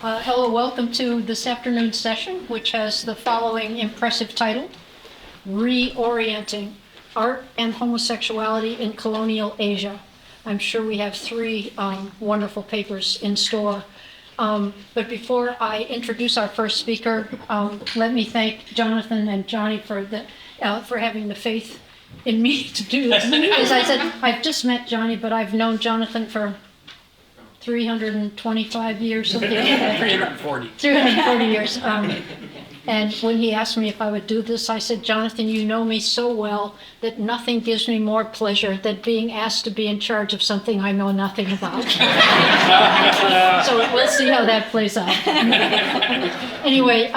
Hello, welcome to this afternoon's session, which has the following impressive title: Re-Orienting, Art and Homosexuality in Colonial Asia. I'm sure we have three wonderful papers in store. But before I introduce our first speaker, let me thank Jonathan and Johnny for having the faith in me to do this. As I said, I've just met Johnny, but I've known Jonathan for 325 years. 340. 340 years. And when he asked me if I would do this, I said, Jonathan, you know me so well that nothing gives me more pleasure than being asked to be in charge of something I know nothing about. So we'll see how that plays out. Anyway,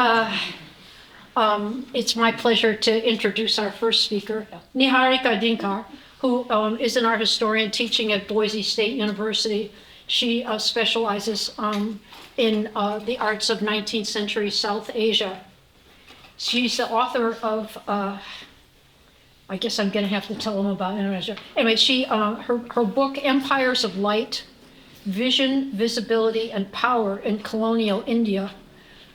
it's my pleasure to introduce our first speaker, Niharika Dinkar, who is an art historian teaching at Boise State University. She specializes in the arts of 19th century South Asia. She's the author of, I guess I'm going to have to tell them about it. Anyway, her book, Empires of Light, Vision, Visibility, and Power in Colonial India,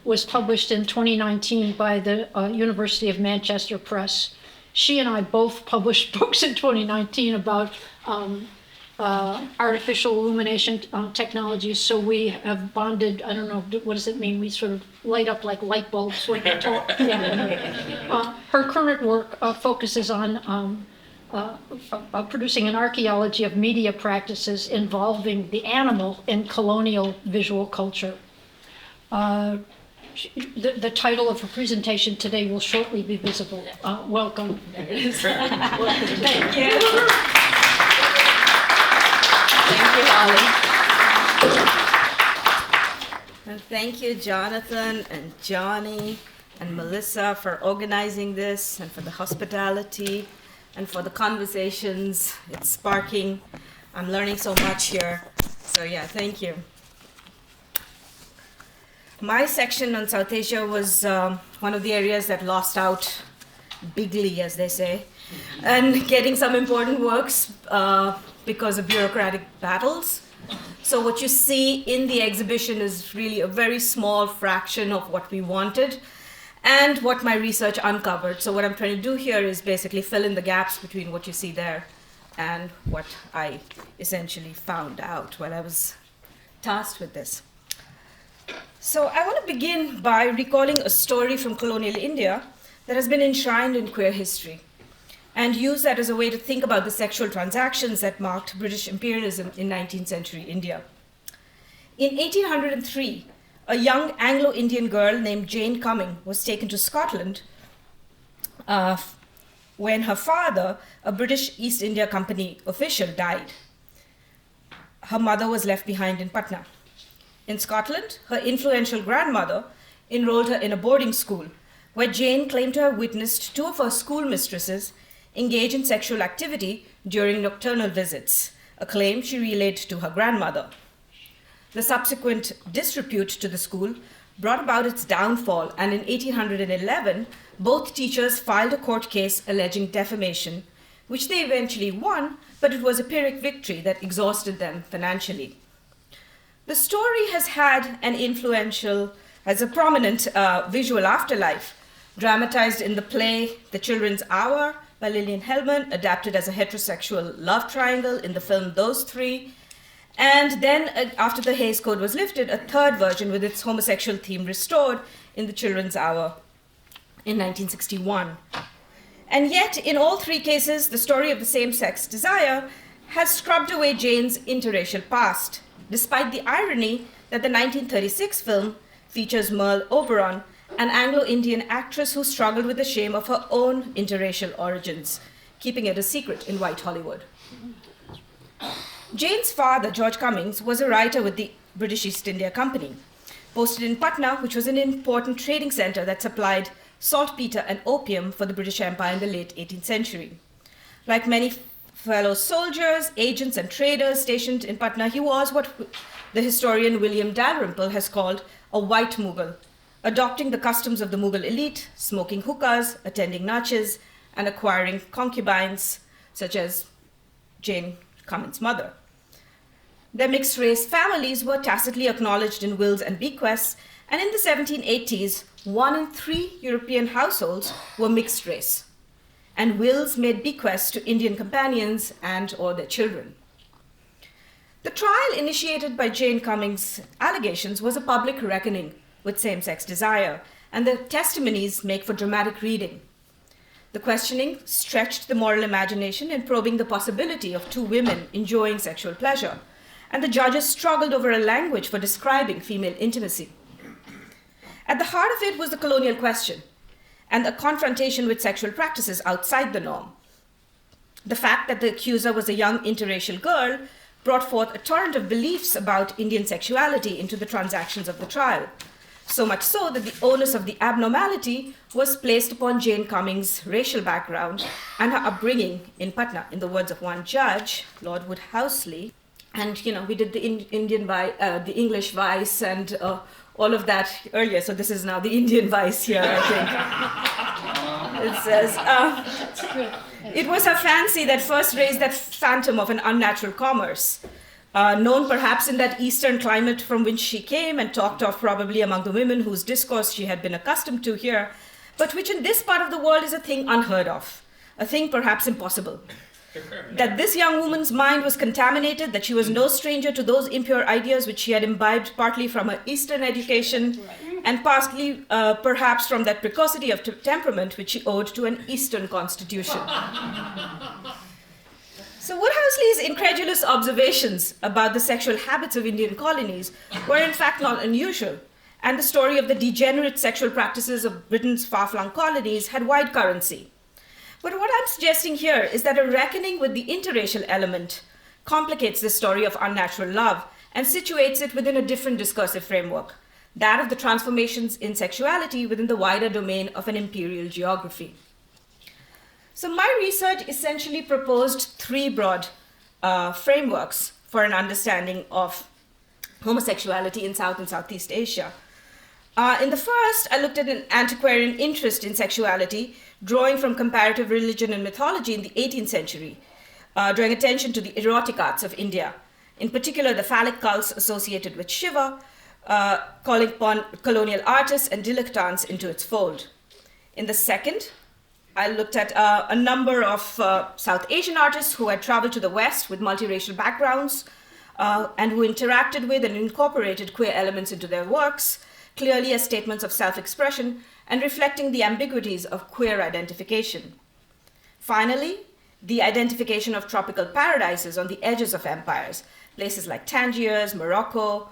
was published in 2019 by the University of Manchester Press. She and I both published books in 2019 about artificial illumination technologies, so we have bonded. I don't know, what does it mean? We sort of light up like light bulbs when we talk. Yeah. Her current work focuses on producing an archaeology of media practices involving the animal in colonial visual culture. The title of her presentation today will shortly be visible. Welcome. There it is. Thank you. Thank you, Holly. And thank you, Jonathan and Johnny and Melissa, for organizing this and for the hospitality and for the conversations it's sparking. I'm learning so much here. So yeah, thank you. My section on South Asia was one of the areas that lost out bigly, as they say, and getting some important works because of bureaucratic battles. So what you see in the exhibition is really a very small fraction of what we wanted and what my research uncovered. So what I'm trying to do here is basically fill in the gaps between what you see there and what I essentially found out while I was tasked with this. So I want to begin by recalling a story from colonial India that has been enshrined in queer history, and use that as a way to think about the sexual transactions that marked British imperialism in 19th century India. In 1803, a young Anglo-Indian girl named Jane Cumming was taken to Scotland when her father, a British East India Company official, died. Her mother was left behind in Patna. In Scotland, her influential grandmother enrolled her in a boarding school where Jane claimed to have witnessed two of her schoolmistresses engage in sexual activity during nocturnal visits, a claim she relayed to her grandmother. The subsequent disrepute to the school brought about its downfall, and in 1811, both teachers filed a court case alleging defamation, which they eventually won, but it was a Pyrrhic victory that exhausted them financially. The story has had a prominent visual afterlife, dramatized in the play The Children's Hour by Lillian Hellman, adapted as a heterosexual love triangle in the film Those Three, and then after the Hays Code was lifted, a third version with its homosexual theme restored in The Children's Hour in 1961. And yet, in all three cases, the story of the same-sex desire has scrubbed away Jane's interracial past, despite the irony that the 1936 film features Merle Oberon, an Anglo-Indian actress who struggled with the shame of her own interracial origins, keeping it a secret in white Hollywood. Jane's father, George Cummings, was a writer with the British East India Company, posted in Patna, which was an important trading center that supplied saltpeter and opium for the British Empire in the late 18th century. Like many fellow soldiers, agents, and traders stationed in Patna, he was what the historian William Dalrymple has called a white Mughal, adopting the customs of the Mughal elite, smoking hookahs, attending nachas, and acquiring concubines, such as Jane Cummins' mother. Their mixed-race families were tacitly acknowledged in wills and bequests, and in the 1780s, 1 in 3 European households were mixed race, and wills made bequests to Indian companions and or their children. The trial initiated by Jane Cummings' allegations was a public reckoning with same-sex desire, and the testimonies make for dramatic reading. The questioning stretched the moral imagination in probing the possibility of 2 women enjoying sexual pleasure, and the judges struggled over a language for describing female intimacy. At the heart of it was the colonial question and a confrontation with sexual practices outside the norm. The fact that the accuser was a young interracial girl brought forth a torrent of beliefs about Indian sexuality into the transactions of the trial, so much so that the onus of the abnormality was placed upon Jane Cummings' racial background and her upbringing in Patna. In the words of one judge, Lord Woodhouseley, and we did the the English vice and all of that earlier, so this is now the Indian vice here, I think. It says, it was her fancy that first raised that phantom of an unnatural commerce, known perhaps in that eastern climate from which she came and talked of probably among the women whose discourse she had been accustomed to here, but which in this part of the world is a thing unheard of, a thing perhaps impossible. That this young woman's mind was contaminated, that she was no stranger to those impure ideas which she had imbibed partly from her Eastern education and partly perhaps from that precocity of temperament which she owed to an Eastern constitution. So Woodhouseley's incredulous observations about the sexual habits of Indian colonies were in fact not unusual, and the story of the degenerate sexual practices of Britain's far-flung colonies had wide currency. But what I'm suggesting here is that a reckoning with the interracial element complicates the story of unnatural love and situates it within a different discursive framework, that of the transformations in sexuality within the wider domain of an imperial geography. So my research essentially proposed 3 broad frameworks for an understanding of homosexuality in South and Southeast Asia. In the first, I looked at an antiquarian interest in sexuality, drawing from comparative religion and mythology in the 18th century, drawing attention to the erotic arts of India, in particular the phallic cults associated with Shiva, calling upon colonial artists and dilettantes into its fold. In the second, I looked at a number of South Asian artists who had traveled to the West with multiracial backgrounds and who interacted with and incorporated queer elements into their works, clearly as statements of self-expression and reflecting the ambiguities of queer identification. Finally, the identification of tropical paradises on the edges of empires, places like Tangiers, Morocco,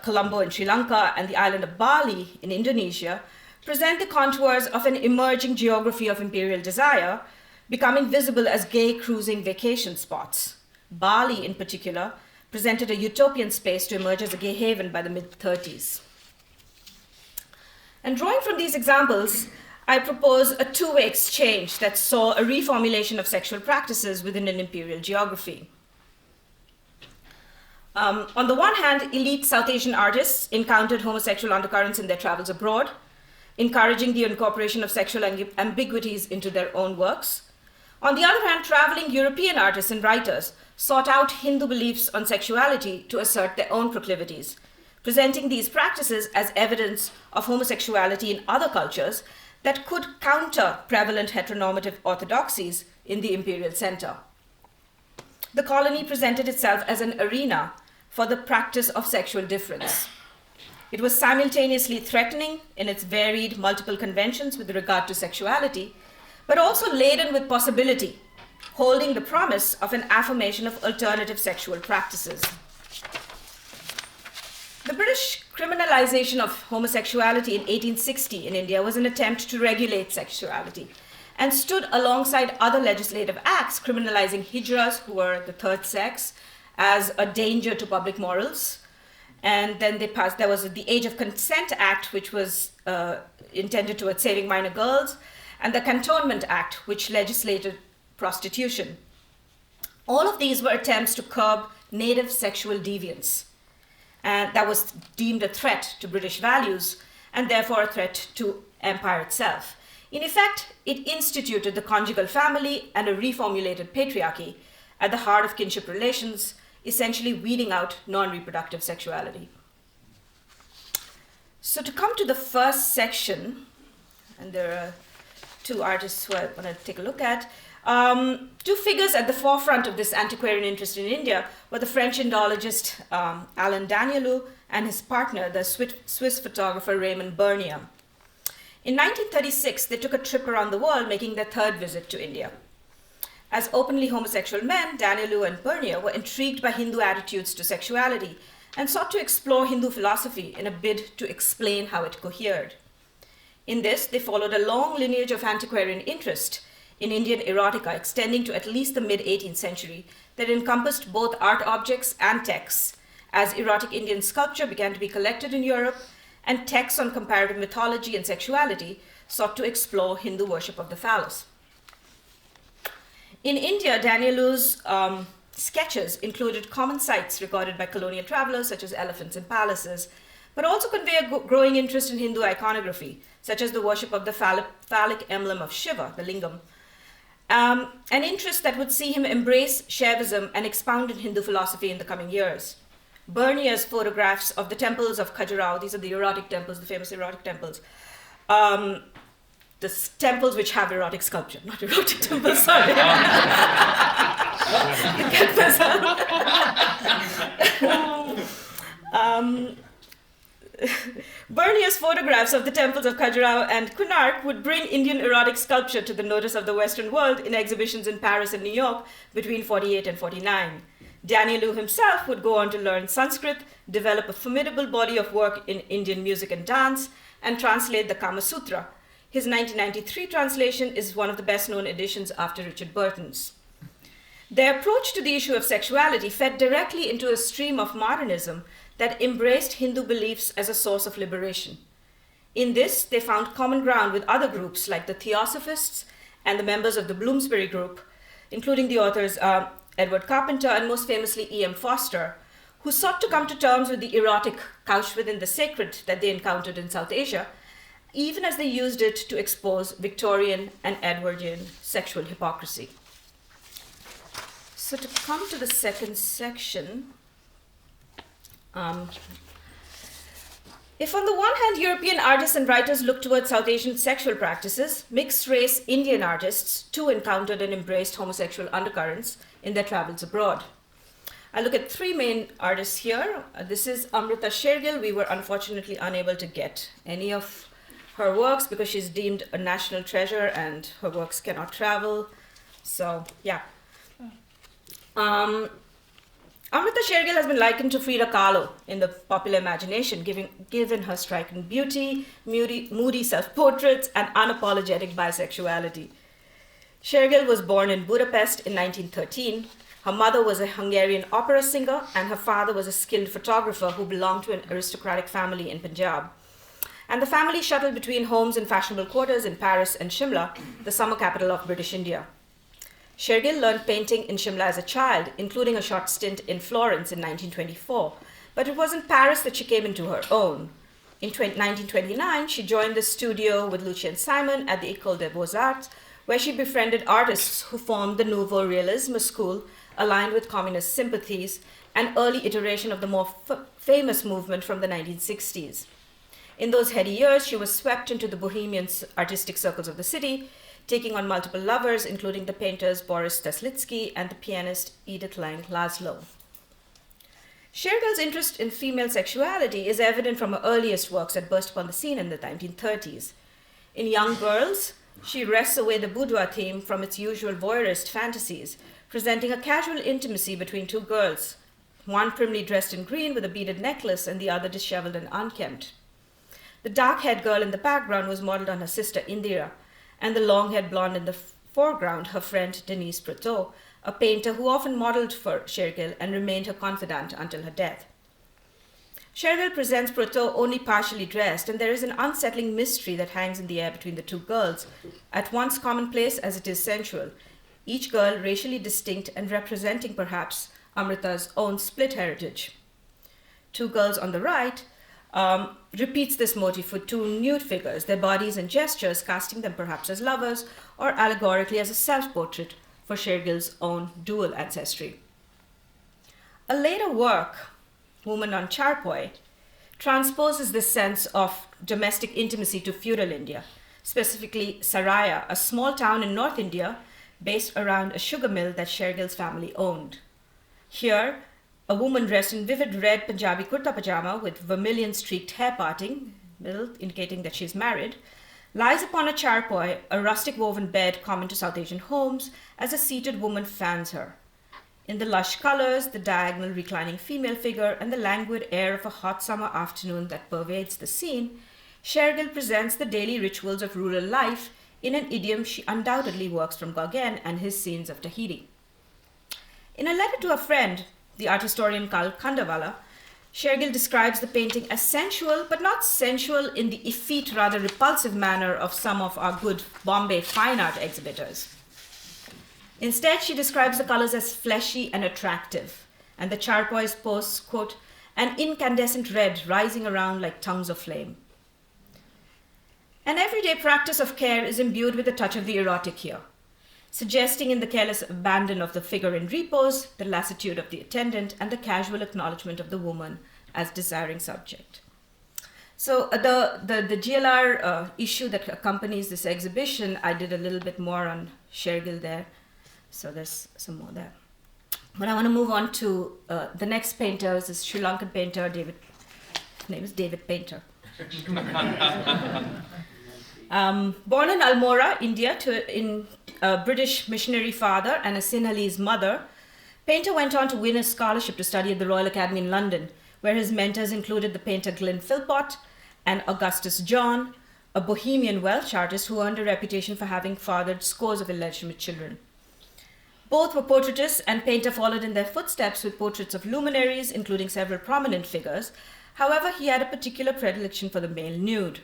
Colombo in Sri Lanka, and the island of Bali in Indonesia, present the contours of an emerging geography of imperial desire, becoming visible as gay cruising vacation spots. Bali, in particular, presented a utopian space to emerge as a gay haven by the mid-30s. And drawing from these examples, I propose a 2-way exchange that saw a reformulation of sexual practices within an imperial geography. On the one hand, elite South Asian artists encountered homosexual undercurrents in their travels abroad, encouraging the incorporation of sexual ambiguities into their own works. On the other hand, traveling European artists and writers sought out Hindu beliefs on sexuality to assert their own proclivities, presenting these practices as evidence of homosexuality in other cultures that could counter prevalent heteronormative orthodoxies in the imperial center. The colony presented itself as an arena for the practice of sexual difference. It was simultaneously threatening in its varied multiple conventions with regard to sexuality, but also laden with possibility, holding the promise of an affirmation of alternative sexual practices. The British criminalization of homosexuality in 1860 in India was an attempt to regulate sexuality and stood alongside other legislative acts criminalizing hijras, who were the third sex, as a danger to public morals. And then there was the Age of Consent Act, which was intended towards saving minor girls, and the Cantonment Act, which legislated prostitution. All of these were attempts to curb native sexual deviance. And that was deemed a threat to British values and therefore a threat to empire itself. In effect, it instituted the conjugal family and a reformulated patriarchy at the heart of kinship relations, essentially weeding out non-reproductive sexuality. So to come to the first section, and there are two artists who I want to take a look at. Two figures at the forefront of this antiquarian interest in India were the French Indologist Alain Danielou and his partner, the Swiss photographer Raymond Bernier. In 1936, they took a trip around the world, making their third visit to India. As openly homosexual men, Danielou and Bernier were intrigued by Hindu attitudes to sexuality and sought to explore Hindu philosophy in a bid to explain how it cohered. In this, they followed a long lineage of antiquarian interest in Indian erotica extending to at least the mid-18th century that encompassed both art objects and texts, as erotic Indian sculpture began to be collected in Europe and texts on comparative mythology and sexuality sought to explore Hindu worship of the phallus. In India, Danielou's sketches included common sights recorded by colonial travelers such as elephants and palaces, but also convey a growing interest in Hindu iconography, such as the worship of the phallic emblem of Shiva, the lingam, an interest that would see him embrace Shaivism and expound in Hindu philosophy in the coming years. Bernier's photographs of the temples of Khajuraho, these are the erotic temples, the famous erotic temples, temples which have erotic sculpture, not erotic temples, sorry. Bernier's photographs of the temples of Khajuraho and Konark would bring Indian erotic sculpture to the notice of the Western world in exhibitions in Paris and New York between 48 and 49. Danielou himself would go on to learn Sanskrit, develop a formidable body of work in Indian music and dance, and translate the Kama Sutra. His 1993 translation is one of the best-known editions after Richard Burton's. Their approach to the issue of sexuality fed directly into a stream of modernism that embraced Hindu beliefs as a source of liberation. In this, they found common ground with other groups like the Theosophists and the members of the Bloomsbury group, including the authors Edward Carpenter and most famously E.M. Foster, who sought to come to terms with the erotic couched within the sacred that they encountered in South Asia, even as they used it to expose Victorian and Edwardian sexual hypocrisy. So to come to the second section, if on the one hand European artists and writers looked towards South Asian sexual practices, mixed-race Indian artists too encountered and embraced homosexual undercurrents in their travels abroad. I look at three main artists here. This is Amrita Shergill. We were unfortunately unable to get any of her works because she's deemed a national treasure and her works cannot travel. So, yeah. Amrita Shergill has been likened to Frida Kahlo in the popular imagination, given her striking beauty, moody self-portraits, and unapologetic bisexuality. Shergill was born in Budapest in 1913. Her mother was a Hungarian opera singer, and her father was a skilled photographer who belonged to an aristocratic family in Punjab. And the family shuttled between homes and fashionable quarters in Paris and Shimla, the summer capital of British India. Shergill learned painting in Shimla as a child, including a short stint in Florence in 1924, but it was in Paris that she came into her own. In 1929, she joined the studio with Lucien Simon at the École des Beaux-Arts, where she befriended artists who formed the Nouveau Realisme school, aligned with communist sympathies, an early iteration of the more famous movement from the 1960s. In those heady years, she was swept into the bohemian artistic circles of the city, taking on multiple lovers, including the painters Boris Teslitsky and the pianist Edith Lang Laszlo. Shergill's interest in female sexuality is evident from her earliest works that burst upon the scene in the 1930s. In Young Girls, she wrests away the boudoir theme from its usual voyeurist fantasies, presenting a casual intimacy between two girls, one primly dressed in green with a beaded necklace and the other disheveled and unkempt. The dark-haired girl in the background was modeled on her sister Indira, and the long-haired blonde in the foreground, her friend Denise Pretot, a painter who often modeled for Shergill and remained her confidant until her death. Shergill presents Pretot only partially dressed, and there is an unsettling mystery that hangs in the air between the two girls, at once commonplace as it is sensual, each girl racially distinct and representing perhaps Amrita's own split heritage. Two girls on the right repeats this motif with two nude figures, their bodies and gestures casting them perhaps as lovers or allegorically as a self-portrait for Shergill's own dual ancestry. A later work, Woman on Charpoi, transposes this sense of domestic intimacy to feudal India, specifically Saraya, a small town in North India based around a sugar mill that Shergill's family owned. Here, a woman dressed in vivid red Punjabi kurta pajama with vermilion streaked hair parting, middle indicating that she's married, lies upon a charpoi, a rustic woven bed common to South Asian homes, as a seated woman fans her. In the lush colors, the diagonal reclining female figure, and the languid air of a hot summer afternoon that pervades the scene, Shergill presents the daily rituals of rural life in an idiom she undoubtedly works from Gauguin and his scenes of Tahiti. In a letter to a friend, the art historian Karl Kandawala, Shergill describes the painting as sensual, but not sensual in the effete, rather repulsive manner of some of our good Bombay fine art exhibitors. Instead, she describes the colors as fleshy and attractive, and the charpois posts, quote, an incandescent red rising around like tongues of flame. An everyday practice of care is imbued with a touch of the erotic here, suggesting in the careless abandon of the figure in repose, the lassitude of the attendant, and the casual acknowledgement of the woman as desiring subject. So the GLR issue that accompanies this exhibition, I did a little bit more on Shergill there. So there's some more there. But I want to move on to the next painter, is this Sri Lankan painter, his name is David Painter. Born in Almora, India, in a British missionary father and a Sinhalese mother, Painter went on to win a scholarship to study at the Royal Academy in London, where his mentors included the painter Glyn Philpott and Augustus John, a bohemian Welsh artist who earned a reputation for having fathered scores of illegitimate children. Both were portraitists, and Painter followed in their footsteps with portraits of luminaries, including several prominent figures. However, he had a particular predilection for the male nude.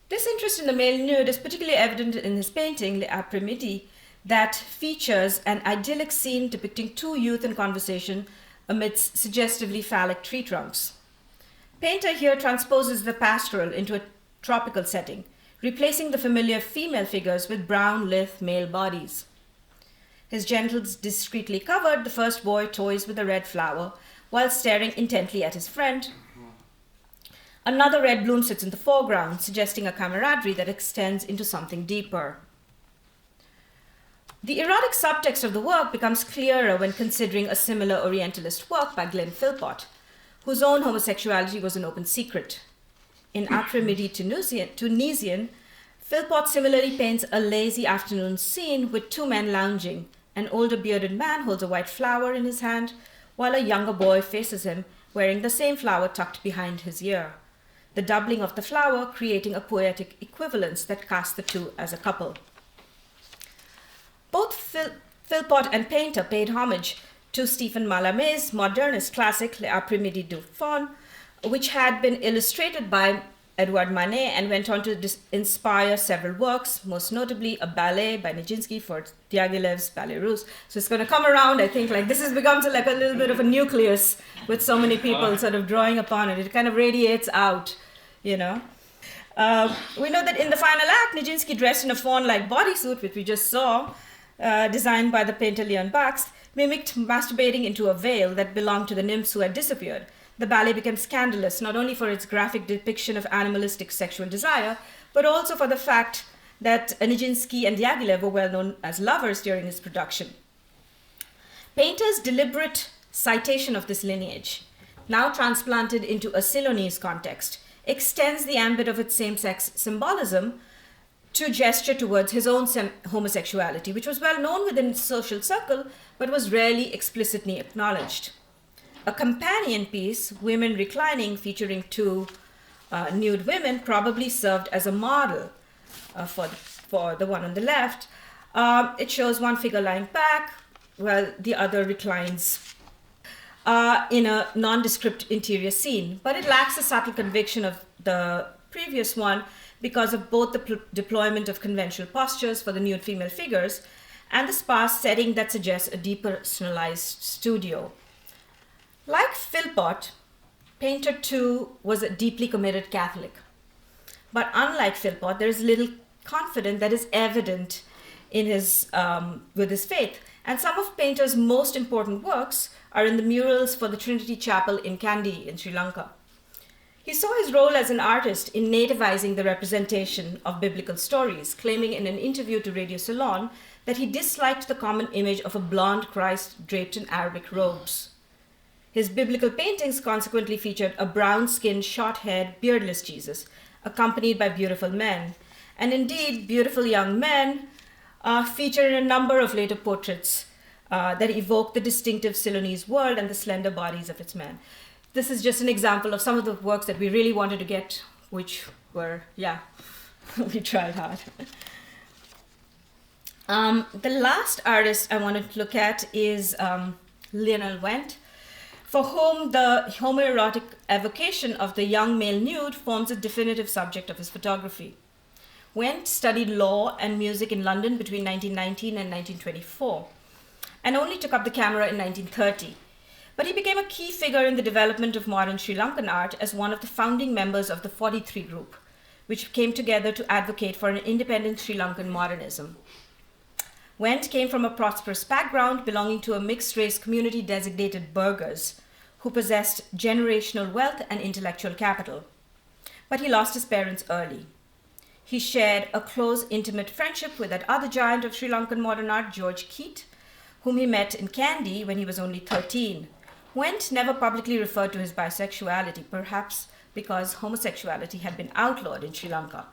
This interest in the male nude is particularly evident in his painting, Le Après-Midi, that features an idyllic scene depicting two youth in conversation amidst suggestively phallic tree trunks. Painter here transposes the pastoral into a tropical setting, replacing the familiar female figures with brown, lithe male bodies. His genitals discreetly covered, the first boy toys with a red flower while staring intently at his friend. Another red bloom sits in the foreground, suggesting a camaraderie that extends into something deeper. The erotic subtext of the work becomes clearer when considering a similar Orientalist work by Glyn Philpott, whose own homosexuality was an open secret. In Après-Midi Tunisian, Philpott similarly paints a lazy afternoon scene with two men lounging. An older bearded man holds a white flower in his hand, while a younger boy faces him, wearing the same flower tucked behind his ear, the doubling of the flower creating a poetic equivalence that casts the two as a couple. Both Philpott and Painter paid homage to Stephen Mallarmé's modernist classic Les Après-Midi du Faune, which had been illustrated by Edouard Manet and went on to inspire several works, most notably a ballet by Nijinsky for Diaghilev's Ballet Russe. So it's going to come around, I think, like this has become like a little bit of a nucleus with so many people sort of drawing upon it. It kind of radiates out, you know. We know that in the final act, Nijinsky, dressed in a fawn-like bodysuit, which we just saw, designed by the painter Leon Bakst, mimicked masturbating into a veil that belonged to the nymphs who had disappeared. The ballet became scandalous, not only for its graphic depiction of animalistic sexual desire, but also for the fact that Nijinsky and Diaghilev were well known as lovers during its production. Painter's deliberate citation of this lineage, now transplanted into a Ceylonese context, extends the ambit of its same-sex symbolism to gesture towards his own homosexuality, which was well known within its social circle, but was rarely explicitly acknowledged. A companion piece, Women Reclining, featuring two nude women, probably served as a model for the one on the left. It shows one figure lying back, while the other reclines in a nondescript interior scene. But it lacks the subtle conviction of the previous one because of both the deployment of conventional postures for the nude female figures and the sparse setting that suggests a depersonalized studio. Like Philpott, Painter too was a deeply committed Catholic. But unlike Philpott, there is little confidence that is evident in with his faith, And some of Painter's most important works are in the murals for the Trinity Chapel in Kandy in Sri Lanka. He saw his role as an artist in nativizing the representation of biblical stories, claiming in an interview to Radio Ceylon that he disliked the common image of a blonde Christ draped in Arabic robes. His biblical paintings consequently featured a brown-skinned, short-haired, beardless Jesus, accompanied by beautiful men. And indeed, beautiful young men feature in a number of later portraits that evoke the distinctive Ceylonese world and the slender bodies of its men. This is just an example of some of the works that we really wanted to get, which were, we tried hard. The last artist I wanted to look at is Lionel Wendt, for whom the homoerotic evocation of the young male nude forms a definitive subject of his photography. Wendt studied law and music in London between 1919 and 1924, and only took up the camera in 1930. But he became a key figure in the development of modern Sri Lankan art as one of the founding members of the 43 group, which came together to advocate for an independent Sri Lankan modernism. Wendt came from a prosperous background belonging to a mixed-race community designated burghers, who possessed generational wealth and intellectual capital. But he lost his parents early. He shared a close, intimate friendship with that other giant of Sri Lankan modern art, George Keat, whom he met in Kandy when he was only 13. Wendt never publicly referred to his bisexuality, perhaps because homosexuality had been outlawed in Sri Lanka.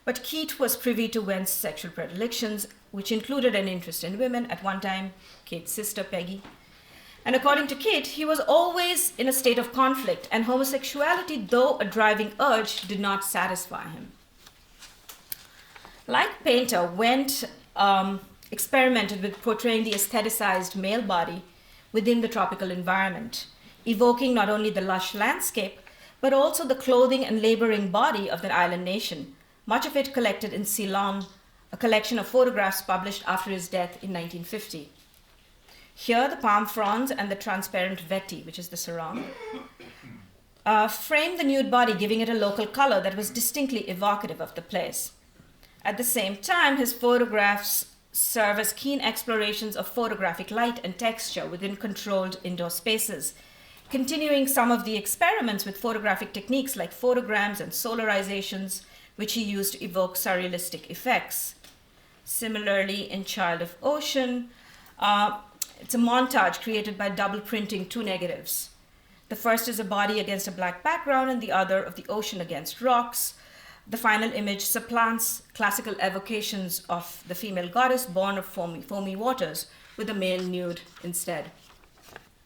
But Keat was privy to Wendt's sexual predilections, which included an interest in women at one time, Keat's sister Peggy. And according to Keat, he was always in a state of conflict, and homosexuality, though a driving urge, did not satisfy him. Like Painter, Wendt experimented with portraying the aestheticized male body within the tropical environment, evoking not only the lush landscape, but also the clothing and laboring body of that island nation, much of it collected in Ceylon, a collection of photographs published after his death in 1950. Here, the palm fronds and the transparent veti, which is the sarong, framed the nude body, giving it a local color that was distinctly evocative of the place. At the same time, his photographs serve as keen explorations of photographic light and texture within controlled indoor spaces, continuing some of the experiments with photographic techniques like photograms and solarizations, which he used to evoke surrealistic effects. Similarly, in Child of Ocean, it's a montage created by double printing two negatives. The first is a body against a black background and the other of the ocean against rocks. The final image supplants classical evocations of the female goddess born of foamy waters with a male nude instead.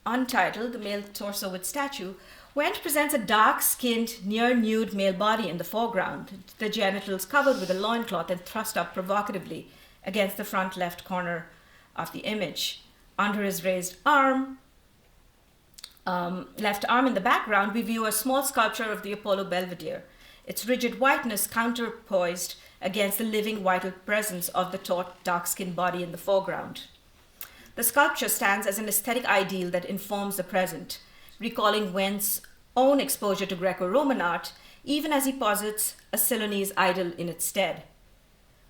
Untitled, the male torso with statue, Wendt presents a dark-skinned, near-nude male body in the foreground, the genitals covered with a loincloth and thrust up provocatively against the front left corner of the image. Under his raised arm, left arm in the background, we view a small sculpture of the Apollo Belvedere, its rigid whiteness counterpoised against the living vital presence of the taut, dark-skinned body in the foreground. The sculpture stands as an aesthetic ideal that informs the present, recalling Wendt's own exposure to Greco-Roman art, even as he posits a Ceylonese idol in its stead.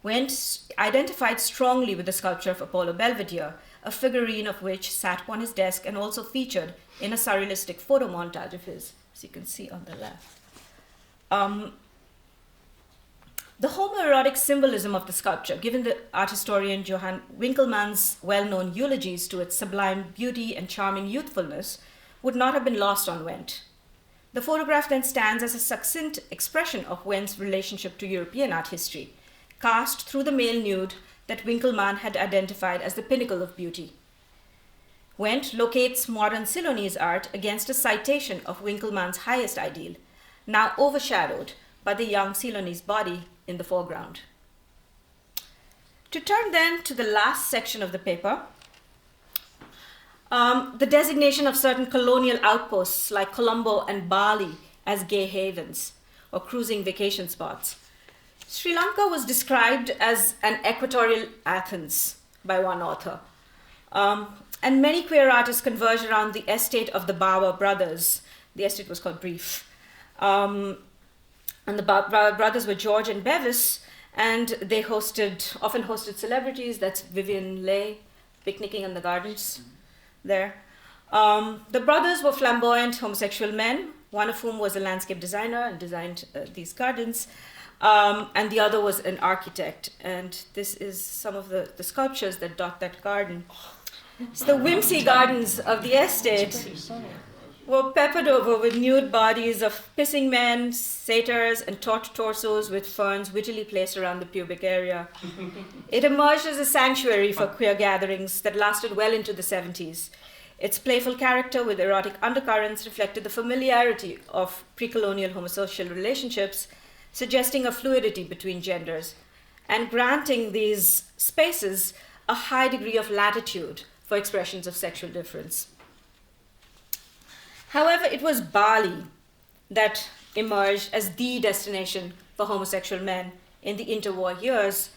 Wendt identified strongly with the sculpture of Apollo Belvedere, a figurine of which sat upon his desk and also featured in a surrealistic photo montage of his, as you can see on the left. The homoerotic symbolism of the sculpture, given the art historian Johann Winkelmann's well-known eulogies to its sublime beauty and charming youthfulness, would not have been lost on Wendt. The photograph then stands as a succinct expression of Wendt's relationship to European art history, cast through the male nude that Winkelmann had identified as the pinnacle of beauty. Wendt locates modern Ceylonese art against a citation of Winkelmann's highest ideal, now overshadowed by the young Ceylonese body in the foreground. To turn then to the last section of the paper, the designation of certain colonial outposts like Colombo and Bali as gay havens or cruising vacation spots. Sri Lanka was described as an equatorial Athens by one author. And many queer artists converged around the estate of the Bawa brothers. The estate was called Brief. And the Bawa brothers were George and Bevis, and they often hosted celebrities. That's Vivian Leigh, picnicking in the gardens there. The brothers were flamboyant homosexual men, one of whom was a landscape designer and designed these gardens, and the other was an architect. And this is some of the sculptures that dot that garden. So the whimsy gardens of the estate were peppered over with nude bodies of pissing men, satyrs, and taut torsos with ferns wittily placed around the pubic area. It emerged as a sanctuary for queer gatherings that lasted well into the 70s. Its playful character with erotic undercurrents reflected the familiarity of pre-colonial homosocial relationships, suggesting a fluidity between genders, and granting these spaces a high degree of latitude for expressions of sexual difference. However, it was Bali that emerged as the destination for homosexual men in the interwar years,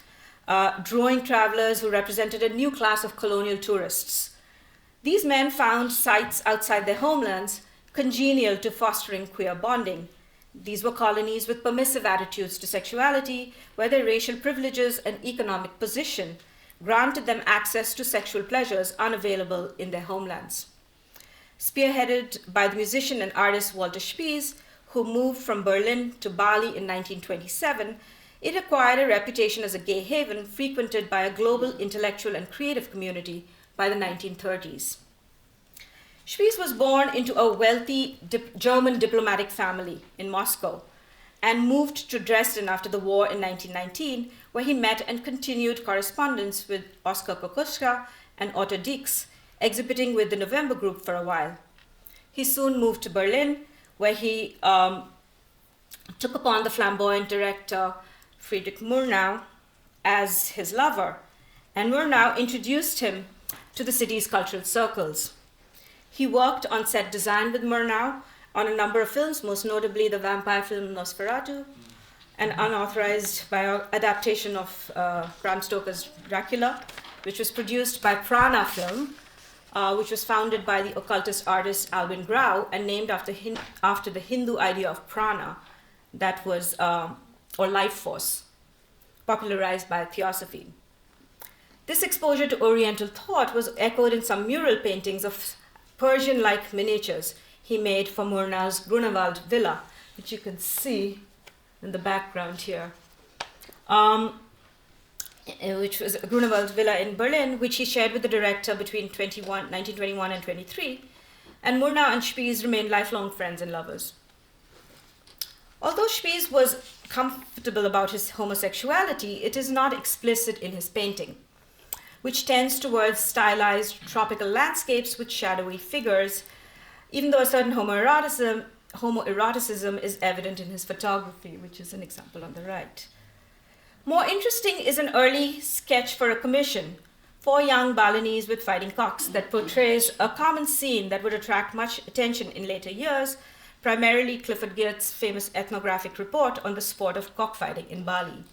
drawing travelers who represented a new class of colonial tourists. These men found sites outside their homelands congenial to fostering queer bonding. These were colonies with permissive attitudes to sexuality, where their racial privileges and economic position granted them access to sexual pleasures unavailable in their homelands. Spearheaded by the musician and artist Walter Spies, who moved from Berlin to Bali in 1927, it acquired a reputation as a gay haven frequented by a global intellectual and creative community by the 1930s. Spies was born into a wealthy German diplomatic family in Moscow and moved to Dresden after the war in 1919, where he met and continued correspondence with Oskar Kokoschka and Otto Dix, exhibiting with the November Group for a while. He soon moved to Berlin, where he took upon the flamboyant director Friedrich Murnau as his lover, and Murnau introduced him to the city's cultural circles. He worked on set design with Murnau on a number of films, most notably the vampire film Nosferatu, an unauthorized adaptation of Bram Stoker's Dracula, which was produced by Prana Film, which was founded by the occultist artist Alvin Grau and named after the Hindu idea of prana, that was, or life force, popularized by Theosophy. This exposure to Oriental thought was echoed in some mural paintings of Persian-like miniatures he made for Murnau's Grunewald Villa, which you can see in the background here. Which was a Grunewald Villa in Berlin, which he shared with the director between 1921 and 23, and Murnau and Spies remained lifelong friends and lovers. Although Spies was comfortable about his homosexuality, it is not explicit in his painting, which tends towards stylized tropical landscapes with shadowy figures, even though a certain homoeroticism is evident in his photography, which is an example on the right. More interesting is an early sketch for a commission, 4 young Balinese with fighting cocks, that portrays a common scene that would attract much attention in later years, primarily Clifford Geertz's famous ethnographic report on the sport of cockfighting in Bali.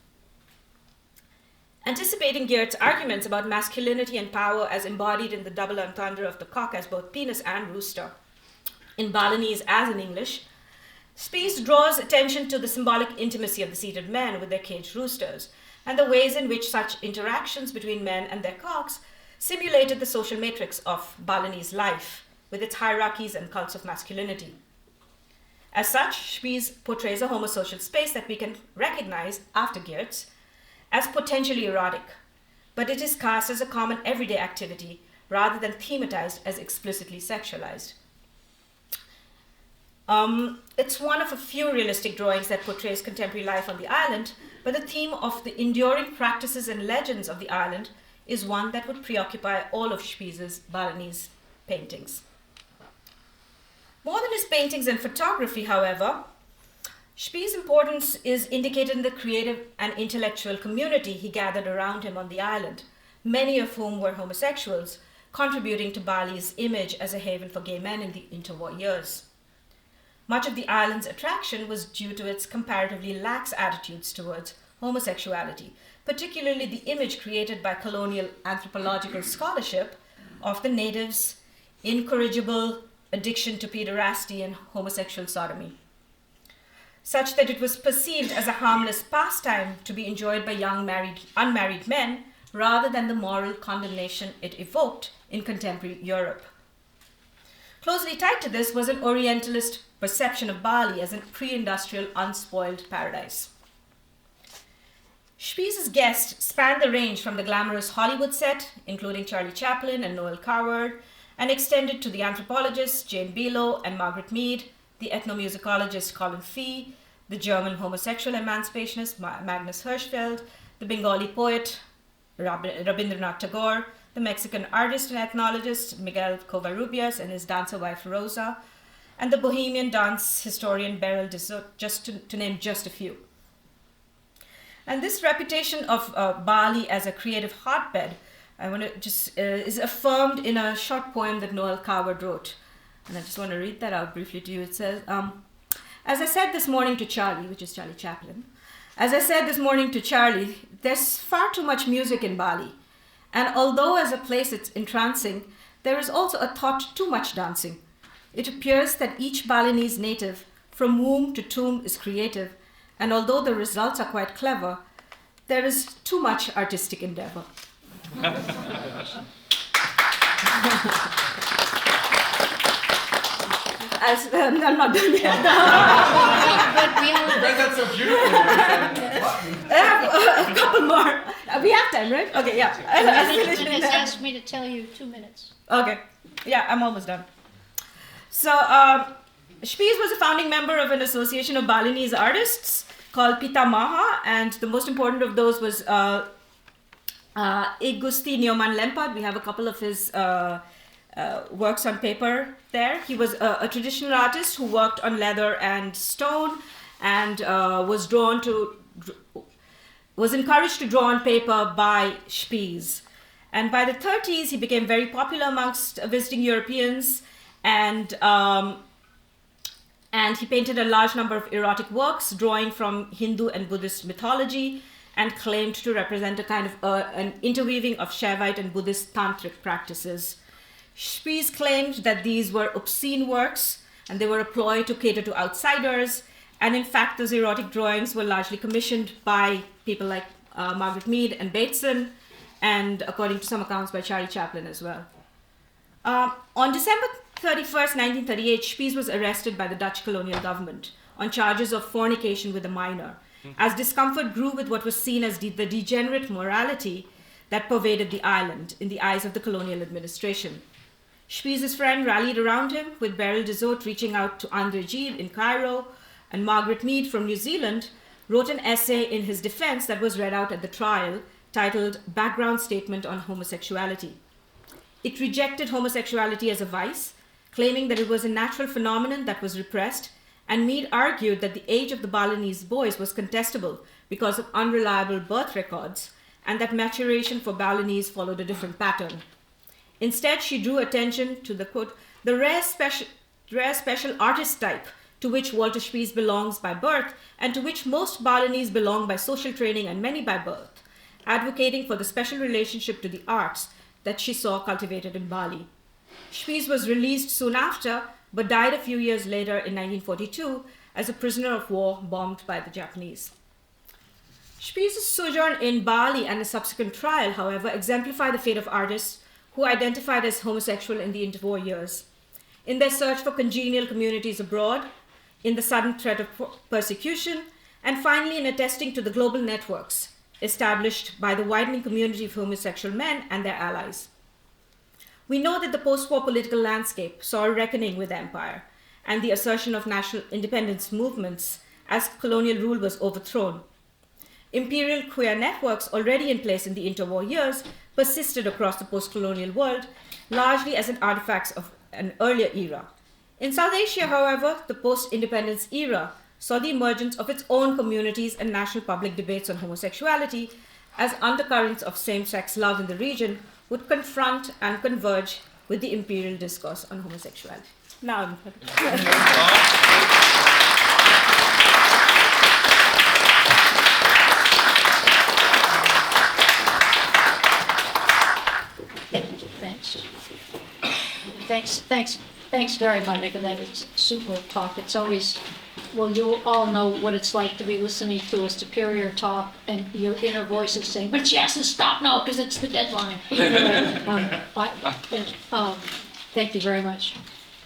Anticipating Geertz's arguments about masculinity and power as embodied in the double entendre of the cock as both penis and rooster, in Balinese as in English, Spies draws attention to the symbolic intimacy of the seated men with their caged roosters, and the ways in which such interactions between men and their cocks simulated the social matrix of Balinese life, with its hierarchies and cults of masculinity. As such, Spies portrays a homosocial space that we can recognize, after Geertz, as potentially erotic, but it is cast as a common everyday activity rather than thematized as explicitly sexualized. It's one of a few realistic drawings that portrays contemporary life on the island, but the theme of the enduring practices and legends of the island is one that would preoccupy all of Spies' Balinese paintings. More than his paintings and photography, however, Spies' importance is indicated in the creative and intellectual community he gathered around him on the island, many of whom were homosexuals, contributing to Bali's image as a haven for gay men in the interwar years. Much of the island's attraction was due to its comparatively lax attitudes towards homosexuality, particularly the image created by colonial anthropological scholarship of the natives' incorrigible addiction to pederasty and homosexual sodomy, such that it was perceived as a harmless pastime to be enjoyed by young unmarried men rather than the moral condemnation it evoked in contemporary Europe. Closely tied to this was an Orientalist perception of Bali as a pre-industrial, unspoiled paradise. Spies's guests spanned the range from the glamorous Hollywood set, including Charlie Chaplin and Noel Coward, and extended to the anthropologists Jane Below and Margaret Mead, the ethnomusicologist Colin Fee, the German homosexual emancipationist Magnus Hirschfeld, the Bengali poet Rabindranath Tagore, the Mexican artist and ethnologist Miguel Covarrubias and his dancer wife Rosa, and the Bohemian dance historian Beryl Dessot, just to name just a few. And this reputation of Bali as a creative hotbed, I want to just is affirmed in a short poem that Noel Coward wrote, and I just want to read that out briefly to you. It says, "As I said this morning to Charlie," which is Charlie Chaplin, "as I said this morning to Charlie, there's far too much music in Bali, and although as a place it's entrancing, there is also a thought too much dancing. It appears that each Balinese native, from womb to tomb, is creative, and although the results are quite clever, there is too much artistic endeavor." I'm not done yet. But we You read that so beautifully. I have a couple more. We have time, right? Okay, yeah. management has asked me to tell you 2 minutes. Okay, yeah, I'm almost done. So, Spies was a founding member of an association of Balinese artists called Pitamaha, and the most important of those was Igusti Nyoman Lempad. We have a couple of his works on paper there. He was a traditional artist who worked on leather and stone, and was encouraged to draw on paper by Spies. And by the 30s, he became very popular amongst visiting Europeans, and he painted a large number of erotic works, drawing from Hindu and Buddhist mythology, and claimed to represent a kind of an interweaving of Shaivite and Buddhist tantric practices. Spies claimed that these were obscene works, and they were a ploy to cater to outsiders, and in fact, those erotic drawings were largely commissioned by people like Margaret Mead and Bateson, and according to some accounts by Charlie Chaplin as well. On December 31st, 1938, Spies was arrested by the Dutch colonial government on charges of fornication with a minor, as discomfort grew with what was seen as the degenerate morality that pervaded the island in the eyes of the colonial administration. Spies' friend rallied around him, with Beryl Dessot reaching out to Andre Gide in Cairo, and Margaret Mead from New Zealand wrote an essay in his defense that was read out at the trial, titled Background Statement on Homosexuality. It rejected homosexuality as a vice, claiming that it was a natural phenomenon that was repressed, and Mead argued that the age of the Balinese boys was contestable because of unreliable birth records, and that maturation for Balinese followed a different pattern. Instead, she drew attention to the, quote, the rare special artist type to which Walter Spies belongs by birth, and to which most Balinese belong by social training and many by birth, advocating for the special relationship to the arts that she saw cultivated in Bali. Spies was released soon after, but died a few years later in 1942 as a prisoner of war bombed by the Japanese. Spies' sojourn in Bali and a subsequent trial, however, exemplify the fate of artists who identified as homosexual in the interwar years. In their search for congenial communities abroad, in the sudden threat of persecution, and finally in attesting to the global networks established by the widening community of homosexual men and their allies. We know that the post-war political landscape saw a reckoning with empire and the assertion of national independence movements as colonial rule was overthrown. Imperial queer networks already in place in the interwar years persisted across the post-colonial world, largely as an artifact of an earlier era. In South Asia, however, the post-independence era saw the emergence of its own communities and national public debates on homosexuality, as undercurrents of same-sex love in the region would confront and converge with the imperial discourse on homosexuality. Now, Thanks very much, Monica. That is super talk. It's always well, you all know what it's like to be listening to a superior talk and your inner voice is saying, but she has to stop now because it's the deadline. Thank you very much.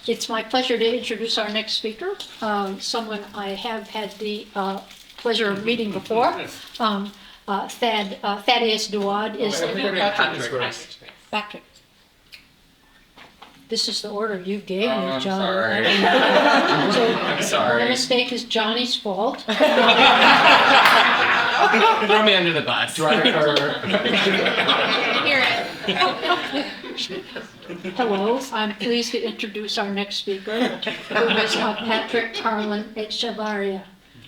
It's my pleasure to introduce our next speaker, someone I have had the pleasure of meeting before. Thadeus Dowad is Patrick. This is the order you gave me, John. Sorry. I'm sorry. The mistake is Johnny's fault. Throw me under the bus. Hello, I'm pleased to introduce our next speaker, who is Patrick Carland-Echavarria,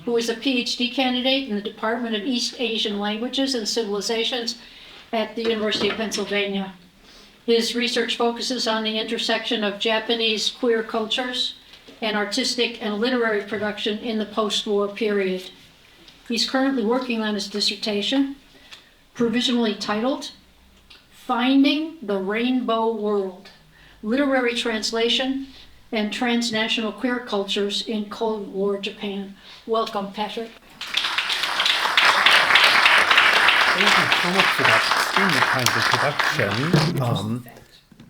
who is a PhD candidate in the Department of East Asian Languages and Civilizations at the University of Pennsylvania. His research focuses on the intersection of Japanese queer cultures and artistic and literary production in the post-war period. He's currently working on his dissertation, provisionally titled Finding the Rainbow World, Literary Translation and Transnational Queer Cultures in Cold War Japan. Welcome, Patrick. Thank you so much for that extremely kind introduction.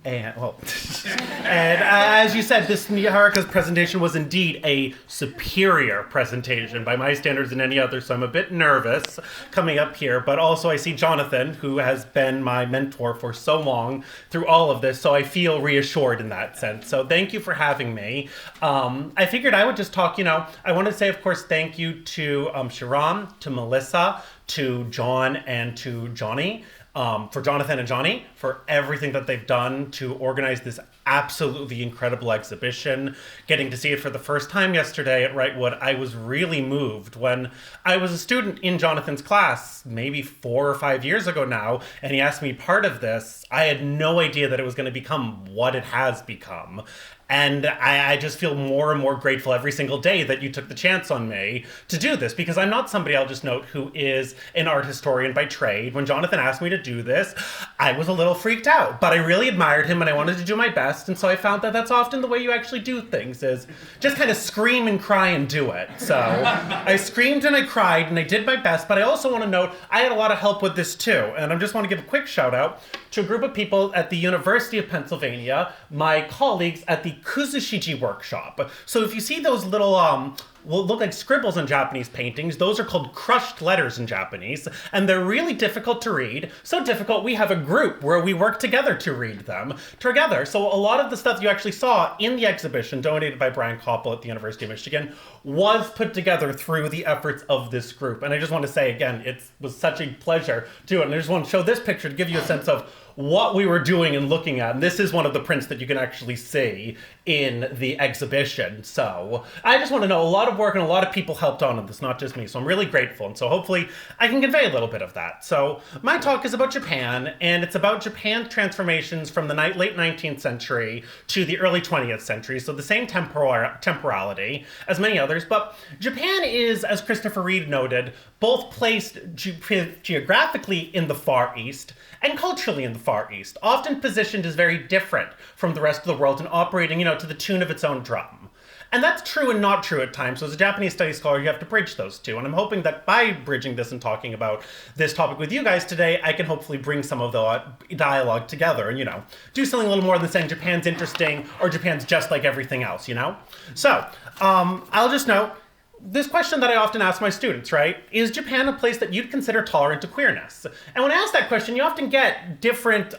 And as you said, this Niharika's presentation was indeed a superior presentation by my standards than any other, so I'm a bit nervous coming up here, but also I see Jonathan, who has been my mentor for so long through all of this, so I feel reassured in that sense. So thank you for having me. I figured I would just talk, I want to say, of course, thank you to Sharon, to Melissa, to John, and to Johnny. For Jonathan and Johnny, for everything that they've done to organize this absolutely incredible exhibition. Getting to see it for the first time yesterday at Wrightwood, I was really moved when I was a student in Jonathan's class, maybe 4 or 5 years ago now, and he asked me part of this. I had no idea that it was going to become what it has become. And I just feel more and more grateful every single day that you took the chance on me to do this, because I'm not somebody, I'll just note, who is an art historian by trade. When Jonathan asked me to do this, I was a little freaked out, but I really admired him and I wanted to do my best. And so I found that that's often the way you actually do things, is just kind of scream and cry and do it. So I screamed and I cried and I did my best, but I also want to note I had a lot of help with this too. And I just want to give a quick shout out to a group of people at the University of Pennsylvania, my colleagues at the Kuzushiji workshop. So if you see those little, will look like scribbles in Japanese paintings, those are called crushed letters in Japanese, and they're really difficult to read. So difficult, we have a group where we work together to read them together. So a lot of the stuff you actually saw in the exhibition, donated by Brian Koppel at the University of Michigan, was put together through the efforts of this group. And I just want to say again, it was such a pleasure to do it. And I just want to show this picture to give you a sense of what we were doing and looking at. And this is one of the prints that you can actually see in the exhibition. So I just want to know, a lot of work and a lot of people helped on this, not just me. So I'm really grateful. And so hopefully I can convey a little bit of that. So my talk is about Japan, and it's about Japan's transformations from the late 19th century to the early 20th century. So the same temporality as many others. But Japan is, as Christopher Reed noted, both placed geographically in the Far East and culturally in the Far East, often positioned as very different from the rest of the world and operating, to the tune of its own drum. And that's true and not true at times. So as a Japanese studies scholar, you have to bridge those two. And I'm hoping that by bridging this and talking about this topic with you guys today, I can hopefully bring some of the dialogue together and, do something a little more than saying Japan's interesting or Japan's just like everything else, So I'll just note, this question that I often ask my students, right? Is Japan a place that you'd consider tolerant to queerness? And when I ask that question, you often get different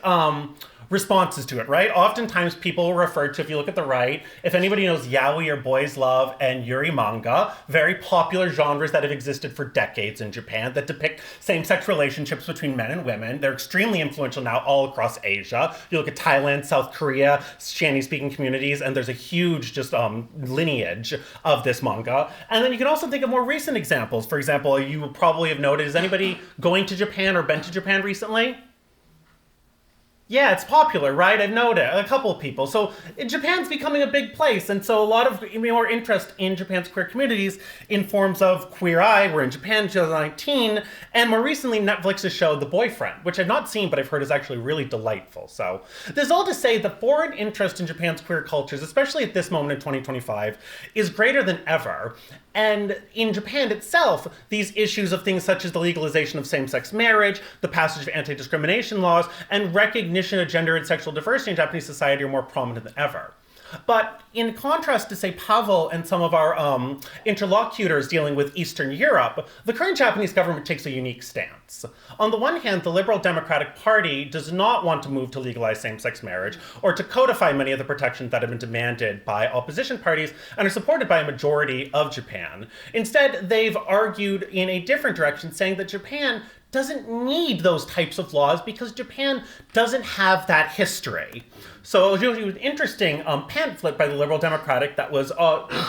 responses to it, right? Oftentimes people refer to, if you look at the right, if anybody knows yaoi or boys love and yuri manga, very popular genres that have existed for decades in Japan that depict same-sex relationships between men and women. They're extremely influential now all across Asia. You look at Thailand, South Korea, Chinese-speaking communities, and there's a huge just lineage of this manga. And then you can also think of more recent examples. For example, you will probably have noted, is anybody going to Japan or been to Japan recently? Yeah, it's popular, right? I've noted a couple of people. So Japan's becoming a big place, and so a lot of more interest in Japan's queer communities in forms of Queer Eye. We're in Japan 2019, and more recently Netflix's show The Boyfriend, which I've not seen but I've heard is actually really delightful. So this is all to say that foreign interest in Japan's queer cultures, especially at this moment in 2025, is greater than ever. And in Japan itself, these issues of things such as the legalization of same-sex marriage, the passage of anti-discrimination laws, and recognition of gender and sexual diversity in Japanese society are more prominent than ever. But in contrast to, say, Pavel and some of our interlocutors dealing with Eastern Europe, the current Japanese government takes a unique stance. On the one hand, the Liberal Democratic Party does not want to move to legalize same-sex marriage or to codify many of the protections that have been demanded by opposition parties and are supported by a majority of Japan. Instead, they've argued in a different direction, saying that Japan doesn't need those types of laws because Japan doesn't have that history. So it was really an interesting pamphlet by the Liberal Democratic that was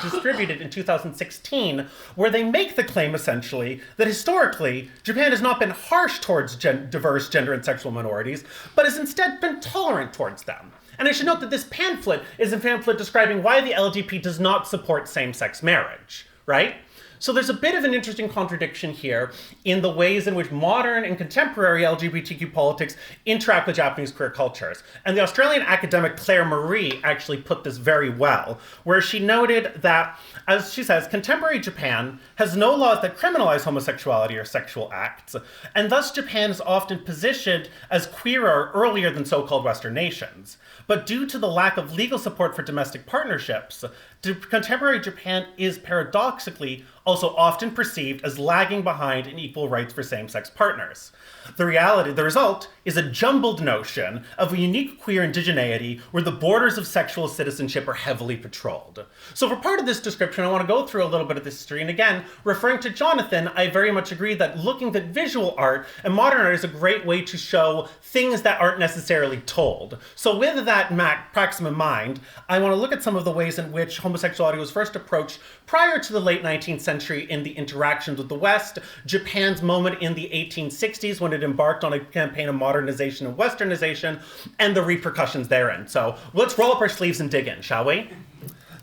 distributed in 2016, where they make the claim, essentially, that historically, Japan has not been harsh towards diverse gender and sexual minorities, but has instead been tolerant towards them. And I should note that this pamphlet is a pamphlet describing why the LDP does not support same-sex marriage, right? So there's a bit of an interesting contradiction here in the ways in which modern and contemporary LGBTQ politics interact with Japanese queer cultures. And the Australian academic Claire Marie actually put this very well, where she noted that, as she says, contemporary Japan has no laws that criminalize homosexuality or sexual acts, and thus Japan is often positioned as queerer earlier than so-called Western nations. But due to the lack of legal support for domestic partnerships, contemporary Japan is paradoxically also often perceived as lagging behind in equal rights for same-sex partners. The result is a jumbled notion of a unique queer indigeneity where the borders of sexual citizenship are heavily patrolled. So for part of this description, I want to go through a little bit of this history. And again, referring to Jonathan, I very much agree that looking at visual art and modern art is a great way to show things that aren't necessarily told. So with that maxim in mind, I want to look at some of the ways in which homosexuality was first approached prior to the late 19th century in the interactions with the West, Japan's moment in the 1860s when it embarked on a campaign of modernization and westernization, and the repercussions therein. So let's roll up our sleeves and dig in, shall we?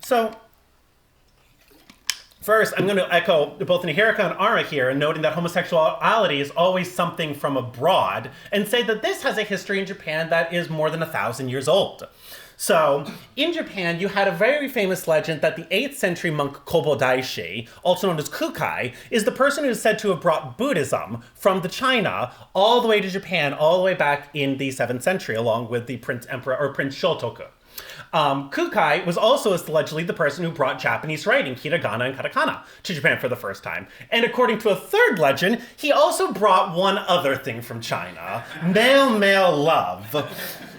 So first, I'm going to echo both Niharika and Ara here in noting that homosexuality is always something from abroad, and say that this has a history in Japan that is more than 1,000 years old. So, in Japan, you had a very famous legend that the 8th century monk Kobodaishi, also known as Kukai, is the person who is said to have brought Buddhism from the China all the way to Japan, all the way back in the 7th century, along with the Prince Shotoku. Kukai was also allegedly the person who brought Japanese writing, hiragana and katakana, to Japan for the first time. And according to a third legend, he also brought one other thing from China, male love.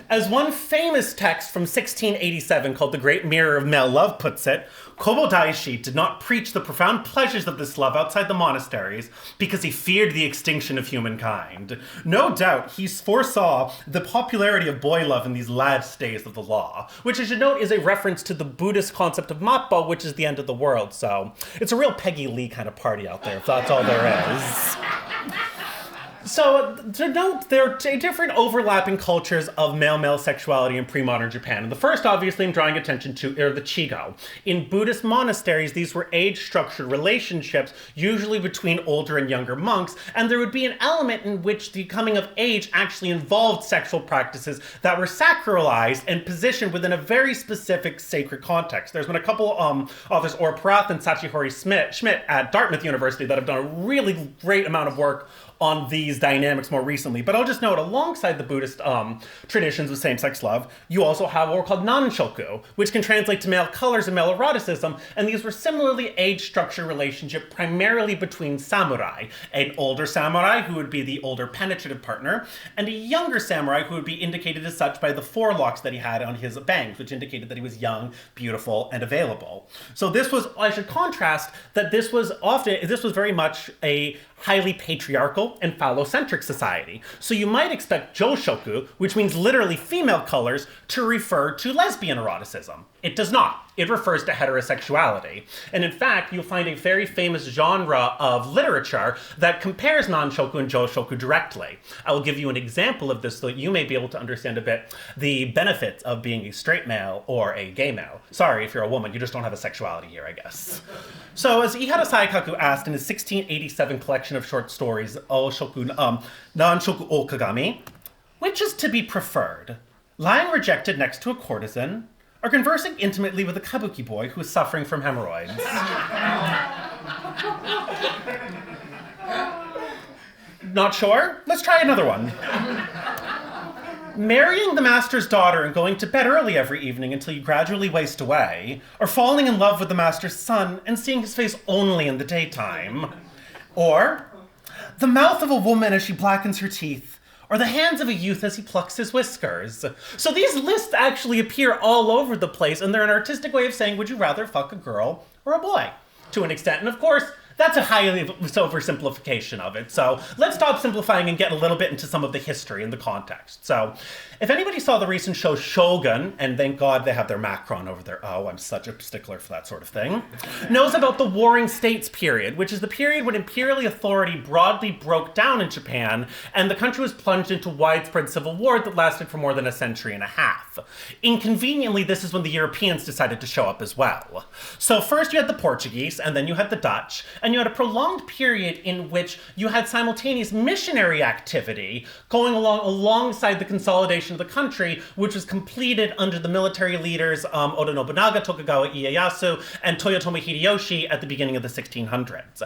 As one famous text from 1687 called The Great Mirror of Male Love puts it, Kobodaishi did not preach the profound pleasures of this love outside the monasteries because he feared the extinction of humankind. No doubt he foresaw the popularity of boy love in these last days of the law, which I should note is a reference to the Buddhist concept of Mappo, which is the end of the world. So it's a real Peggy Lee kind of party out there, if that's all there is. So, to note, there are different overlapping cultures of male-male sexuality in pre-modern Japan. And the first, obviously, I'm drawing attention to are the Chigo. In Buddhist monasteries, these were age-structured relationships, usually between older and younger monks, and there would be an element in which the coming of age actually involved sexual practices that were sacralized and positioned within a very specific sacred context. There's been a couple authors, Orr Parath and Sachihori Schmidt at Dartmouth University, that have done a really great amount of work on these dynamics more recently. But I'll just note, alongside the Buddhist traditions of same-sex love, you also have what were called nanshoku, which can translate to male colors and male eroticism, and these were similarly age-structured relationship primarily between samurai, an older samurai who would be the older penetrative partner, and a younger samurai who would be indicated as such by the forelocks that he had on his bangs, which indicated that he was young, beautiful, and available. So this was, I should contrast, that this was very much a highly patriarchal and phallocentric society. So you might expect joshoku, which means literally female colors, to refer to lesbian eroticism. It does not. It refers to heterosexuality. And in fact, you'll find a very famous genre of literature that compares nanshoku and joshoku directly. I will give you an example of this so that you may be able to understand a bit the benefits of being a straight male or a gay male. Sorry, if you're a woman, you just don't have a sexuality here, I guess. So as Ihara Saikaku asked in his 1687 collection of short stories, Nanshoku Okagami, which is to be preferred? Lying rejected next to a courtesan, or conversing intimately with a kabuki boy who is suffering from hemorrhoids? Not sure? Let's try another one. Marrying the master's daughter and going to bed early every evening until you gradually waste away, or falling in love with the master's son and seeing his face only in the daytime. Or the mouth of a woman as she blackens her teeth, or the hands of a youth as he plucks his whiskers. So these lists actually appear all over the place, and they're an artistic way of saying, would you rather fuck a girl or a boy? To an extent, and of course, that's a highly oversimplification of it. So let's stop simplifying and get a little bit into some of the history and the context. So if anybody saw the recent show Shogun, and thank God they have their Macron over there, oh, I'm such a stickler for that sort of thing, knows about the Warring States period, which is the period when imperial authority broadly broke down in Japan, and the country was plunged into widespread civil war that lasted for more than a century and a half. Inconveniently, this is when the Europeans decided to show up as well. So first you had the Portuguese, and then you had the Dutch, and you had a prolonged period in which you had simultaneous missionary activity going along alongside the consolidation of the country, which was completed under the military leaders Oda Nobunaga, Tokugawa Ieyasu, and Toyotomi Hideyoshi at the beginning of the 1600s.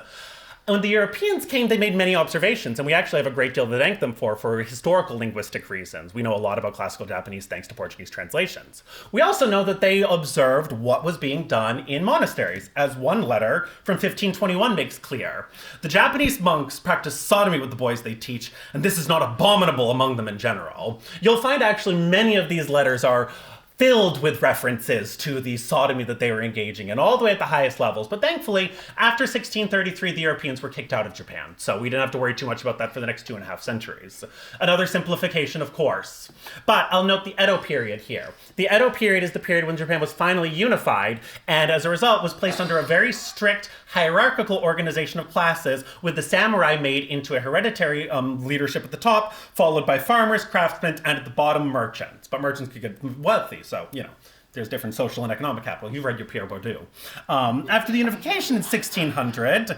When the Europeans came, they made many observations, and we actually have a great deal to thank them for historical linguistic reasons. We know a lot about classical Japanese thanks to Portuguese translations. We also know that they observed what was being done in monasteries, as one letter from 1521 makes clear. The Japanese monks practice sodomy with the boys they teach, and this is not abominable among them in general. You'll find actually many of these letters are filled with references to the sodomy that they were engaging in, all the way at the highest levels. But thankfully, after 1633, the Europeans were kicked out of Japan, so we didn't have to worry too much about that for the next 2.5 centuries. Another simplification, of course. But I'll note the Edo period here. The Edo period is the period when Japan was finally unified, and as a result was placed under a very strict hierarchical organization of classes, with the samurai made into a hereditary leadership at the top, followed by farmers, craftsmen, and at the bottom, merchants. But merchants could get wealthy, so, you know, there's different social and economic capital. You've read your Pierre Bourdieu. After the unification in 1600,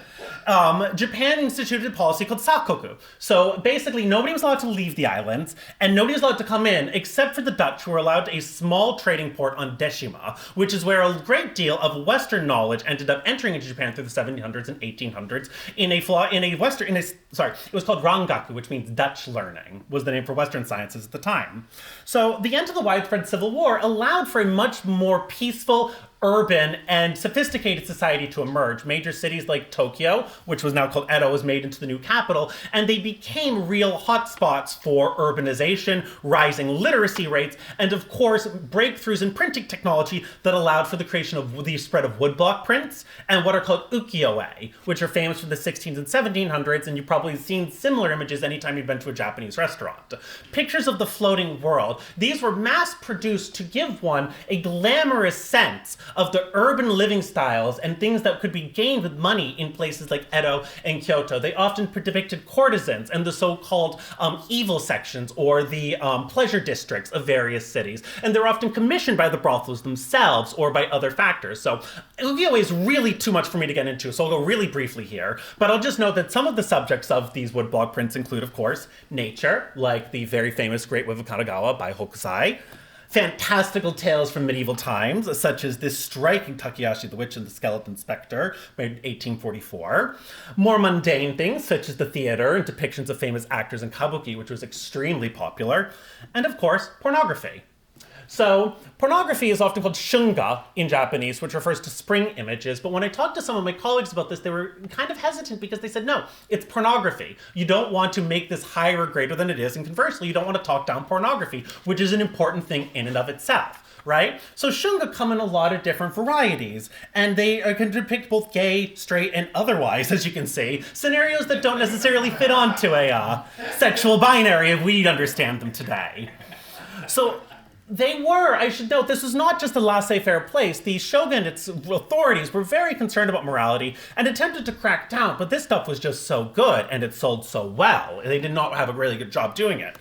Japan instituted a policy called sakoku. So basically, nobody was allowed to leave the islands, and nobody was allowed to come in, except for the Dutch, who were allowed a small trading port on Deshima, which is where a great deal of Western knowledge ended up entering into Japan through the 1700s and 1800s it was called Rangaku, which means Dutch learning, was the name for Western sciences at the time. So the end of the widespread civil war allowed for a much more peaceful, urban, and sophisticated society to emerge. Major cities like Tokyo, which was now called Edo, was made into the new capital, and they became real hotspots for urbanization, rising literacy rates, and of course, breakthroughs in printing technology that allowed for the creation of the spread of woodblock prints and what are called ukiyo-e, which are famous from the 1600s and 1700s, and you've probably seen similar images anytime you've been to a Japanese restaurant. Pictures of the floating world. These were mass-produced to give one a glamorous sense of the urban living styles and things that could be gained with money in places like Edo and Kyoto. They often depicted courtesans and the so-called evil sections or the pleasure districts of various cities. And they're often commissioned by the brothels themselves or by other factors. So ukiyo-e is really too much for me to get into, so I'll go really briefly here. But I'll just note that some of the subjects of these woodblock prints include, of course, nature, like the very famous Great Wave of Kanagawa by Hokusai. Fantastical tales from medieval times, such as this striking Takayashi the Witch and the Skeleton Spectre, made in 1844. More mundane things, such as the theater and depictions of famous actors in kabuki, which was extremely popular. And of course, pornography. So, pornography is often called shunga in Japanese, which refers to spring images. But when I talked to some of my colleagues about this, they were kind of hesitant because they said, no, it's pornography. You don't want to make this higher or greater than it is. And conversely, you don't want to talk down pornography, which is an important thing in and of itself. Right? So shunga come in a lot of different varieties, and they can depict both gay, straight, and otherwise, as you can see, scenarios that don't necessarily fit onto a sexual binary if we understand them today. So they were, I should note, this was not just a laissez-faire place. The shogun and its authorities were very concerned about morality and attempted to crack down, but this stuff was just so good and it sold so well. They did not have a really good job doing it.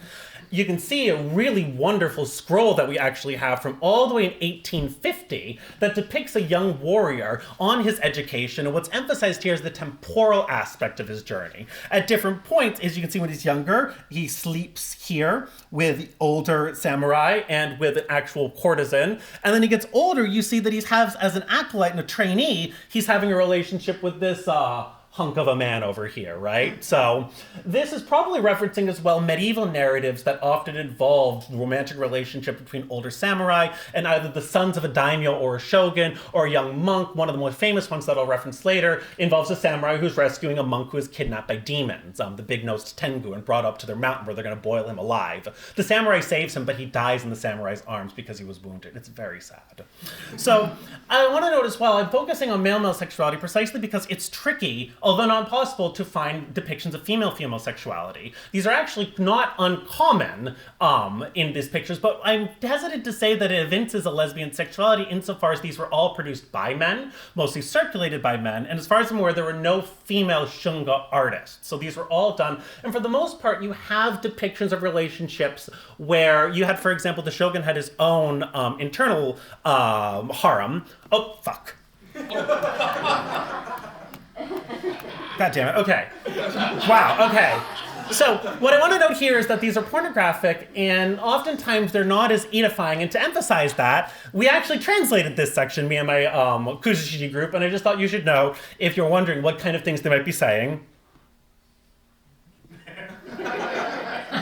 you can see a really wonderful scroll that we actually have from all the way in 1850 that depicts a young warrior on his education. And what's emphasized here is the temporal aspect of his journey. At different points, as you can see when he's younger, he sleeps here with older samurai and with an actual courtesan. And then he gets older, you see that he has, as an acolyte and a trainee, he's having a relationship with this hunk of a man over here, right? So this is probably referencing as well medieval narratives that often involved romantic relationship between older samurai and either the sons of a daimyo or a shogun or a young monk. One of the most famous ones that I'll reference later involves a samurai who's rescuing a monk who is kidnapped by demons, the big-nosed tengu, and brought up to their mountain where they're going to boil him alive. The samurai saves him, but he dies in the samurai's arms because he was wounded. It's very sad. So I want to note as well, I'm focusing on male-male sexuality precisely because it's tricky, although not impossible, to find depictions of female-female sexuality. These are actually not uncommon in these pictures, but I'm hesitant to say that it evinces a lesbian sexuality insofar as these were all produced by men, mostly circulated by men, and as far as I'm aware, there were no female shunga artists. So these were all done, and for the most part, you have depictions of relationships where you had, for example, the shogun had his own internal harem. Oh, fuck. God damn it. Okay. Wow. Okay. So what I want to note here is that these are pornographic, and oftentimes they're not as edifying. And to emphasize that, we actually translated this section, me and my Kuzushiji group, and I just thought you should know, if you're wondering what kind of things they might be saying.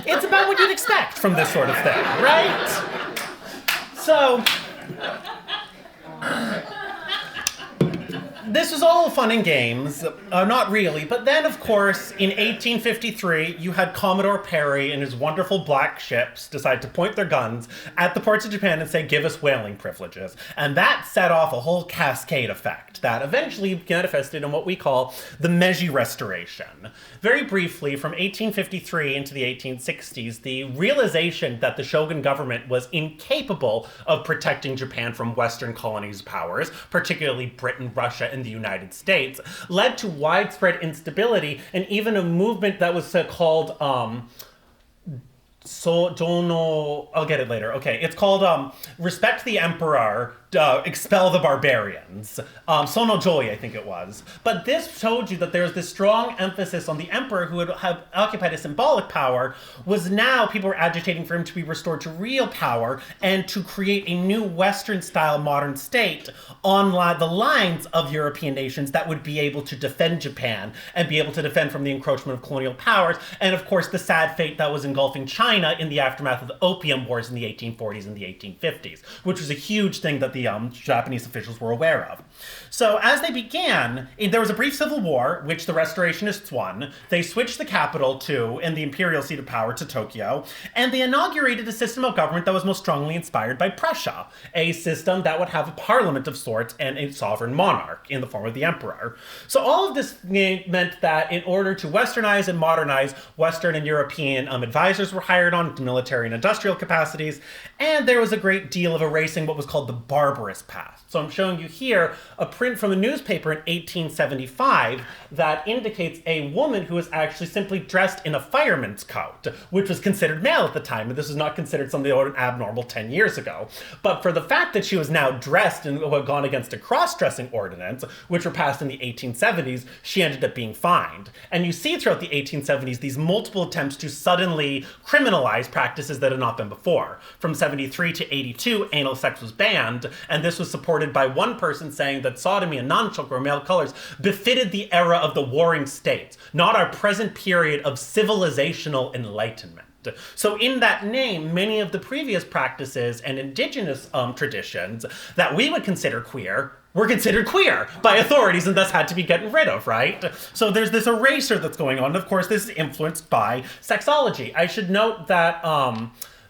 It's about what you'd expect from this sort of thing, right? So this was all fun and games, not really, but then, of course, in 1853, you had Commodore Perry and his wonderful black ships decide to point their guns at the ports of Japan and say, give us whaling privileges. And that set off a whole cascade effect that eventually manifested in what we call the Meiji Restoration. Very briefly, from 1853 into the 1860s, the realization that the shogun government was incapable of protecting Japan from Western colonies' powers, particularly Britain, Russia, and the United States, led to widespread instability and even a movement that was called I'll get it later. Okay, it's called Respect the Emperor, Expel the Barbarians. Sono Joy, I think it was. But this showed you that there's this strong emphasis on the emperor who had occupied a symbolic power, was now people were agitating for him to be restored to real power and to create a new Western-style modern state on the lines of European nations that would be able to defend Japan and be able to defend from the encroachment of colonial powers. And of course, the sad fate that was engulfing China in the aftermath of the Opium Wars in the 1840s and the 1850s, which was a huge thing that the Japanese officials were aware of. So as they began, there was a brief civil war, which the restorationists won. They switched the capital and the imperial seat of power to Tokyo, and they inaugurated a system of government that was most strongly inspired by Prussia, a system that would have a parliament of sorts and a sovereign monarch in the form of the emperor. So all of this meant that in order to westernize and modernize, Western and European advisors were hired on military and industrial capacities, and there was a great deal of erasing what was called the barbarous past. So I'm showing you here a print from a newspaper in 1875 that indicates a woman who was actually simply dressed in a fireman's coat, which was considered male at the time, and this was not considered something abnormal 10 years ago. But for the fact that she was now dressed and had gone against a cross-dressing ordinance, which were passed in the 1870s, she ended up being fined. And you see throughout the 1870s these multiple attempts to suddenly criminalize practices that had not been before. From 73 to 82, anal sex was banned, and this was supported by one person saying that sodomy and nunchuck or male colors befitted the era of the warring states, not our present period of civilizational enlightenment. So in that name, many of the previous practices and indigenous traditions that we would consider queer were considered queer by authorities and thus had to be gotten rid of, right? So there's this erasure that's going on. Of course, this is influenced by sexology. I should note that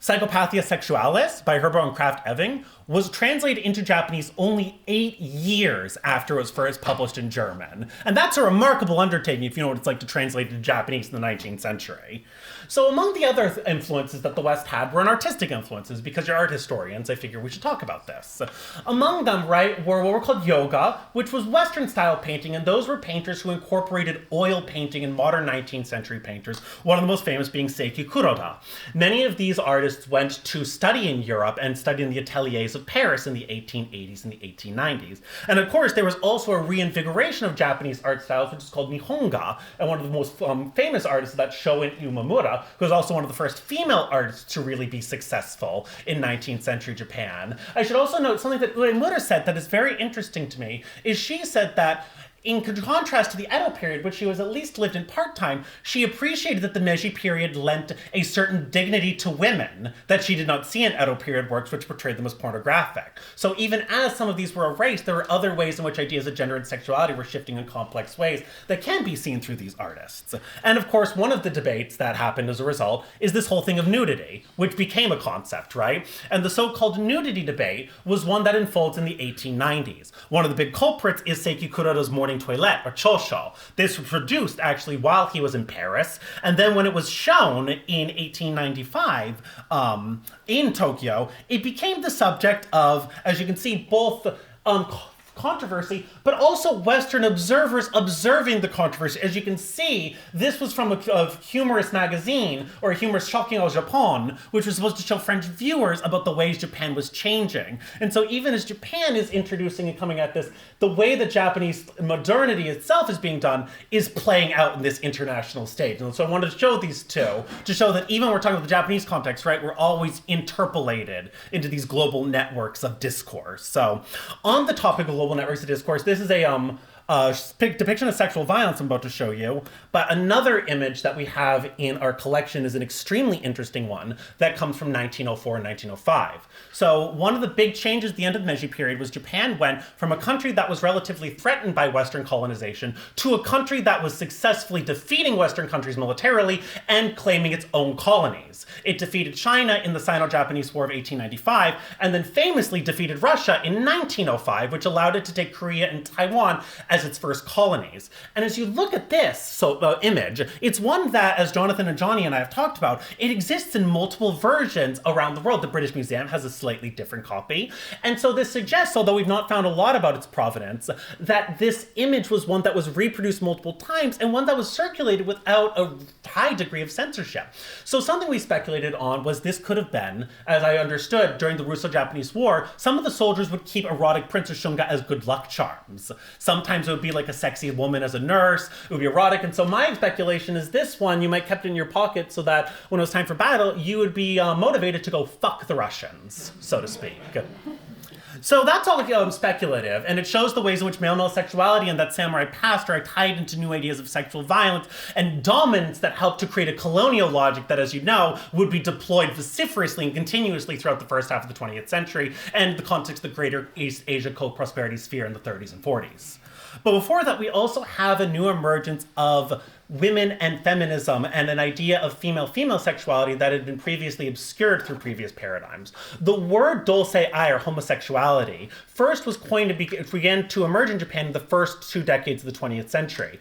Psychopathia Sexualis by Herbo and Kraft Eving was translated into Japanese only 8 years after it was first published in German. And that's a remarkable undertaking if you know what it's like to translate into Japanese in the 19th century. So among the other influences that the West had were artistic influences, because you're art historians, I figure we should talk about this. Among them, right, were what were called yoga, which was Western-style painting, and those were painters who incorporated oil painting in modern 19th century painters, one of the most famous being Seiki Kuroda. Many of these artists went to study in Europe and study in the ateliers of Paris in the 1880s and the 1890s. And of course, there was also a reinvigoration of Japanese art styles, which is called Nihonga, and one of the most famous artists of that, Shoin Imamura, who was also one of the first female artists to really be successful in 19th century Japan. I should also note something that Uemura said that is very interesting to me, is she said that in contrast to the Edo period, which she was at least lived in part-time, she appreciated that the Meiji period lent a certain dignity to women that she did not see in Edo period works, which portrayed them as pornographic. So even as some of these were erased, there were other ways in which ideas of gender and sexuality were shifting in complex ways that can be seen through these artists. And of course, one of the debates that happened as a result is this whole thing of nudity, which became a concept, right? And the so-called nudity debate was one that unfolds in the 1890s. One of the big culprits is Seiki Kuroda's Morning Toilette, or Chosho. This was produced actually while he was in Paris, and then when it was shown in 1895 in Tokyo, it became the subject of, as you can see, both controversy, but also Western observers observing the controversy. As you can see, this was from a humorous magazine, or a humorous Shocking au Japon, which was supposed to show French viewers about the ways Japan was changing. And so even as Japan is introducing and coming at this, the way that Japanese modernity itself is being done is playing out in this international stage. And so I wanted to show these two, to show that even when we're talking about the Japanese context, right, we're always interpolated into these global networks of discourse. So on the topic of global networks of discourse, this is a depiction of sexual violence I'm about to show you, but another image that we have in our collection is an extremely interesting one that comes from 1904 and 1905. So one of the big changes at the end of the Meiji period was Japan went from a country that was relatively threatened by Western colonization to a country that was successfully defeating Western countries militarily and claiming its own colonies. It defeated China in the Sino-Japanese War of 1895, and then famously defeated Russia in 1905, which allowed it to take Korea and Taiwan as its first colonies. And as you look at this image, it's one that, as Jonathan and Johnny and I have talked about, it exists in multiple versions around the world. The British Museum has a slightly different copy. And so this suggests, although we've not found a lot about its provenance, that this image was one that was reproduced multiple times and one that was circulated without a high degree of censorship. So something we speculated on was this could have been, as I understood, during the Russo-Japanese War, some of the soldiers would keep erotic prints of shunga as good luck charms. Sometimes it would be like a sexy woman as a nurse, it would be erotic, and so my speculation is this one you might kept in your pocket so that when it was time for battle, you would be motivated to go fuck the Russians, so to speak. So that's all speculative, and it shows the ways in which male-male sexuality and that samurai past are tied into new ideas of sexual violence and dominance that help to create a colonial logic that, as you know, would be deployed vociferously and continuously throughout the first half of the 20th century and the context of the greater East Asia co-prosperity sphere in the 30s and 40s. But before that, we also have a new emergence of women and feminism and an idea of female-female sexuality that had been previously obscured through previous paradigms. The word dosei-ai, or homosexuality, first was coined to began to emerge in Japan in the first 2 decades of the 20th century.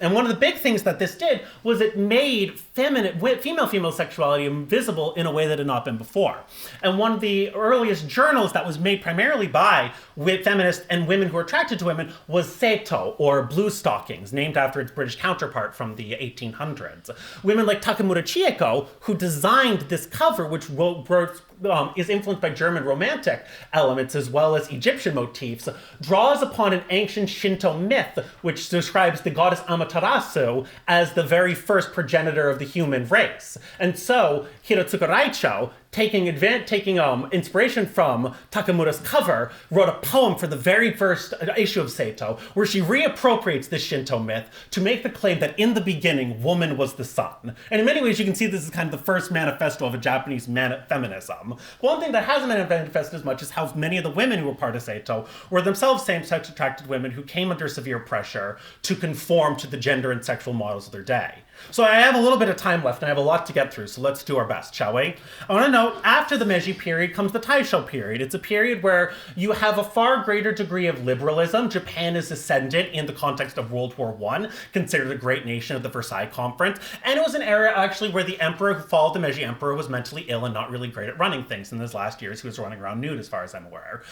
And one of the big things that this did was it made female-female sexuality visible in a way that had not been before. And one of the earliest journals that was made primarily by feminists and women who were attracted to women was Seito, or Blue Stockings, named after its British counterpart from the 1800s. Women like Takamura Chieko, who designed this cover, which is influenced by German romantic elements as well as Egyptian motifs, draws upon an ancient Shinto myth which describes the goddess Amaterasu as the very first progenitor of the human race. And so Hirotsuka Raicho, taking inspiration from Takamura's cover, wrote a poem for the very first issue of Seito, where she reappropriates this Shinto myth to make the claim that in the beginning, woman was the sun. And in many ways, you can see this is kind of the first manifesto of a Japanese feminism. One thing that hasn't been manifested as much is how many of the women who were part of Seito were themselves same-sex attracted women who came under severe pressure to conform to the gender and sexual models of their day. So I have a little bit of time left, and I have a lot to get through, so let's do our best, shall we? I want to note, after the Meiji period comes the Taisho period. It's a period where you have a far greater degree of liberalism. Japan is ascendant in the context of World War I, considered a great nation at the Versailles Conference, and it was an era, actually, where the emperor who followed the Meiji emperor was mentally ill and not really great at running things. In his last years, he was running around nude, as far as I'm aware.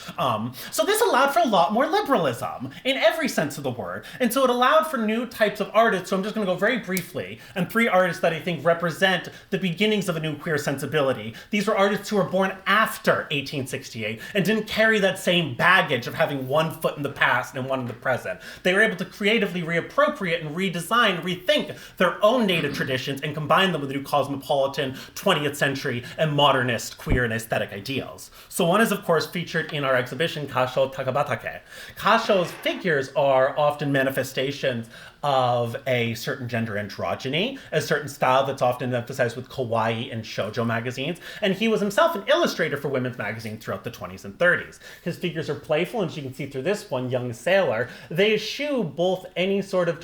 So this allowed for a lot more liberalism, in every sense of the word. And so it allowed for new types of artists, so I'm just going to go very briefly, and 3 artists that I think represent the beginnings of a new queer sensibility. These were artists who were born after 1868 and didn't carry that same baggage of having one foot in the past and one in the present. They were able to creatively reappropriate and redesign, rethink their own native traditions and combine them with new cosmopolitan 20th century and modernist queer and aesthetic ideals. So one is, of course, featured in our exhibition, Kasho Takabatake. Kasho's figures are often manifestations of a certain gender androgyny, a certain style that's often emphasized with kawaii and shoujo magazines, and he was himself an illustrator for women's magazines throughout the 20s and 30s. His figures are playful, and as you can see through this one, Young Sailor, they eschew both any sort of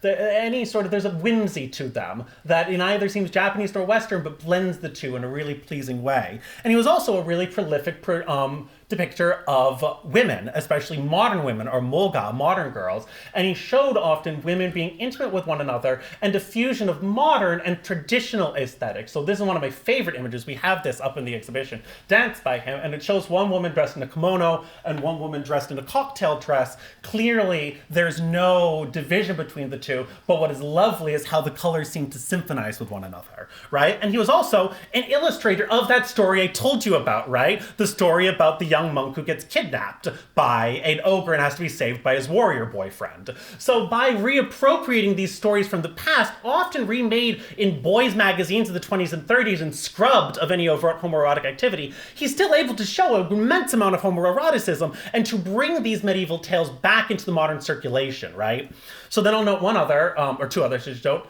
there's a whimsy to them that neither seems Japanese nor Western, but blends the two in a really pleasing way. And he was also a really prolific depictor of women, especially modern women, or moga, modern girls, and he showed often women being intimate with one another and a fusion of modern and traditional aesthetics. So this is one of my favorite images. We have this up in the exhibition, danced by him, and it shows one woman dressed in a kimono and one woman dressed in a cocktail dress. Clearly, there's no division between the two, but what is lovely is how the colors seem to symphonize with one another, right? And he was also an illustrator of that story I told you about, right? The story about the young monk who gets kidnapped by an ogre and has to be saved by his warrior boyfriend. So by reappropriating these stories from the past, often remade in boys' magazines in the 20s and 30s and scrubbed of any overt homoerotic activity, he's still able to show an immense amount of homoeroticism and to bring these medieval tales back into the modern circulation, right? So then I'll note one other, or two others, to note.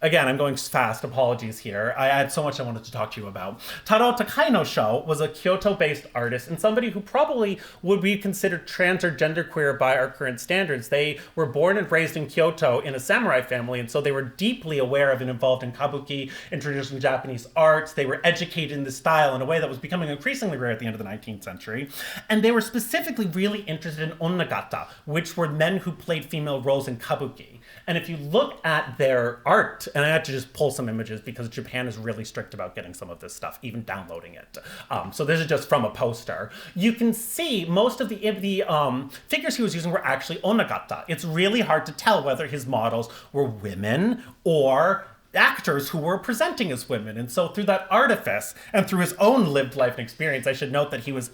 Again, I'm going fast, apologies here. I had so much I wanted to talk to you about. Taro Takainosho was a Kyoto-based artist and somebody who probably would be considered trans or genderqueer by our current standards. They were born and raised in Kyoto in a samurai family, and so they were deeply aware of and involved in kabuki and traditional Japanese arts. They were educated in this style in a way that was becoming increasingly rare at the end of the 19th century. And they were specifically really interested in onnagata, which were men who played female roles in kabuki. And if you look at their art, and I had to just pull some images because Japan is really strict about getting some of this stuff, even downloading it. So this is just from a poster. You can see most of the figures he was using were actually onnagata. It's really hard to tell whether his models were women or actors who were presenting as women. And so through that artifice and through his own lived life and experience, I should note that he was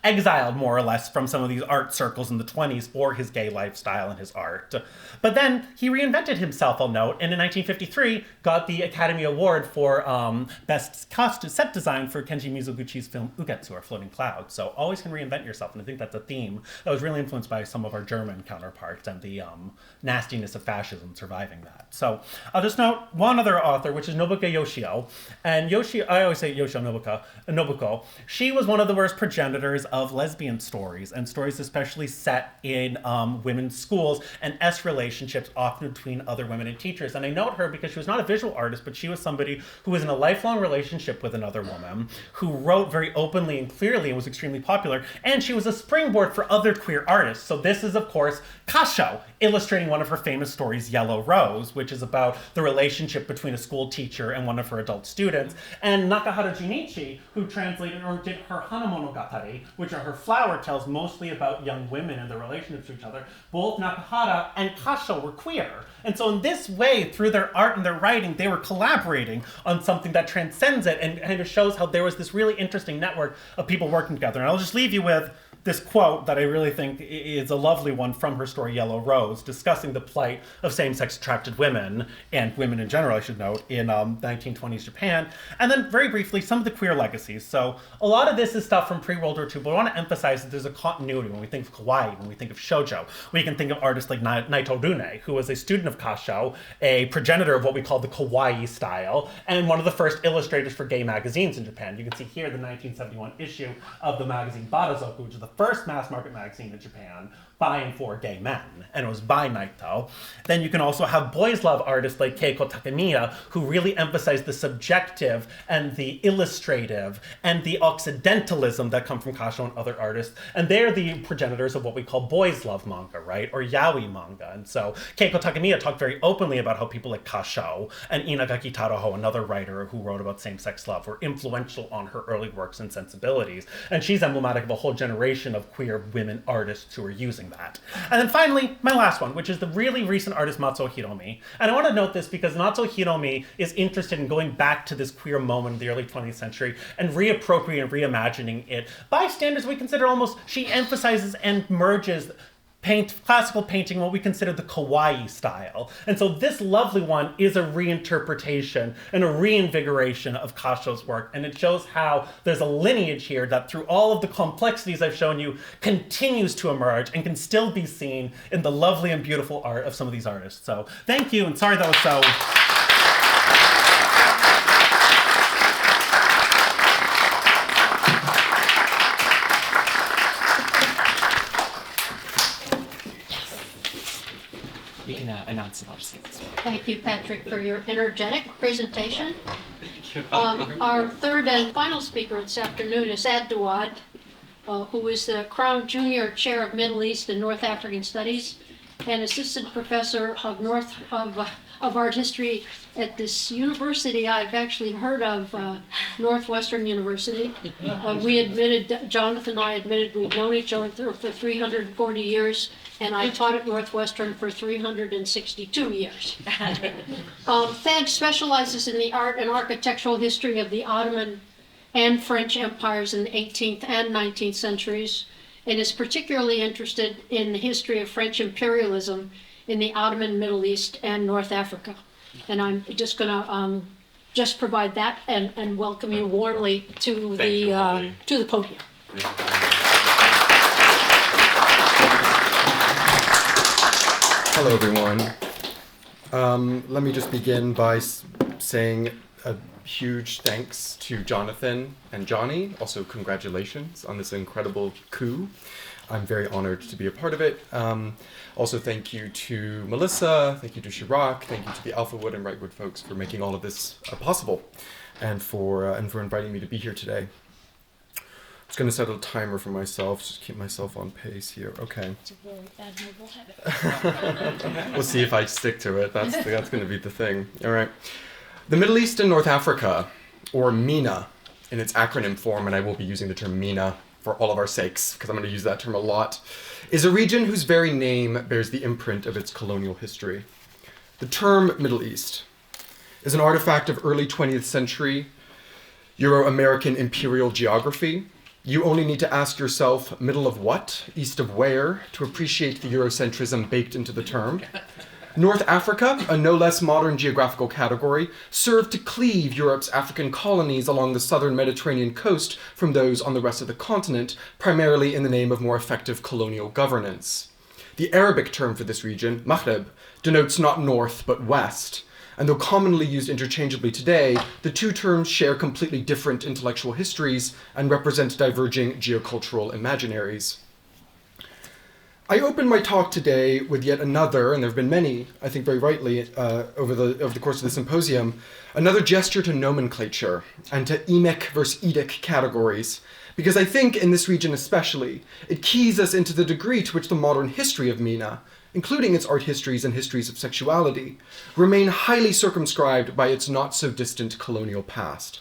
exiled more or less from some of these art circles in the 20s for his gay lifestyle and his art. But then he reinvented himself, I'll note, and in 1953 got the Academy Award for Best Costume Set Design for Kenji Mizoguchi's film Ugetsu, or Floating Clouds. So always can reinvent yourself, and I think that's a theme that was really influenced by some of our German counterparts and the nastiness of fascism surviving that. So I'll just note one other author, which is Nobuka Yoshio. And I always say Yoshio Nobuko. She was one of the worst progenitors of lesbian stories, and stories especially set in women's schools and relationships often between other women and teachers. And I note her because she was not a visual artist, but she was somebody who was in a lifelong relationship with another woman, who wrote very openly and clearly and was extremely popular, and she was a springboard for other queer artists. So this is, of course, Kasho, illustrating one of her famous stories, Yellow Rose, which is about the relationship between a school teacher and one of her adult students, and Nakahara Junichi, who translated or did her Hanamonogatari, which are her flower tales mostly about young women and their relationships to each other. Both Nakahara and Kasho were queer. And so in this way, through their art and their writing, they were collaborating on something that transcends it and kind of shows how there was this really interesting network of people working together. And I'll just leave you with this quote that I really think is a lovely one from her story Yellow Rose, discussing the plight of same-sex attracted women, and women in general, I should note, in 1920s Japan. And then very briefly, some of the queer legacies. So a lot of this is stuff from pre-World War II, but I want to emphasize that there's a continuity when we think of kawaii, when we think of shoujo. We can think of artists like Naito Rune, who was a student of Kasho, a progenitor of what we call the kawaii style, and one of the first illustrators for gay magazines in Japan. You can see here the 1971 issue of the magazine Barazoku, which is the first mass market magazine in Japan by and for gay men, and it was by Naito. Then you can also have boys' love artists like Keiko Takemiya, who really emphasize the subjective and the illustrative and the occidentalism that come from Kasho and other artists. And they're the progenitors of what we call boys' love manga, right? Or yaoi manga. And so Keiko Takemiya talked very openly about how people like Kasho and Inagaki Taraho, another writer who wrote about same-sex love, were influential on her early works and sensibilities. And she's emblematic of a whole generation of queer women artists who are using that. And then finally, my last one, which is the really recent artist Matsuo Hiromi. And I want to note this because Matsuo Hiromi is interested in going back to this queer moment of the early 20th century and reappropriating and reimagining it by standards we consider almost, she emphasizes and merges classical painting, what we consider the kawaii style. And so this lovely one is a reinterpretation and a reinvigoration of Kasho's work. And it shows how there's a lineage here that through all of the complexities I've shown you continues to emerge and can still be seen in the lovely and beautiful art of some of these artists. So thank you, and sorry that was so... We can announce our seats. Thank you, Patrick, for your energetic presentation. Our third and final speaker this afternoon is Dowad, who is the Crown Junior Chair of Middle East and North African Studies and Assistant Professor of Art History at this university I've actually heard of, Northwestern University. Jonathan and I admitted we've known each other for 340 years, and I taught at Northwestern for 362 years. Thadeus specializes in the art and architectural history of the Ottoman and French empires in the 18th and 19th centuries, and is particularly interested in the history of French imperialism in the Ottoman Middle East and North Africa. And I'm just going to just provide that and welcome you warmly to the podium. Hello, everyone. Let me just begin by saying a huge thanks to Jonathan and Johnny. Also, congratulations on this incredible coup. I'm very honored to be a part of it. Also, thank you to Melissa, thank you to Chirac, thank you to the Alphawood and Rightwood folks for making all of this possible, and for inviting me to be here today. I'm just going to set a timer for myself, just keep myself on pace here. Okay. It's a very admirable habit. We'll see if I stick to it. That's going to be the thing. All right. The Middle East and North Africa, or MENA in its acronym form, and I will be using the term MENA for all of our sakes, because I'm going to use that term a lot, is a region whose very name bears the imprint of its colonial history. The term Middle East is an artifact of early 20th century Euro-American imperial geography. You only need to ask yourself, middle of what, east of where, to appreciate the Eurocentrism baked into the term. North Africa, a no less modern geographical category, served to cleave Europe's African colonies along the southern Mediterranean coast from those on the rest of the continent, primarily in the name of more effective colonial governance. The Arabic term for this region, Maghreb, denotes not north but west, and though commonly used interchangeably today, the two terms share completely different intellectual histories and represent diverging geocultural imaginaries. I opened my talk today with yet another, and there have been many, I think very rightly, over the course of the symposium, another gesture to nomenclature and to emic versus edic categories, because I think in this region especially, it keys us into the degree to which the modern history of MENA, including its art histories and histories of sexuality, remain highly circumscribed by its not-so-distant colonial past.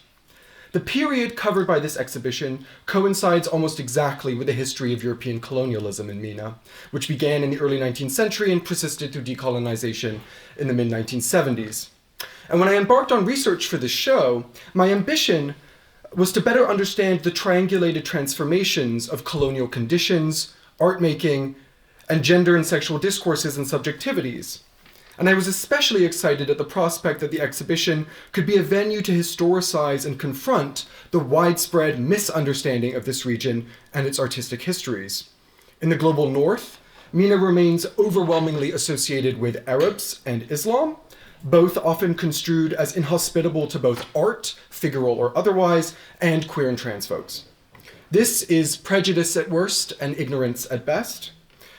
The period covered by this exhibition coincides almost exactly with the history of European colonialism in MENA, which began in the early 19th century and persisted through decolonization in the mid-1970s. And when I embarked on research for this show, my ambition was to better understand the triangulated transformations of colonial conditions, art making, and gender and sexual discourses and subjectivities. And I was especially excited at the prospect that the exhibition could be a venue to historicize and confront the widespread misunderstanding of this region and its artistic histories. In the global north, MENA remains overwhelmingly associated with Arabs and Islam, both often construed as inhospitable to both art, figural or otherwise, and queer and trans folks. This is prejudice at worst and ignorance at best.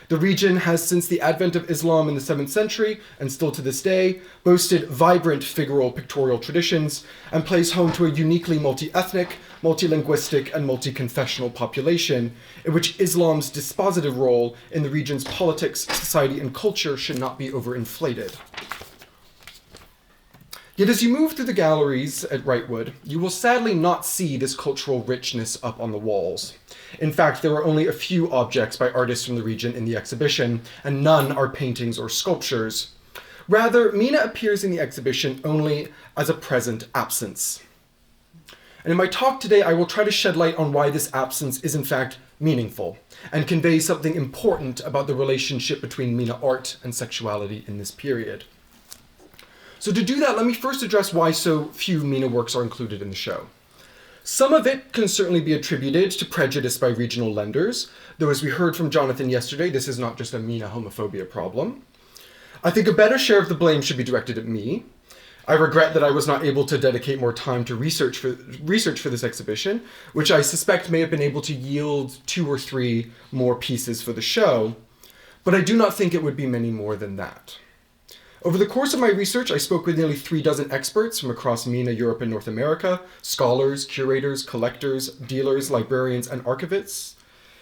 The region has, since the advent of Islam in the 7th century, and still to this day, boasted vibrant figural pictorial traditions and plays home to a uniquely multi-ethnic, multilinguistic, and multi-confessional population in which Islam's dispositive role in the region's politics, society, and culture should not be overinflated. Yet as you move through the galleries at Wrightwood, you will sadly not see this cultural richness up on the walls. In fact, there are only a few objects by artists from the region in the exhibition, and none are paintings or sculptures. Rather, Mina appears in the exhibition only as a present absence. And in my talk today, I will try to shed light on why this absence is in fact meaningful, and convey something important about the relationship between Mina art and sexuality in this period. So to do that, let me first address why so few Mina works are included in the show. Some of it can certainly be attributed to prejudice by regional lenders, though as we heard from Jonathan yesterday, this is not just a Mina homophobia problem. I think a better share of the blame should be directed at me. I regret that I was not able to dedicate more time to research for this exhibition, which I suspect may have been able to yield 2 or 3 more pieces for the show, but I do not think it would be many more than that. Over the course of my research, I spoke with nearly 36 experts from across MENA, Europe, and North America, scholars, curators, collectors, dealers, librarians, and archivists.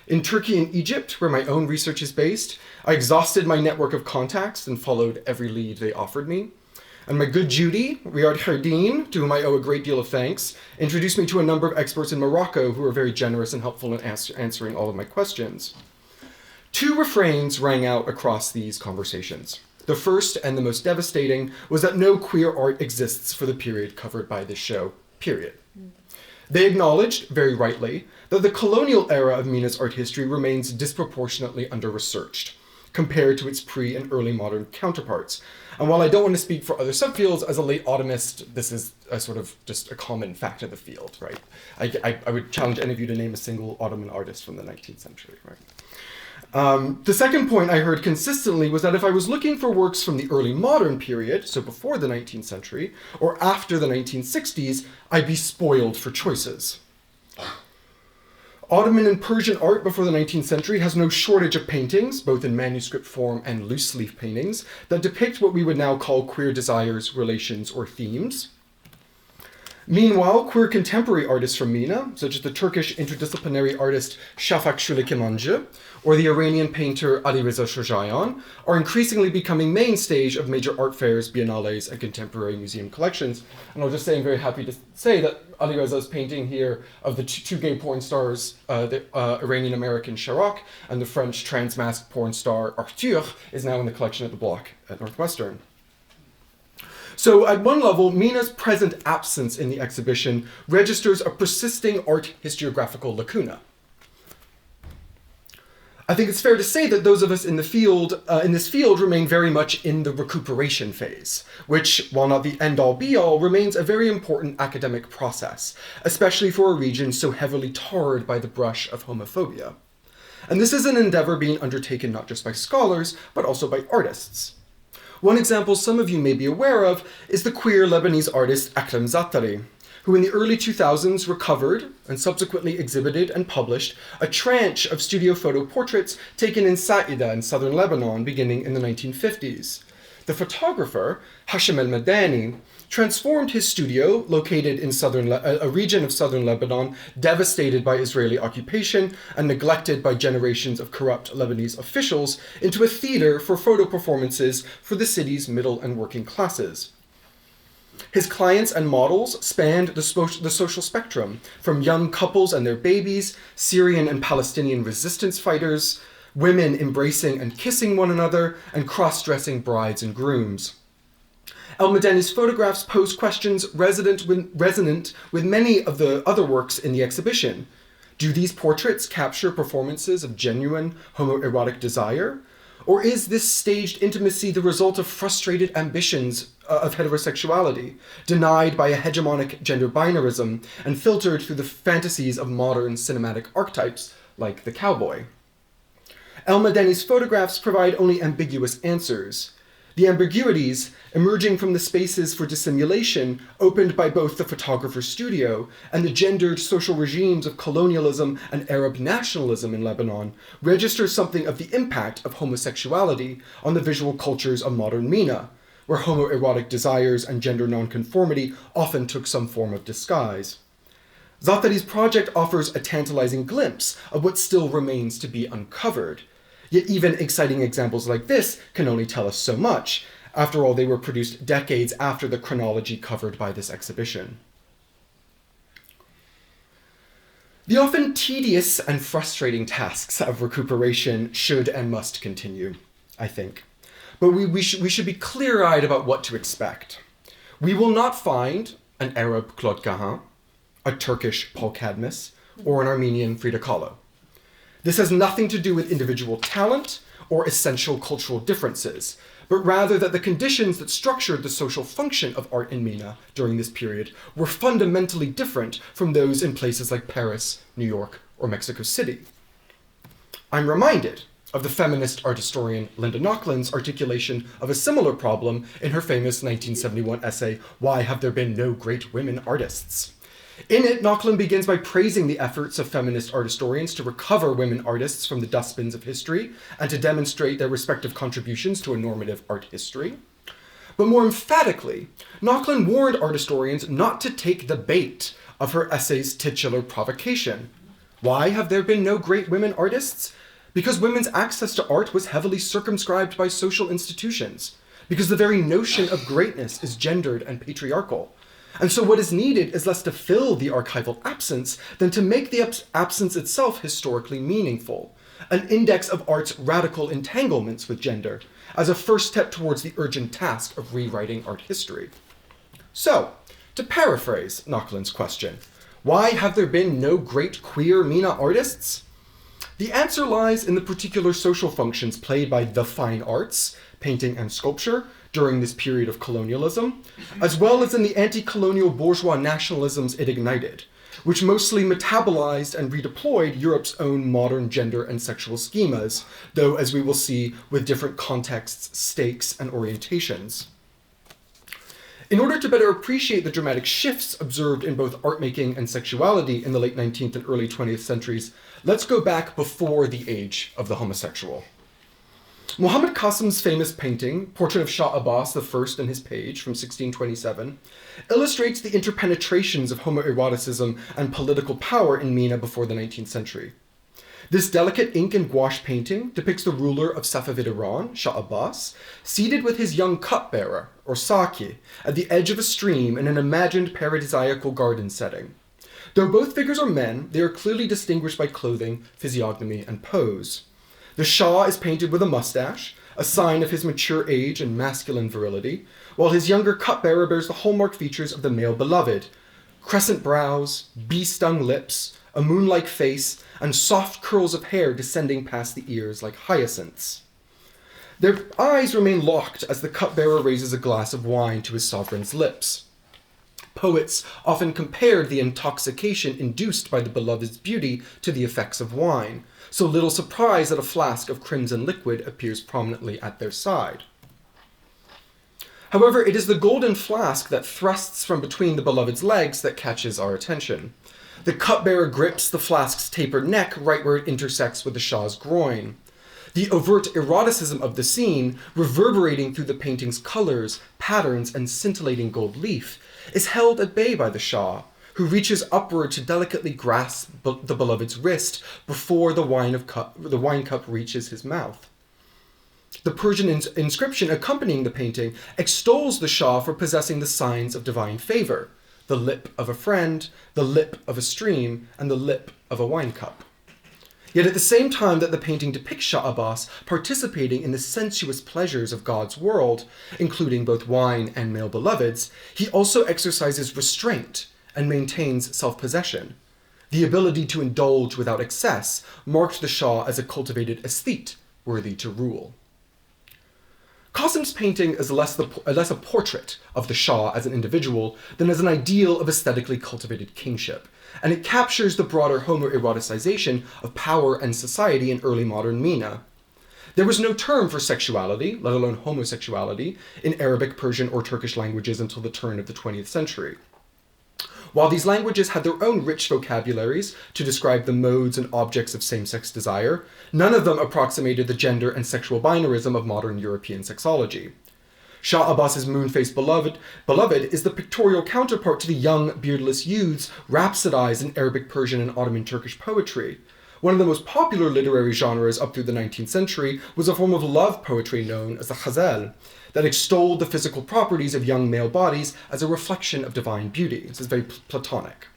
In Turkey and Egypt, where my own research is based, I exhausted my network of contacts and followed every lead they offered me. And my good Judy, Re-Orienting, to whom I owe a great deal of thanks, introduced me to a number of experts in Morocco who were very generous and helpful in answering all of my questions. 2 refrains rang out across these conversations. The first and the most devastating was that no queer art exists for the period covered by this show, period. They acknowledged, very rightly, that the colonial era of MENA's art history remains disproportionately under-researched compared to its pre- and early modern counterparts. And while I don't want to speak for other subfields, as a late autumnist, this is a sort of just a common fact of the field, right? I would challenge any of you to name a single Ottoman artist from the 19th century, right? The second point I heard consistently was that if I was looking for works from the early modern period, so before the 19th century, or after the 1960s, I'd be spoiled for choices. Ottoman and Persian art before the 19th century has no shortage of paintings, both in manuscript form and loose-leaf paintings, that depict what we would now call queer desires, relations, or themes. Meanwhile, queer contemporary artists from MENA, such as the Turkish interdisciplinary artist Shafak Şulekimancı or the Iranian painter Alireza Shojayan, are increasingly becoming mainstays of major art fairs, biennales, and contemporary museum collections. And I'll just say I'm very happy to say that Alireza's painting here of the 2 gay porn stars, the Iranian-American Sharak and the French trans-masked porn star Arthur, is now in the collection at the Block at Northwestern. So at one level, Mina's present absence in the exhibition registers a persisting art historiographical lacuna. I think it's fair to say that those of us in this field remain very much in the recuperation phase, which, while not the end-all be-all, remains a very important academic process, especially for a region so heavily tarred by the brush of homophobia. And this is an endeavor being undertaken not just by scholars, but also by artists. One example some of you may be aware of is the queer Lebanese artist Akram Zattari, who in the early 2000s recovered and subsequently exhibited and published a tranche of studio photo portraits taken in Saida in southern Lebanon beginning in the 1950s. The photographer, Hashem El-Madani, transformed his studio, located in a region of southern Lebanon devastated by Israeli occupation and neglected by generations of corrupt Lebanese officials, into a theater for photo performances for the city's middle and working classes. His clients and models spanned the social spectrum, from young couples and their babies, Syrian and Palestinian resistance fighters, women embracing and kissing one another, and cross-dressing brides and grooms. El-Madani's photographs pose questions resonant with many of the other works in the exhibition. Do these portraits capture performances of genuine homoerotic desire? Or is this staged intimacy the result of frustrated ambitions of heterosexuality, denied by a hegemonic gender binarism and filtered through the fantasies of modern cinematic archetypes like the cowboy? El-Madani's photographs provide only ambiguous answers. the ambiguities emerging from the spaces for dissimulation opened by both the photographer's studio and the gendered social regimes of colonialism and Arab nationalism in Lebanon register something of the impact of homosexuality on the visual cultures of modern MENA, where homoerotic desires and gender nonconformity often took some form of disguise. Zaatari's project offers a tantalizing glimpse of what still remains to be uncovered. Yet even exciting examples like this can only tell us so much. After all, they were produced decades after the chronology covered by this exhibition. The often tedious and frustrating tasks of recuperation should and must continue, I think. But we should be clear-eyed about what to expect. We will not find an Arab Claude Cahun, a Turkish Paul Cadmus, or an Armenian Frida Kahlo. This has nothing to do with individual talent or essential cultural differences, but rather that the conditions that structured the social function of art in MENA during this period were fundamentally different from those in places like Paris, New York, or Mexico City. I'm reminded of the feminist art historian Linda Nochlund's articulation of a similar problem in her famous 1971 essay, Why Have There Been No Great Women Artists? In it, Nochlund begins by praising the efforts of feminist art historians to recover women artists from the dustbins of history and to demonstrate their respective contributions to a normative art history. But more emphatically, Nochlund warned art historians not to take the bait of her essay's titular provocation. Why have there been no great women artists? Because women's access to art was heavily circumscribed by social institutions, because the very notion of greatness is gendered and patriarchal. And so what is needed is less to fill the archival absence than to make the absence itself historically meaningful, an index of art's radical entanglements with gender, as a first step towards the urgent task of rewriting art history. So, to paraphrase Nochlund's question, why have there been no great queer MENA artists? The answer lies in the particular social functions played by the fine arts, painting and sculpture, during this period of colonialism, as well as in the anti-colonial bourgeois nationalisms it ignited, which mostly metabolized and redeployed Europe's own modern gender and sexual schemas, though, as we will see, with different contexts, stakes, and orientations. In order to better appreciate the dramatic shifts observed in both art making and sexuality in the late 19th and early 20th centuries, let's go back before the age of the homosexual. Muhammad Qasim's famous painting, Portrait of Shah Abbas I in his page from 1627, illustrates the interpenetrations of homoeroticism and political power in MENA before the 19th century. This delicate ink and gouache painting depicts the ruler of Safavid Iran, Shah Abbas, seated with his young cupbearer, or saki, at the edge of a stream in an imagined paradisiacal garden setting. Though both figures are men, they are clearly distinguished by clothing, physiognomy, and pose. The Shah is painted with a mustache, a sign of his mature age and masculine virility, while his younger cupbearer bears the hallmark features of the male beloved: crescent brows, bee-stung lips, a moon-like face, and soft curls of hair descending past the ears like hyacinths. Their eyes remain locked as the cupbearer raises a glass of wine to his sovereign's lips. Poets often compared the intoxication induced by the beloved's beauty to the effects of wine, so little surprise that a flask of crimson liquid appears prominently at their side. However, it is the golden flask that thrusts from between the beloved's legs that catches our attention. The cupbearer grips the flask's tapered neck right where it intersects with the Shah's groin. The overt eroticism of the scene, reverberating through the painting's colors, patterns, and scintillating gold leaf, is held at bay by the Shah, who reaches upward to delicately grasp the beloved's wrist before the wine cup reaches his mouth. The Persian inscription accompanying the painting extols the Shah for possessing the signs of divine favor: the lip of a friend, the lip of a stream, and the lip of a wine cup. Yet at the same time that the painting depicts Shah Abbas participating in the sensuous pleasures of God's world, including both wine and male beloveds, he also exercises restraint and maintains self-possession. The ability to indulge without excess marked the Shah as a cultivated aesthete worthy to rule. Qasim's painting is less a portrait of the Shah as an individual than as an ideal of aesthetically cultivated kingship, and it captures the broader homoeroticization of power and society in early modern MENA. There was no term for sexuality, let alone homosexuality, in Arabic, Persian, or Turkish languages until the turn of the 20th century. While these languages had their own rich vocabularies to describe the modes and objects of same-sex desire, none of them approximated the gender and sexual binarism of modern European sexology. Shah Abbas's moon-faced beloved is the pictorial counterpart to the young, beardless youths rhapsodized in Arabic, Persian, and Ottoman Turkish poetry. One of the most popular literary genres up through the 19th century was a form of love poetry known as the ghazal, that extolled the physical properties of young male bodies as a reflection of divine beauty. This is very Platonic.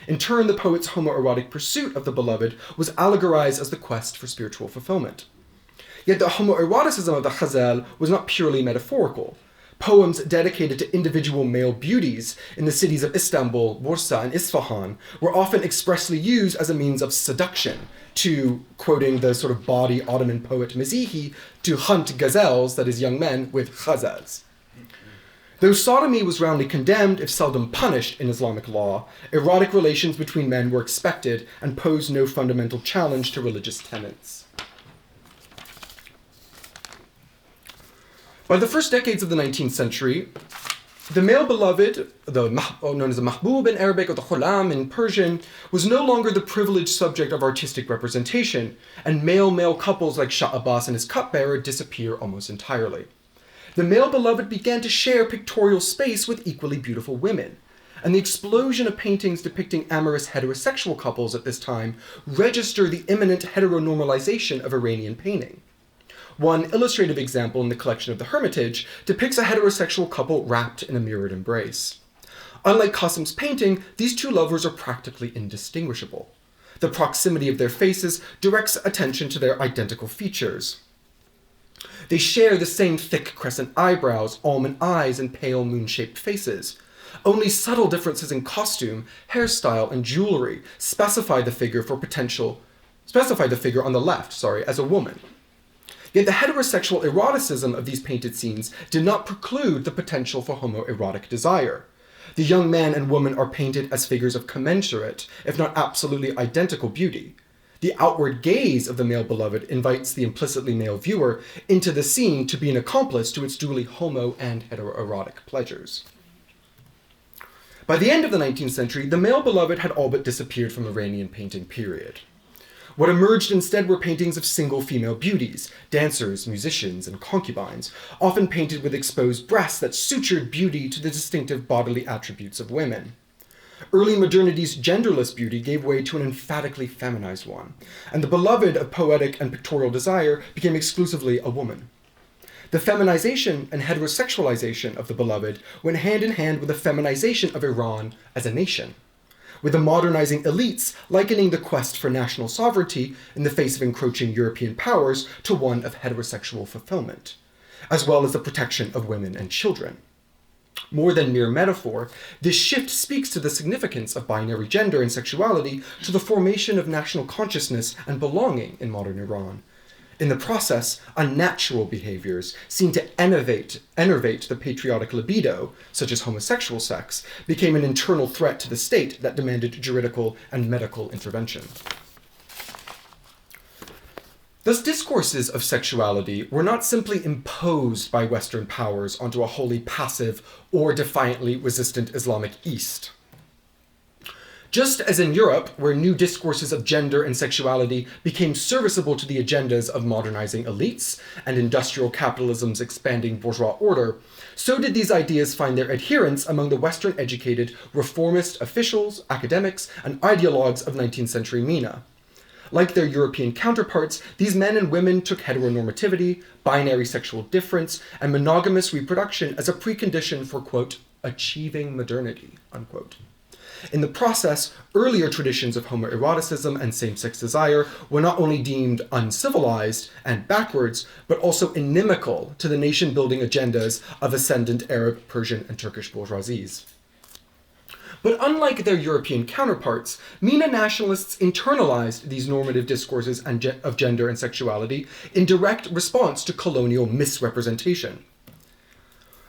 In turn, the poet's homoerotic pursuit of the beloved was allegorized as the quest for spiritual fulfillment. Yet the homoeroticism of the ghazal was not purely metaphorical. Poems dedicated to individual male beauties in the cities of Istanbul, Bursa, and Isfahan were often expressly used as a means of seduction, to, quoting the sort of bawdy Ottoman poet Mezihi, to hunt gazelles, that is young men, with ghazals. Though sodomy was roundly condemned, if seldom punished, in Islamic law, erotic relations between men were expected and posed no fundamental challenge to religious tenets. By the first decades of the 19th century, the male beloved, known as the mahbub in Arabic or the ghulam in Persian, was no longer the privileged subject of artistic representation, and male-male couples like Shah Abbas and his cupbearer disappear almost entirely. The male beloved began to share pictorial space with equally beautiful women, and the explosion of paintings depicting amorous heterosexual couples at this time register the imminent heteronormalization of Iranian painting. One illustrative example in the collection of the Hermitage depicts a heterosexual couple wrapped in a mirrored embrace. Unlike Qasim's painting, these two lovers are practically indistinguishable. The proximity of their faces directs attention to their identical features. They share the same thick crescent eyebrows, almond eyes, and pale moon-shaped faces. Only subtle differences in costume, hairstyle, and jewelry specify the figure on the left, as a woman. Yet the heterosexual eroticism of these painted scenes did not preclude the potential for homoerotic desire. The young man and woman are painted as figures of commensurate, if not absolutely identical beauty. The outward gaze of the male beloved invites the implicitly male viewer into the scene to be an accomplice to its duly homo and heteroerotic pleasures. By the end of the 19th century, the male beloved had all but disappeared from Iranian painting period. What emerged instead were paintings of single female beauties, dancers, musicians, and concubines, often painted with exposed breasts that sutured beauty to the distinctive bodily attributes of women. Early modernity's genderless beauty gave way to an emphatically feminized one, and the beloved of poetic and pictorial desire became exclusively a woman. The feminization and heterosexualization of the beloved went hand in hand with the feminization of Iran as a nation, with the modernizing elites likening the quest for national sovereignty in the face of encroaching European powers to one of heterosexual fulfillment, as well as the protection of women and children. More than mere metaphor, this shift speaks to the significance of binary gender and sexuality to the formation of national consciousness and belonging in modern Iran. In the process, unnatural behaviors seen to enervate the patriotic libido, such as homosexual sex, became an internal threat to the state that demanded juridical and medical intervention. Thus, discourses of sexuality were not simply imposed by Western powers onto a wholly passive or defiantly resistant Islamic East. Just as in Europe, where new discourses of gender and sexuality became serviceable to the agendas of modernizing elites and industrial capitalism's expanding bourgeois order, so did these ideas find their adherents among the Western-educated reformist officials, academics, and ideologues of 19th century MENA. Like their European counterparts, these men and women took heteronormativity, binary sexual difference, and monogamous reproduction as a precondition for, quote, achieving modernity, unquote. In the process, earlier traditions of homoeroticism and same-sex desire were not only deemed uncivilized and backwards, but also inimical to the nation-building agendas of ascendant Arab, Persian, and Turkish bourgeoisies. But unlike their European counterparts, MENA nationalists internalized these normative discourses of gender and sexuality in direct response to colonial misrepresentation.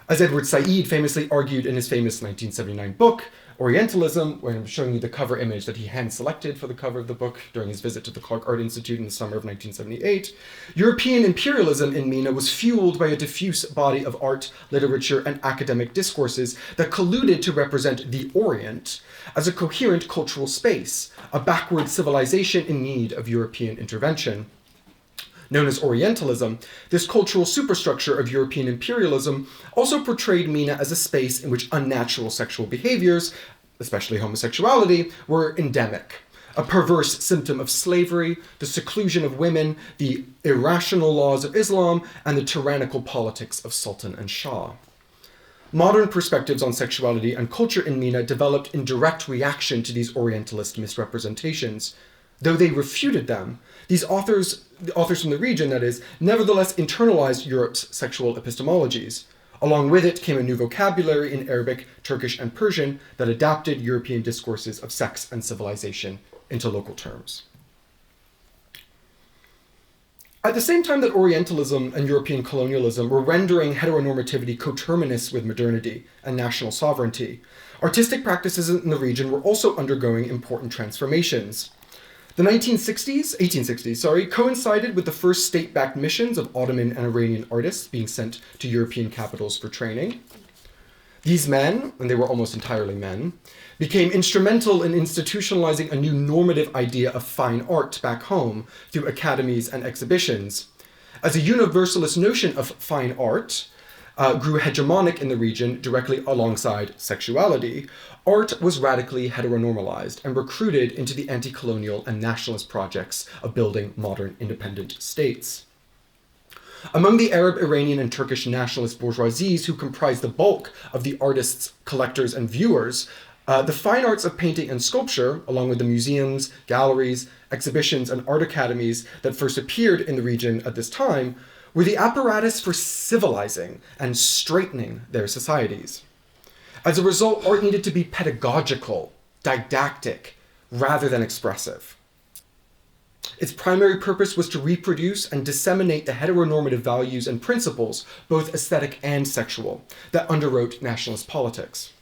As Edward Said famously argued in his famous 1979 book, Orientalism, where I'm showing you the cover image that he hand-selected for the cover of the book during his visit to the Clark Art Institute in the summer of 1978, European imperialism in MENA was fueled by a diffuse body of art, literature, and academic discourses that colluded to represent the Orient as a coherent cultural space, a backward civilization in need of European intervention. Known as Orientalism, this cultural superstructure of European imperialism also portrayed MENA as a space in which unnatural sexual behaviors, especially homosexuality, were endemic, a perverse symptom of slavery, the seclusion of women, the irrational laws of Islam, and the tyrannical politics of Sultan and Shah. Modern perspectives on sexuality and culture in MENA developed in direct reaction to these Orientalist misrepresentations. Though they refuted them, these authors from the region, that is, nevertheless internalized Europe's sexual epistemologies. Along with it came a new vocabulary in Arabic, Turkish, and Persian that adapted European discourses of sex and civilization into local terms. At the same time that Orientalism and European colonialism were rendering heteronormativity coterminous with modernity and national sovereignty, artistic practices in the region were also undergoing important transformations. The 1860s, coincided with the first state-backed missions of Ottoman and Iranian artists being sent to European capitals for training. These men, and they were almost entirely men, became instrumental in institutionalizing a new normative idea of fine art back home through academies and exhibitions. As a universalist notion of fine art grew hegemonic in the region directly alongside sexuality, art was radically heteronormalized and recruited into the anti-colonial and nationalist projects of building modern independent states. Among the Arab, Iranian, and Turkish nationalist bourgeoisies who comprised the bulk of the artists, collectors, and viewers, the fine arts of painting and sculpture, along with the museums, galleries, exhibitions, and art academies that first appeared in the region at this time, were the apparatus for civilizing and straightening their societies. As a result, art needed to be pedagogical, didactic, rather than expressive. Its primary purpose was to reproduce and disseminate the heteronormative values and principles, both aesthetic and sexual, that underwrote nationalist politics.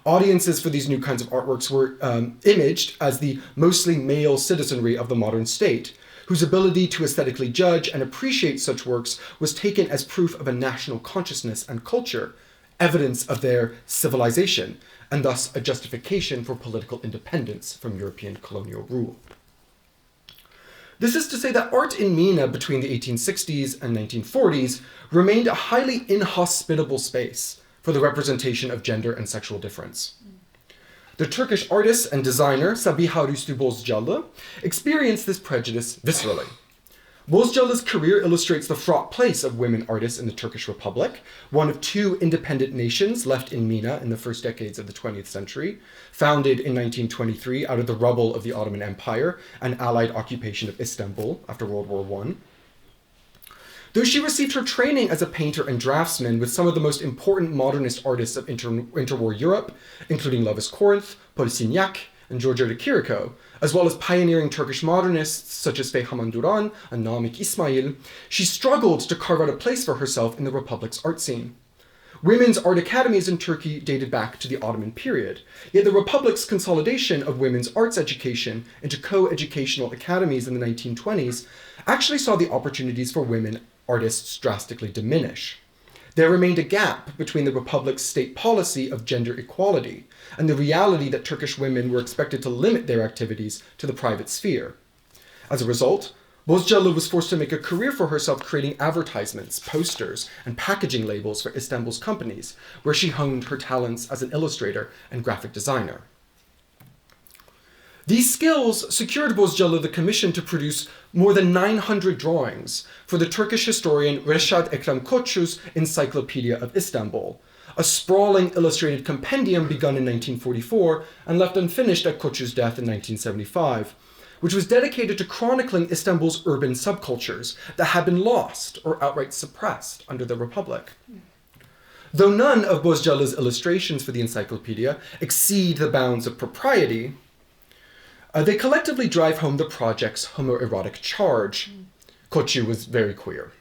Audiences for these new kinds of artworks were imaged as the mostly male citizenry of the modern state, whose ability to aesthetically judge and appreciate such works was taken as proof of a national consciousness and culture, evidence of their civilization, and thus a justification for political independence from European colonial rule. This is to say that art in MENA between the 1860s and 1940s remained a highly inhospitable space for the representation of gender and sexual difference. The Turkish artist and designer Sabiha Rüstü Bozcalı experienced this prejudice viscerally. Bozcalı's career illustrates the fraught place of women artists in the Turkish Republic, one of two independent nations left in MENA in the first decades of the 20th century, founded in 1923 out of the rubble of the Ottoman Empire and Allied occupation of Istanbul after World War I. Though she received her training as a painter and draftsman with some of the most important modernist artists of interwar Europe, including Lovis Corinth, Paul Signac, and Giorgio de Chirico, as well as pioneering Turkish modernists such as Feyhaman Duran and Namık Ismail, she struggled to carve out a place for herself in the Republic's art scene. Women's art academies in Turkey dated back to the Ottoman period, yet the Republic's consolidation of women's arts education into co-educational academies in the 1920s actually saw the opportunities for women artists drastically diminish. There remained a gap between the Republic's state policy of gender equality and the reality that Turkish women were expected to limit their activities to the private sphere. As a result, Bozcalı was forced to make a career for herself creating advertisements, posters, and packaging labels for Istanbul's companies, where she honed her talents as an illustrator and graphic designer. These skills secured Bozcalı the commission to produce more than 900 drawings for the Turkish historian Reşat Ekrem Koçu's Encyclopedia of Istanbul, a sprawling illustrated compendium begun in 1944 and left unfinished at Koçu's death in 1975, which was dedicated to chronicling Istanbul's urban subcultures that had been lost or outright suppressed under the Republic. Though none of Bozcalı's illustrations for the encyclopedia exceed the bounds of propriety, they collectively drive home the project's homoerotic charge. Koçu was very queer.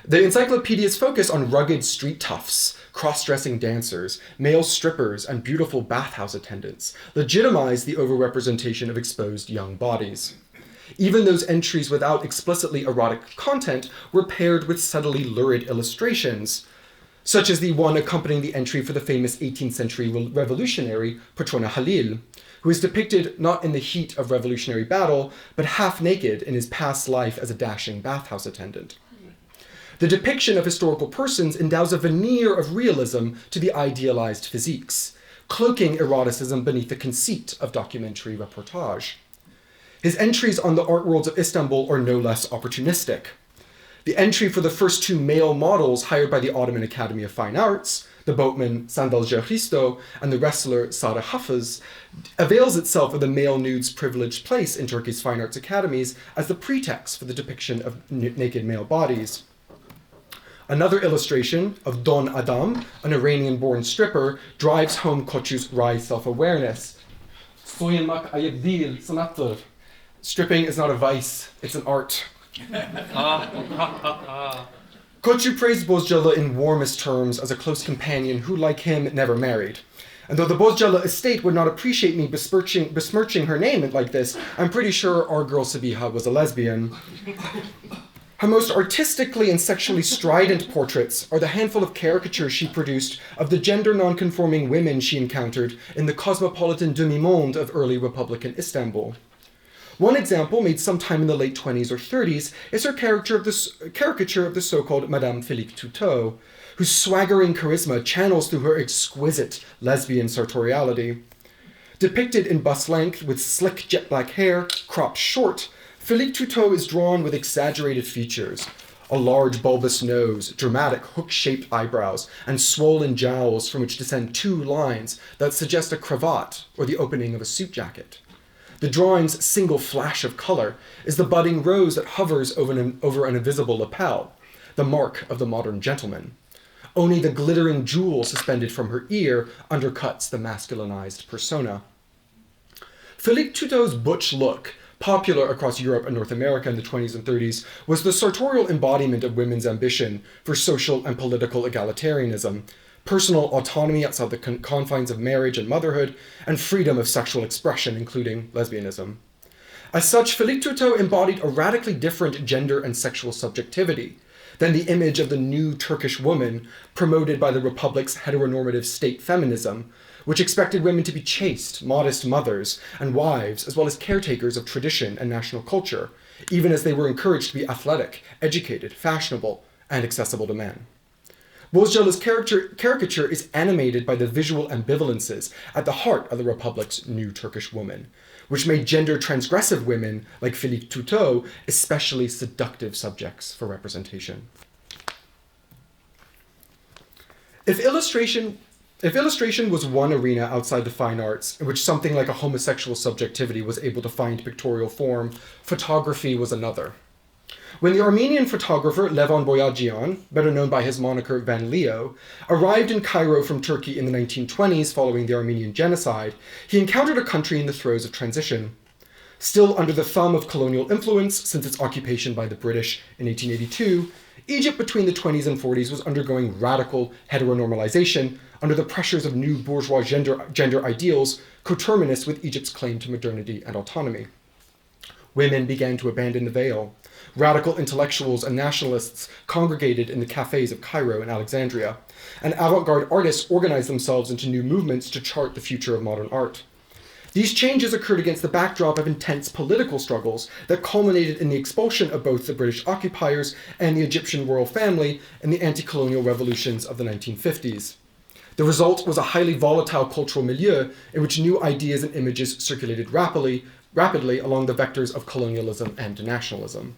The encyclopedia's focus on rugged street toughs, cross-dressing dancers, male strippers, and beautiful bathhouse attendants legitimized the overrepresentation of exposed young bodies. Even those entries without explicitly erotic content were paired with subtly lurid illustrations, such as the one accompanying the entry for the famous 18th century revolutionary Patrona Halil, who is depicted not in the heat of revolutionary battle, but half naked in his past life as a dashing bathhouse attendant. The depiction of historical persons endows a veneer of realism to the idealized physiques, cloaking eroticism beneath the conceit of documentary reportage. His entries on the art worlds of Istanbul are no less opportunistic. The entry for the first two male models hired by the Ottoman Academy of Fine Arts, the boatman Sandal Christo and the wrestler Sara Hafez, avails itself of the male nude's privileged place in Turkey's fine arts academies as the pretext for the depiction of naked male bodies. Another illustration of Don Adam, an Iranian-born stripper, drives home Koçu's wry self-awareness. Soyunmak ayıp değil, sanattır. Stripping is not a vice, it's an art. Koçu praised Bozcalı in warmest terms as a close companion who, like him, never married. And though the Bozcalı estate would not appreciate me besmirching her name like this, I'm pretty sure our girl Sabiha was a lesbian. Her most artistically and sexually strident portraits are the handful of caricatures she produced of the gender non-conforming women she encountered in the cosmopolitan demi-monde of early Republican Istanbul. One example, made sometime in the late 20s or 30s, is her caricature of the so-called Madame Félix Toutot, whose swaggering charisma channels through her exquisite lesbian sartoriality. Depicted in bust length with slick jet black hair, cropped short, Félix Toutot is drawn with exaggerated features, a large bulbous nose, dramatic hook-shaped eyebrows, and swollen jowls from which descend two lines that suggest a cravat or the opening of a suit jacket. The drawing's single flash of color is the budding rose that hovers over an invisible lapel, the mark of the modern gentleman. Only the glittering jewel suspended from her ear undercuts the masculinized persona. Félix Toutot's butch look, popular across Europe and North America in the 20s and 30s, was the sartorial embodiment of women's ambition for social and political egalitarianism, personal autonomy outside the confines of marriage and motherhood, and freedom of sexual expression, including lesbianism. As such, Félix Toutot embodied a radically different gender and sexual subjectivity than the image of the new Turkish woman promoted by the Republic's heteronormative state feminism, which expected women to be chaste, modest mothers and wives, as well as caretakers of tradition and national culture, even as they were encouraged to be athletic, educated, fashionable, and accessible to men. Bozcalı's caricature is animated by the visual ambivalences at the heart of the Republic's new Turkish woman, which made gender transgressive women like Félix Toutot especially seductive subjects for representation. If illustration was one arena outside the fine arts in which something like a homosexual subjectivity was able to find pictorial form, photography was another. When the Armenian photographer Levon Boyajian, better known by his moniker Van Leo, arrived in Cairo from Turkey in the 1920s following the Armenian genocide, he encountered a country in the throes of transition. Still under the thumb of colonial influence since its occupation by the British in 1882, Egypt between the 20s and 40s was undergoing radical heteronormalization under the pressures of new bourgeois gender ideals coterminous with Egypt's claim to modernity and autonomy. Women began to abandon the veil. Radical intellectuals and nationalists congregated in the cafes of Cairo and Alexandria, and avant-garde artists organized themselves into new movements to chart the future of modern art. These changes occurred against the backdrop of intense political struggles that culminated in the expulsion of both the British occupiers and the Egyptian royal family in the anti-colonial revolutions of the 1950s. The result was a highly volatile cultural milieu in which new ideas and images circulated rapidly along the vectors of colonialism and nationalism.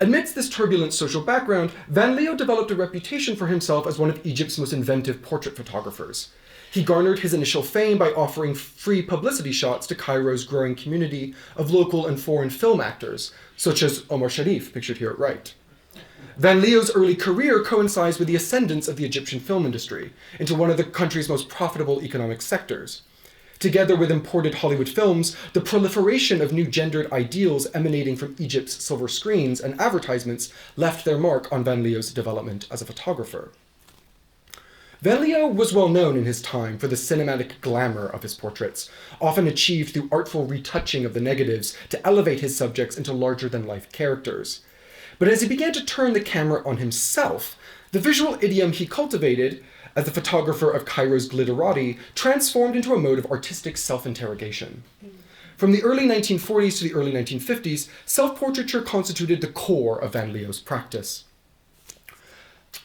Amidst this turbulent social background, Van Leo developed a reputation for himself as one of Egypt's most inventive portrait photographers. He garnered his initial fame by offering free publicity shots to Cairo's growing community of local and foreign film actors, such as Omar Sharif, pictured here at right. Van Leo's early career coincides with the ascendance of the Egyptian film industry into one of the country's most profitable economic sectors. together with imported Hollywood films, the proliferation of new gendered ideals emanating from Egypt's silver screens and advertisements left their mark on Van Leeuw's development as a photographer. Van Leeuw was well known in his time for the cinematic glamour of his portraits, often achieved through artful retouching of the negatives to elevate his subjects into larger-than-life characters. But as he began to turn the camera on himself, the visual idiom he cultivated as the photographer of Cairo's glitterati transformed into a mode of artistic self-interrogation. From the early 1940s to the early 1950s, self-portraiture constituted the core of Van Leeuw's practice.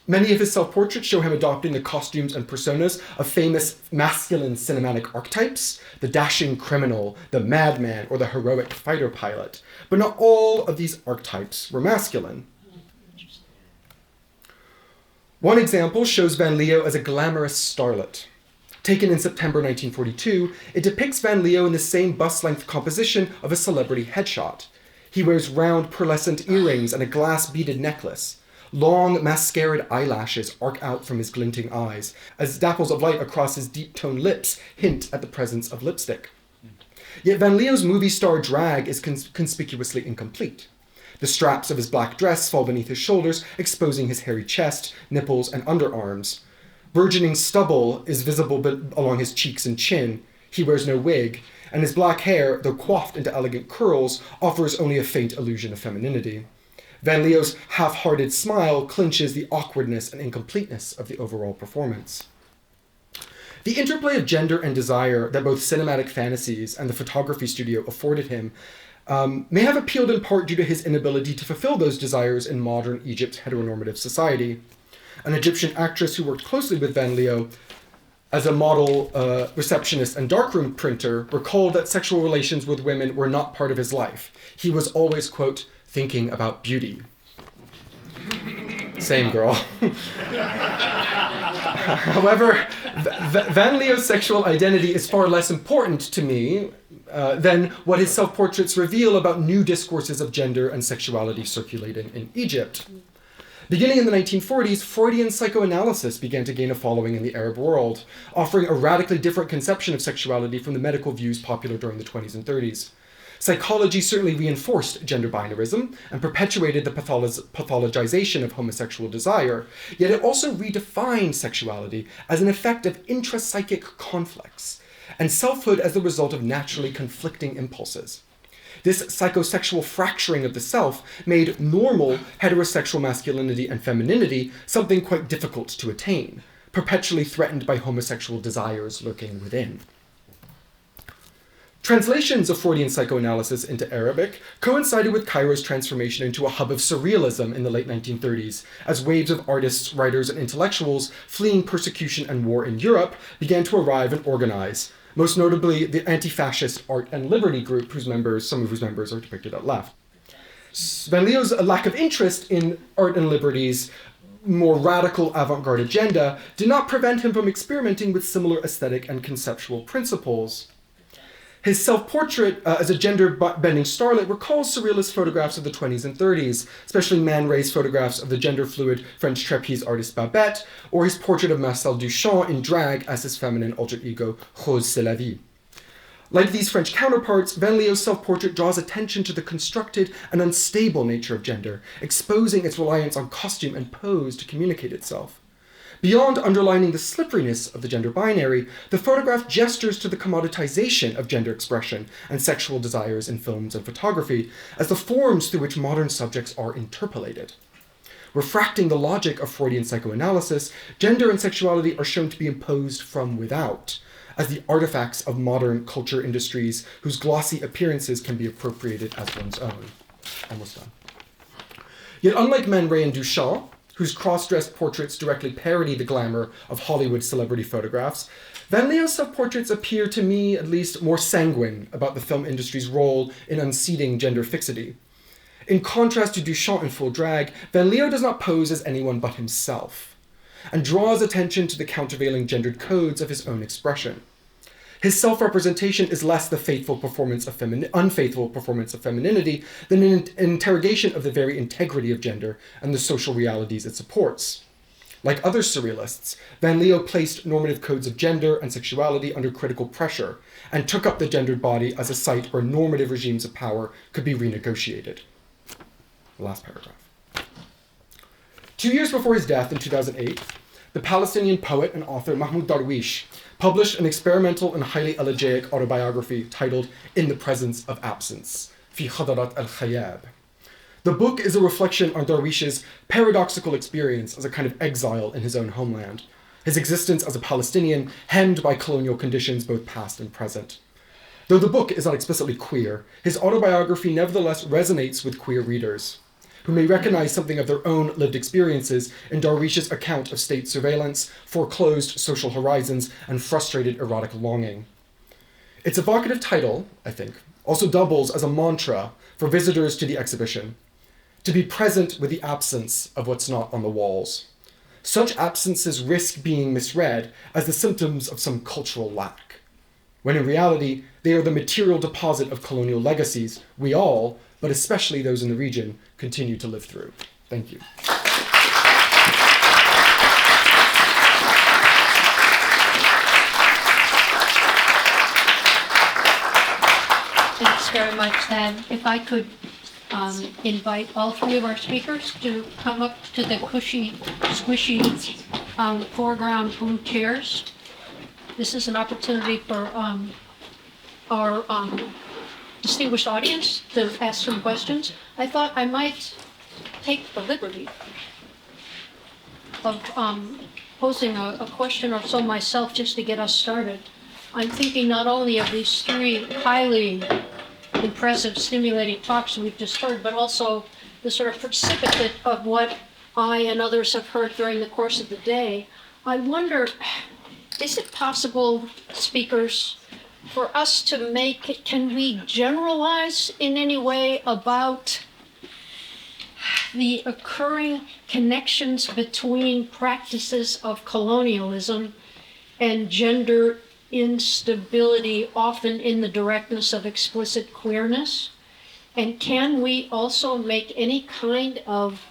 Many of his self-portraits show him adopting the costumes and personas of famous masculine cinematic archetypes, the dashing criminal, the madman, or the heroic fighter pilot. But not all of these archetypes were masculine. One example shows Van Leeuw as a glamorous starlet. Taken in September 1942, it depicts Van Leeuw in the same bust-length composition of a celebrity headshot. He wears round pearlescent earrings and a glass-beaded necklace. Long, mascaraed eyelashes arc out from his glinting eyes, as dapples of light across his deep-toned lips hint at the presence of lipstick. Yet Van Leeuw's movie star drag is conspicuously incomplete. The straps of his black dress fall beneath his shoulders, exposing his hairy chest, nipples, and underarms. Burgeoning stubble is visible along his cheeks and chin. He wears no wig, and his black hair, though coiffed into elegant curls, offers only a faint illusion of femininity. Van Leeuw's half-hearted smile clinches the awkwardness and incompleteness of the overall performance. The interplay of gender and desire that both cinematic fantasies and the photography studio afforded him may have appealed in part due to his inability to fulfill those desires in modern Egypt's heteronormative society. An Egyptian actress who worked closely with Van Leeuw as a model, receptionist, and darkroom printer recalled that sexual relations with women were not part of his life. He was always, quote, thinking about beauty. Same girl. However, Van Leeuw's sexual identity is far less important to me than what his self-portraits reveal about new discourses of gender and sexuality circulating in Egypt. Beginning in the 1940s, Freudian psychoanalysis began to gain a following in the Arab world, offering a radically different conception of sexuality from the medical views popular during the 20s and 30s. Psychology certainly reinforced gender binarism and perpetuated the pathologization of homosexual desire, yet it also redefined sexuality as an effect of intrapsychic conflicts, and selfhood as the result of naturally conflicting impulses. This psychosexual fracturing of the self made normal heterosexual masculinity and femininity something quite difficult to attain, perpetually threatened by homosexual desires lurking within. Translations of Freudian psychoanalysis into Arabic coincided with Cairo's transformation into a hub of surrealism in the late 1930s, as waves of artists, writers, and intellectuals fleeing persecution and war in Europe began to arrive and organize, most notably the anti-fascist Art and Liberty group, some of whose members are depicted at left. Van Leeuw's lack of interest in Art and Liberty's more radical avant-garde agenda did not prevent him from experimenting with similar aesthetic and conceptual principles. His self-portrait as a gender-bending starlet recalls surrealist photographs of the 20s and 30s, especially man-raised photographs of the gender-fluid French trapeze artist Babette, or his portrait of Marcel Duchamp in drag as his feminine alter ego, Rose c'est la vie. Like these French counterparts, Van Leeuw's self-portrait draws attention to the constructed and unstable nature of gender, exposing its reliance on costume and pose to communicate itself. Beyond underlining the slipperiness of the gender binary, the photograph gestures to the commoditization of gender expression and sexual desires in films and photography as the forms through which modern subjects are interpolated. Refracting the logic of Freudian psychoanalysis, gender and sexuality are shown to be imposed from without, as the artifacts of modern culture industries whose glossy appearances can be appropriated as one's own. Almost done. Yet unlike Man Ray and Duchamp, whose cross-dressed portraits directly parody the glamour of Hollywood celebrity photographs, Van Leeuw's self-portraits appear to me, at least, more sanguine about the film industry's role in unseating gender fixity. In contrast to Duchamp in full drag, Van Leeuw does not pose as anyone but himself, and draws attention to the countervailing gendered codes of his own expression. His self-representation is less the unfaithful performance of femininity than an interrogation of the very integrity of gender and the social realities it supports. Like other surrealists, Van Leo placed normative codes of gender and sexuality under critical pressure and took up the gendered body as a site where normative regimes of power could be renegotiated. The last paragraph. 2 years before his death in 2008, the Palestinian poet and author Mahmoud Darwish published an experimental and highly elegiac autobiography titled In the Presence of Absence, Fi Khadarat al-Khayab. The book is a reflection on Darwish's paradoxical experience as a kind of exile in his own homeland, his existence as a Palestinian hemmed by colonial conditions both past and present. Though the book is not explicitly queer, his autobiography nevertheless resonates with queer readers, who may recognize something of their own lived experiences in Darwish's account of state surveillance, foreclosed social horizons, and frustrated erotic longing. Its evocative title, I think, also doubles as a mantra for visitors to the exhibition: to be present with the absence of what's not on the walls. Such absences risk being misread as the symptoms of some cultural lack, when in reality, they are the material deposit of colonial legacies we all, but especially those in the region, continue to live through. Thank you. Thanks very much, Thad. If I could invite all three of our speakers to come up to the cushy, squishy foreground blue chairs. This is an opportunity for our distinguished audience to ask some questions. I thought I might take the liberty of posing a question or so myself just to get us started. I'm thinking not only of these three highly impressive, stimulating talks we've just heard, but also the sort of precipitate of what I and others have heard during the course of the day. I wonder, is it possible, speakers, for us to can we generalize in any way about the occurring connections between practices of colonialism and gender instability, often in the directness of explicit queerness? And can we also make any kind of,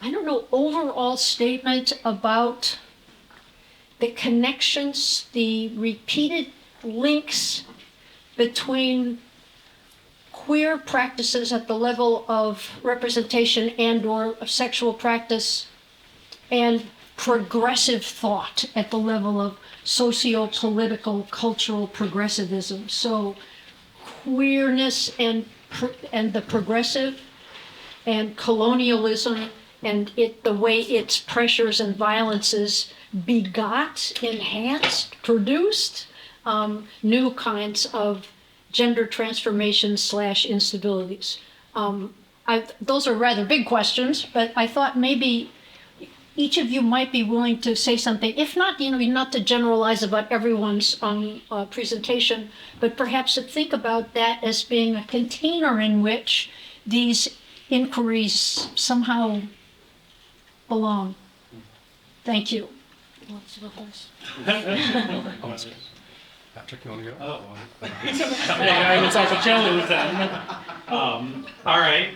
overall statement about the connections, the repeated links between queer practices at the level of representation and/or of sexual practice and progressive thought at the level of socio-political, cultural progressivism? So queerness and the progressive and colonialism and the way its pressures and violences begot, enhanced, produced new kinds of gender transformations / instabilities. Those are rather big questions, but I thought maybe each of you might be willing to say something, if not, not to generalize about everyone's presentation, but perhaps to think about that as being a container in which these inquiries somehow belong. Thank you. Who wants to go first? Patrick, you want to go? Oh, I was also challenged with that. All right.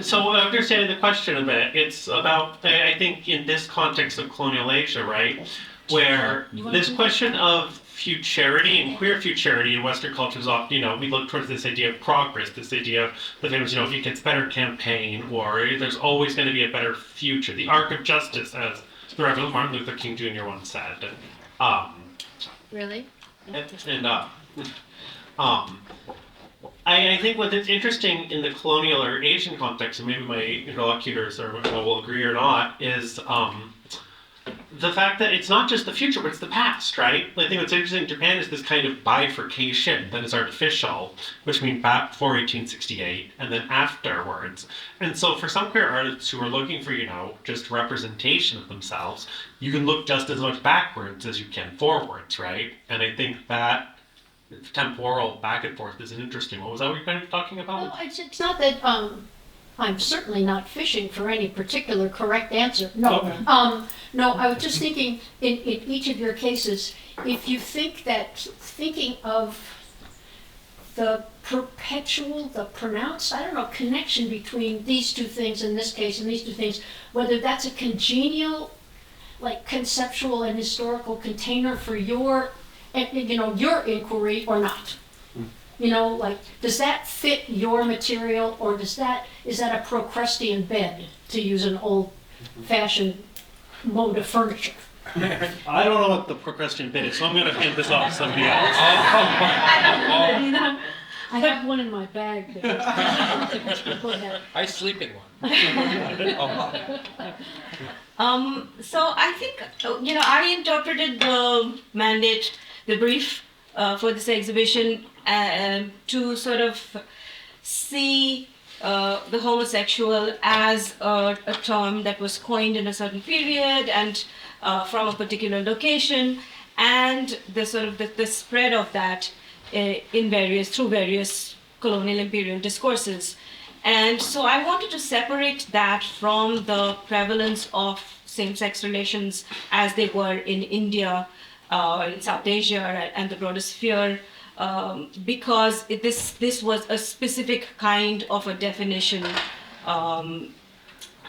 So understanding the question a bit, it's about, I think, in this context of colonial Asia, right, where this question of futurity and queer futurity in Western cultures often, we look towards this idea of progress, this idea of the famous, if it gets better campaign, or there's always going to be a better future. The arc of justice, as the Reverend Martin Luther King Jr. once said. Really? I think what's interesting in the colonial or Asian context, and maybe my interlocutors will agree or not, is the fact that it's not just the future, but it's the past, right? I think what's interesting in Japan is this kind of bifurcation that is artificial, which means back before 1868 and then afterwards. And so for some queer artists who are looking for, just representation of themselves, you can look just as much backwards as you can forwards, right? And I think that temporal back and forth is interesting. What was that we were kind of talking about? Well, it's not that I'm certainly not fishing for any particular correct answer. No. Okay. No, I was just thinking in each of your cases, if you thinking of the perpetual, the pronounced, connection between these two things in this case and these two things, whether that's a congenial like conceptual and historical container for your, your inquiry or not? Like, does that fit your material, or is that a Procrustean bed, to use an old-fashioned mode of furniture? I don't know what the Procrustean bit is, so I'm going to hand this off to somebody else. I have one in my bag there. Go ahead. I sleep in one. So I think, I interpreted the mandate, the brief for this exhibition to sort of see the homosexual as a term that was coined in a certain period and from a particular location, and the sort of the spread of that through various colonial imperial discourses. And so I wanted to separate that from the prevalence of same-sex relations as they were in India, in South Asia, and the broader sphere, because this was a specific kind of a definition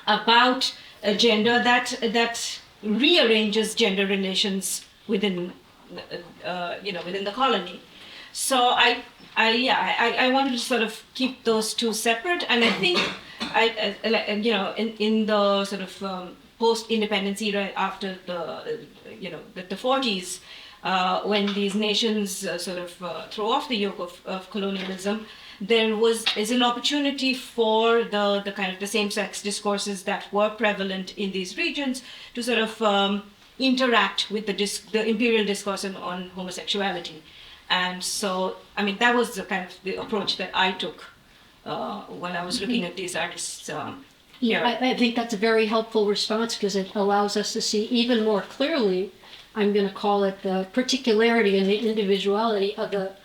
about a gender that rearranges gender relations within the colony. So I wanted to sort of keep those two separate, and I think in the sort of post-independence era after the 40s, when these nations sort of throw off the yoke of colonialism, there is an opportunity for the kind of the same-sex discourses that were prevalent in these regions to sort of interact with the imperial discourse on homosexuality. And so, that was the kind of the approach that I took when I was looking at these artists. I think that's a very helpful response, because it allows us to see even more clearly, I'm going to call it the particularity and the individuality of the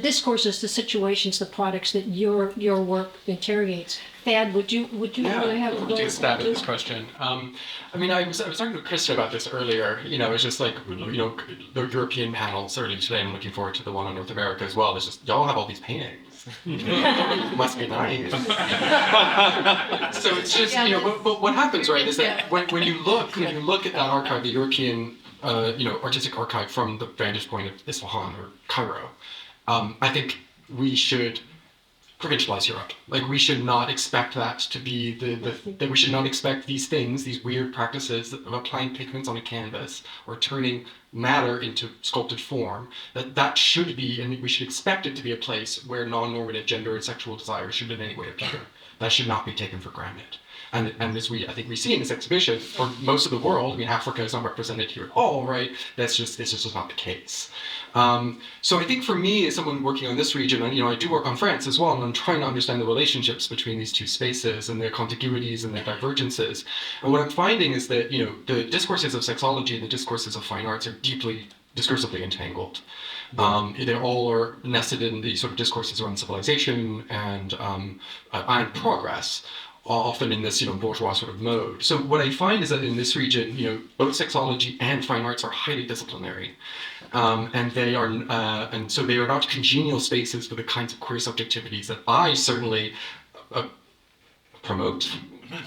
discourses, the situations, the products that your work interrogates. Thad, would you want to have a go? Take a stab at this question. I was talking to Krista about this earlier. It's just like, the European panel certainly today. I'm looking forward to the one on North America as well. It's just, y'all have all these paintings. Must be nice. So it's just, but what happens, right, is that when you look at that archive, the European artistic archive from the vantage point of Isfahan or Cairo, I think we should provincialize Europe. Like, we should not expect that to be that we should not expect these things, these weird practices of applying pigments on a canvas or turning matter into sculpted form, that should be, and we should expect it to be a place where non-normative gender and sexual desire should in any way appear. That should not be taken for granted. And as I think we see in this exhibition, for most of the world, Africa is not represented here at all, right? This is not the case. So I think for me, as someone working on this region, and I do work on France as well, and I'm trying to understand the relationships between these two spaces and their contiguities and their divergences. And what I'm finding is that, the discourses of sexology and the discourses of fine arts are deeply discursively entangled. They all are nested in these sort of discourses around civilization and progress, often in this bourgeois sort of mode. So what I find is that in this region, both sexology and fine arts are highly disciplinary, and they are and so they are not congenial spaces for the kinds of queer subjectivities that I certainly promote,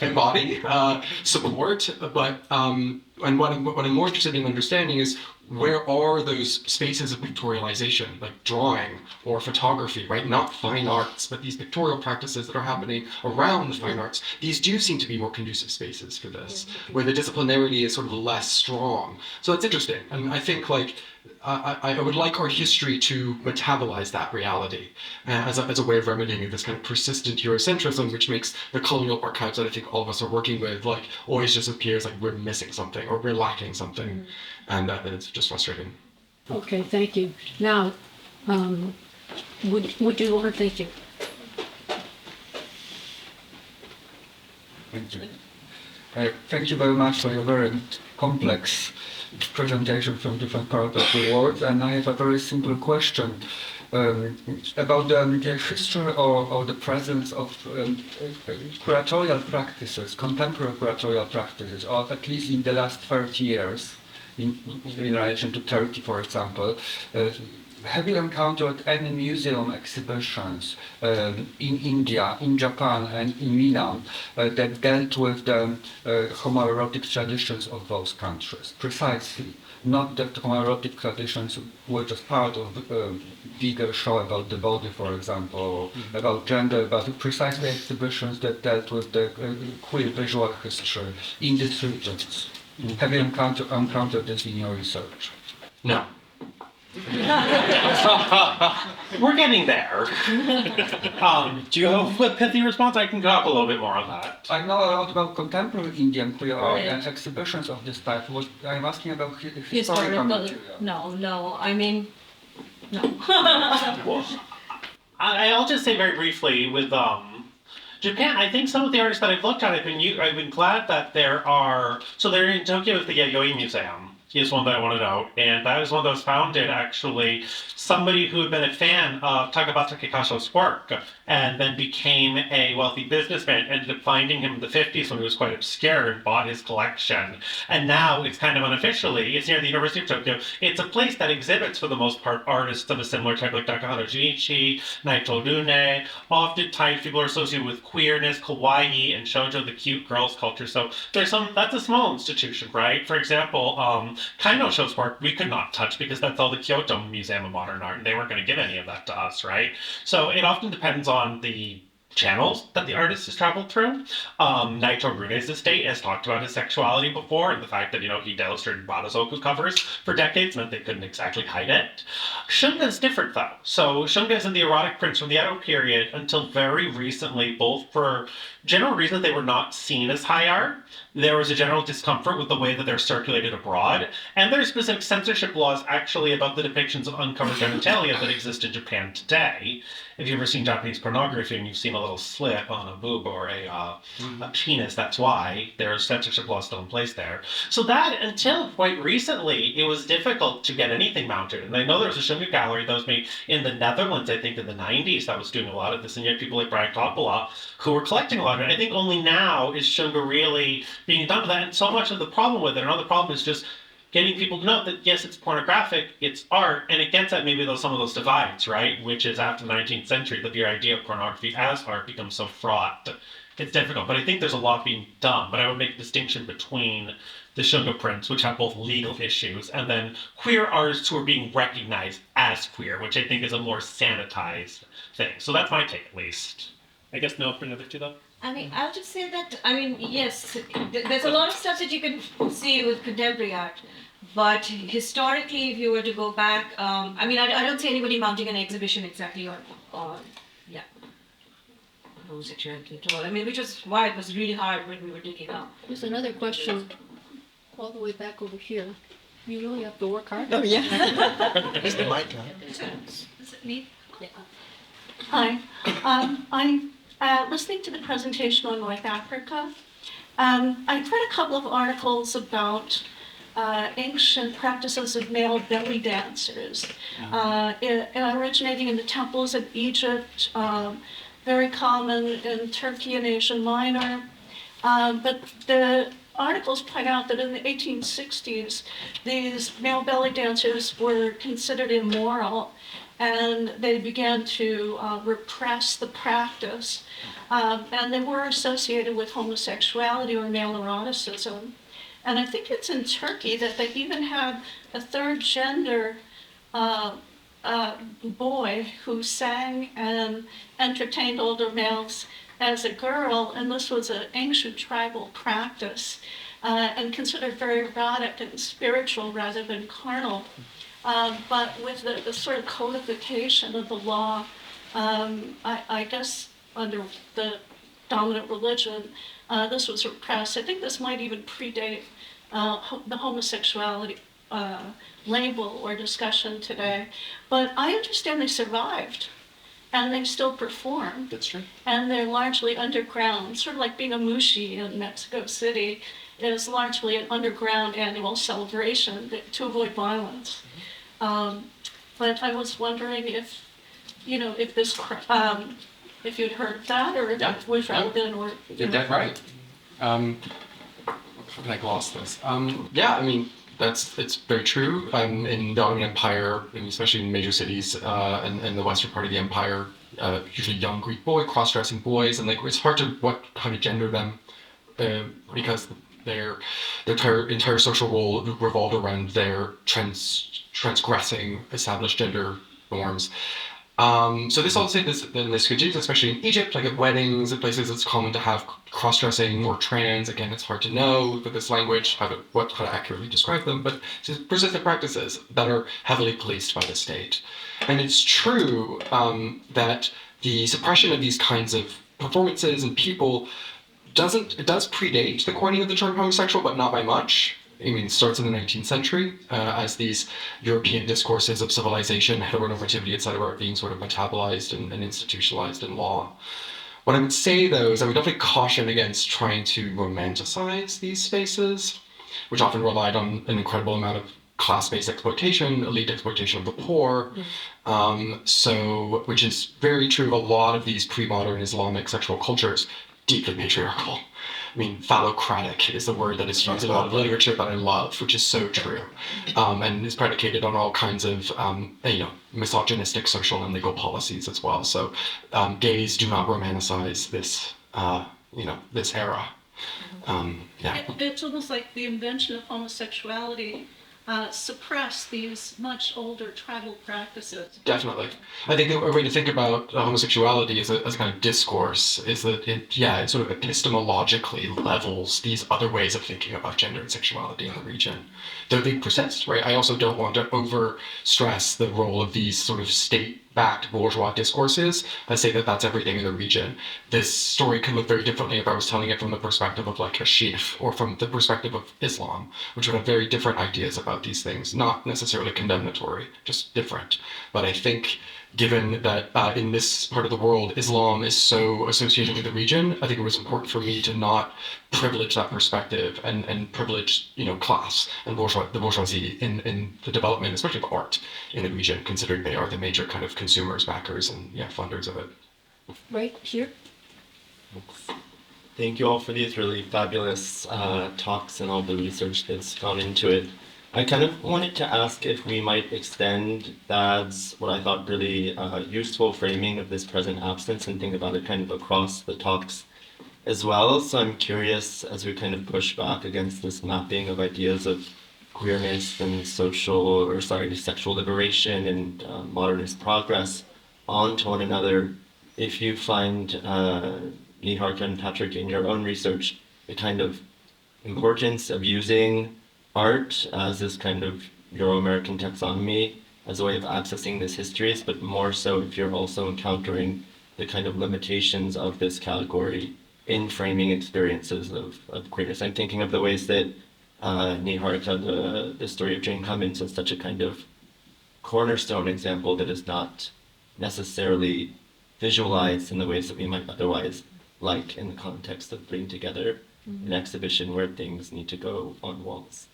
embody, support. But and what I'm more interested in understanding is, where are those spaces of pictorialization, like drawing or photography, right? Not fine arts, but these pictorial practices that are happening around the fine arts. These do seem to be more conducive spaces for this, where the disciplinarity is sort of less strong. So it's interesting. And I think, I would like our history to metabolize that reality as a way of remedying this kind of persistent Eurocentrism, which makes the colonial archives that I think all of us are working with, always just appears like we're missing something or we're lacking something. And it's just frustrating. Okay, thank you. Now, would you want to thank you? Thank you. Thank you very much for your very complex presentation from different parts of the world. And I have a very simple question about the history or the presence of curatorial practices, contemporary curatorial practices, or at least in the last 30 years, in relation to Turkey, for example, have you encountered any museum exhibitions in India, in Japan, and in Milan that dealt with the homoerotic traditions of those countries? Precisely. Not that homoerotic traditions were just part of a bigger show about the body, for example, about gender, but precisely exhibitions that dealt with the queer visual history in these regions. Have you encountered this in your research? No. We're getting there. Do you have a pithy response? I can talk a little bit more on that. I know a lot about contemporary Indian queer art and exhibitions of this type. I'm asking about historical material. No, I mean, no. Well, I'll just say very briefly with Japan. I think some of the artists that I've looked at, I've been glad that there are. So they're in Tokyo with the Yayoi Museum. Is one that I want to note, and that was one that was founded actually somebody who had been a fan of Takabata Kikasho's work and then became a wealthy businessman, ended up finding him in the 50s when he was quite obscure and bought his collection. And now it's kind of unofficially, it's near the University of Tokyo. It's a place that exhibits, for the most part, artists of a similar type like Takahata Junichi, Naito Rune. Oftentimes people are associated with queerness, kawaii, and shoujo, the cute girls culture. So there's that's a small institution, right? For example, Kaino Show's work we could not touch because that's all the Kyoto Museum of Modern Art, and they weren't going to give any of that to us, right? So it often depends on the channels that the artist has traveled through. Naito Rune's estate has talked about his sexuality before, and the fact that, he illustrated Badazoku covers for decades meant they couldn't exactly hide it. Shunga's different, though. So Shunga's in the erotic prints from the Edo period until very recently, both for general reasons they were not seen as high art. There was a general discomfort with the way that they're circulated abroad, and there are specific censorship laws actually about the depictions of uncovered genitalia that exist in Japan today. If you've ever seen Japanese pornography and you've seen a little slit on a boob or a penis, that's why there's censorship laws still in place there. So that, until quite recently, it was difficult to get anything mounted. And I know there was a Shunga gallery that was made in the Netherlands, I think in the 90s, that was doing a lot of this, and you had people like Brian Coppola who were collecting a lot of it. I think only now is Shunga really being done with that, and so much of the problem with it, another problem is just getting people to know that, yes, it's pornographic, it's art, and it gets at maybe some of those divides, right? Which is after the 19th century that the idea of pornography as art becomes so fraught. It's difficult, but I think there's a lot being done. But I would make a distinction between the Shunga prints, which have both legal issues, and then queer artists who are being recognized as queer, which I think is a more sanitized thing. So that's my take, at least. I guess no for the other two, though? I mean, I'll just say that, yes, there's a lot of stuff that you can see with contemporary art. But historically, if you were to go back, I don't see anybody mounting an exhibition exactly on homosexuality at all. Which was why it was really hard when we were digging up. There's another question all the way back over here. You really have to work hard. Oh, yeah. Is the mic on? Is it me? Yeah. Hi, I'm listening to the presentation on North Africa. I've read a couple of articles about ancient practices of male belly dancers, originating in the temples of Egypt, very common in Turkey and Asia Minor. But the articles point out that in the 1860s, these male belly dancers were considered immoral, and they began to repress the practice. And they were associated with homosexuality or male eroticism. And I think it's in Turkey that they even had a third gender boy who sang and entertained older males as a girl, and this was an ancient tribal practice and considered very erotic and spiritual rather than carnal. But with the sort of codification of the law, I guess under the dominant religion, this was repressed. I think this might even predate the homosexuality label or discussion today. But I understand they survived, and they still perform. That's true. And they're largely underground, sort of like being a mushi in Mexico City is largely an underground annual celebration to avoid violence. But I was wondering if if you'd heard of that, or if it was relevant, or You're dead right. How can I gloss this? it's very true. In the Ottoman Empire, and especially in major cities and the western part of the empire, usually young Greek cross-dressing boys, and like it's hard how to gender them because their entire social role revolved around their transgressing established gender norms. So this continues, especially in Egypt, like at weddings and places. It's common to have cross-dressing or trans. Again, it's hard to know with this language how to accurately describe them, but it's persistent practices that are heavily policed by the state. And it's true that the suppression of these kinds of performances and people does predate the coining of the term homosexual, but not by much. I mean, it starts in the 19th century as these European discourses of civilization, heteronormativity, etc., are being sort of metabolized and institutionalized in law. What I would say, though, is I would definitely caution against trying to romanticize these spaces, which often relied on an incredible amount of class-based exploitation, elite exploitation of the poor, which is very true of a lot of these pre-modern Islamic sexual cultures, deeply patriarchal. I mean, phallocratic is the word that is used in a lot of literature that I love, which is so true, and is predicated on all kinds of, misogynistic social and legal policies as well. So, gays do not romanticize this, this era. It's almost like the invention of homosexuality suppressed these much older tribal practices. Definitely. I think a way to think about homosexuality as a kind of discourse is that it sort of epistemologically levels these other ways of thinking about gender and sexuality in the region. Though they persist, right? I also don't want to over-stress the role of these sort of state-backed bourgeois discourses that say that that's everything in the region. This story could look very differently if I was telling it from the perspective of like a Sheikh or from the perspective of Islam, which would have very different ideas about these things, not necessarily condemnatory, just different. But I think given that in this part of the world, Islam is so associated with the region, I think it was important for me to not privilege that perspective and privilege, class and the bourgeoisie in the development, especially of art in the region, considering they are the major kind of consumers, backers, and funders of it. Right here. Thank you all for these really fabulous talks and all the research that's gone into it. I kind of wanted to ask if we might extend Thad's, what I thought really useful framing of this present absence and think about it kind of across the talks as well. So I'm curious, as we kind of push back against this mapping of ideas of queerness and sexual liberation and modernist progress onto one another, if you find, Niharika and Patrick, in your own research, the kind of importance of using art as this kind of Euro-American taxonomy as a way of accessing these histories, but more so if you're also encountering the kind of limitations of this category in framing experiences of queerness. I'm thinking of the ways that Niharika, the story of Jane Cummins, is such a kind of cornerstone example that is not necessarily visualized in the ways that we might otherwise like in the context of putting together an exhibition where things need to go on walls.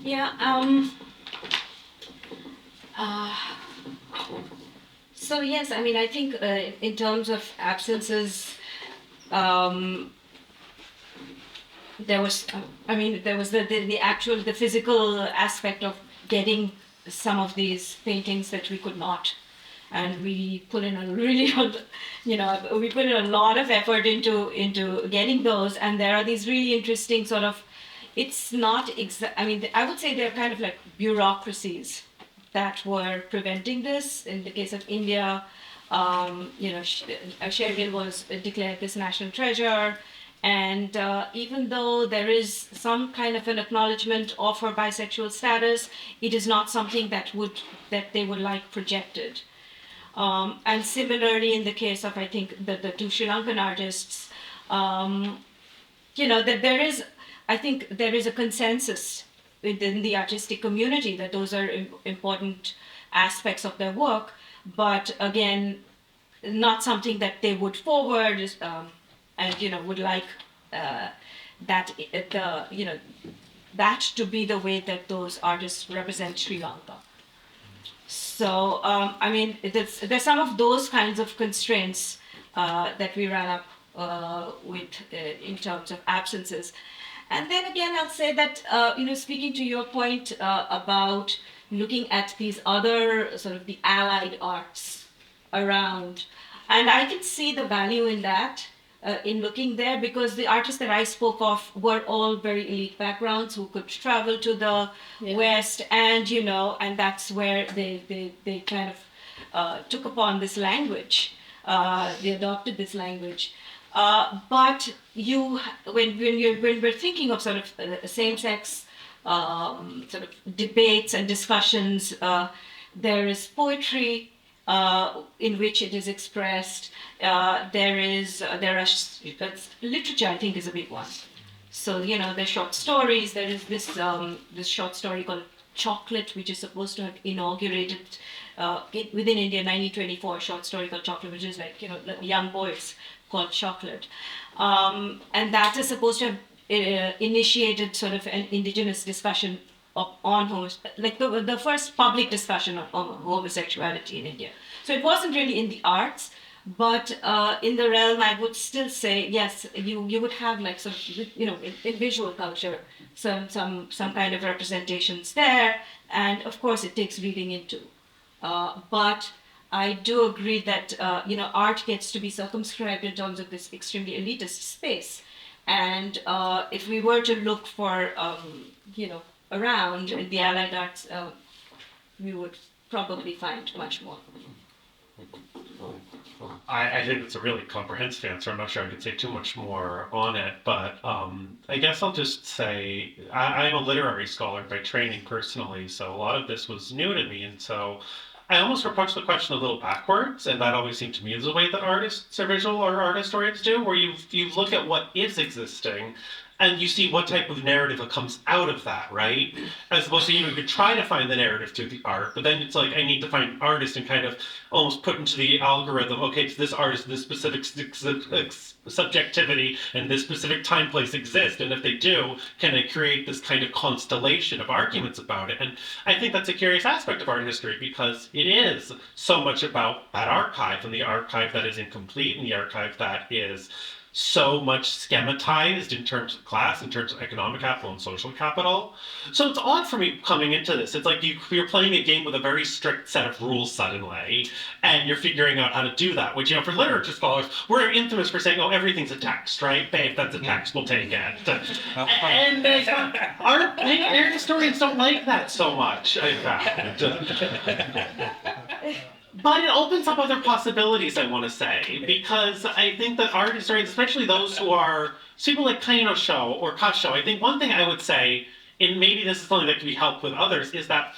Yeah. So yes, I mean, I think in terms of absences, there was the physical aspect of getting some of these paintings that we could not, and we put in a lot of effort into getting those, and there are these really interesting sort of. It's not I would say they're kind of like bureaucracies that were preventing this. In the case of India, Shergill was declared this national treasure, and even though there is some kind of an acknowledgement of her bisexual status, it is not something that they would like projected. And similarly, in the case of, I think, the two Sri Lankan artists, that there is a consensus within the artistic community that those are important aspects of their work, but again, not something that they would forward and would like that to be the way that those artists represent Sri Lanka. So there's some of those kinds of constraints that we ran up with in terms of absences. And then again, I'll say that, speaking to your point about looking at these other sort of the allied arts around, and I can see the value in that, in looking there, because the artists that I spoke of were all very elite backgrounds who could travel to the West, and, and that's where they kind of took upon this language. They adopted this language. But when we're thinking of sort of same-sex sort of debates and discussions, there is poetry in which it is expressed. There are literature. I think is a big one. So there's short stories. There is this short story called Chocolate, which is supposed to have inaugurated within India, 1924. Short story called Chocolate, which is like young boys called Chocolate, and that is supposed to have initiated sort of an indigenous discussion on the first public discussion on homosexuality in India. So it wasn't really in the arts, but in the realm, I would still say yes. You would have like some, in visual culture, some kind of representations there, and of course it takes reading into. But I do agree that art gets to be circumscribed in terms of this extremely elitist space, and if we were to look for around in the allied arts, we would probably find much more. I think it's a really comprehensive answer. I'm not sure I could say too much more on it, but I guess I'll just say I'm a literary scholar by training personally, so a lot of this was new to me, and so I almost approach the question a little backwards, and that always seemed to me as a way that artists or visual or art historians do, where you look at what is existing and you see what type of narrative comes out of that, right? As opposed to you could try to find the narrative through the art, but then it's like I need to find an artist and kind of almost put into the algorithm, okay, it's this artist, this specific subjectivity and this specific time place exist, and if they do, can I create this kind of constellation of arguments about it? And I think that's a curious aspect of art history, because it is so much about that archive, and the archive that is incomplete, and the archive that is so much schematized in terms of class, in terms of economic capital and social capital. So it's odd for me coming into this. It's like you're playing a game with a very strict set of rules suddenly, and you're figuring out how to do that, which, for literature scholars, we're infamous for saying, oh, everything's a text, right? Babe, that's a text, we'll take it. And art historians don't like that so much, I found. But it opens up other possibilities, I want to say, because I think that art historians, especially those who are people like Kaino Sho or Kasho, I think one thing I would say, and maybe this is something that can be helped with others, is that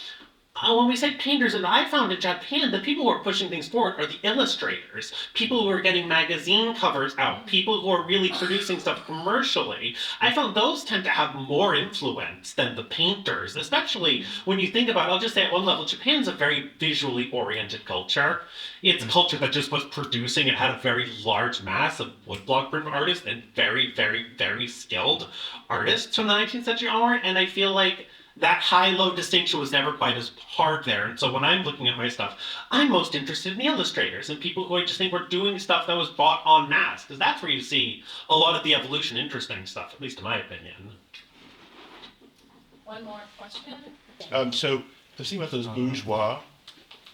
when we say painters, and I found in Japan, the people who are pushing things forward are the illustrators, people who are getting magazine covers out, people who are really producing stuff commercially. I found those tend to have more influence than the painters, especially when you think about, I'll just say at one level, Japan's a very visually oriented culture. It's a culture that just was producing and had a very large mass of woodblock print artists and very, very, very skilled artists from the 19th century onward, and I feel like that high-low distinction was never quite as hard there. And so when I'm looking at my stuff, I'm most interested in the illustrators and people who I just think were doing stuff that was bought en masse, because that's where you see a lot of the evolution interesting stuff, at least in my opinion. One more question? So the thing about those bourgeois,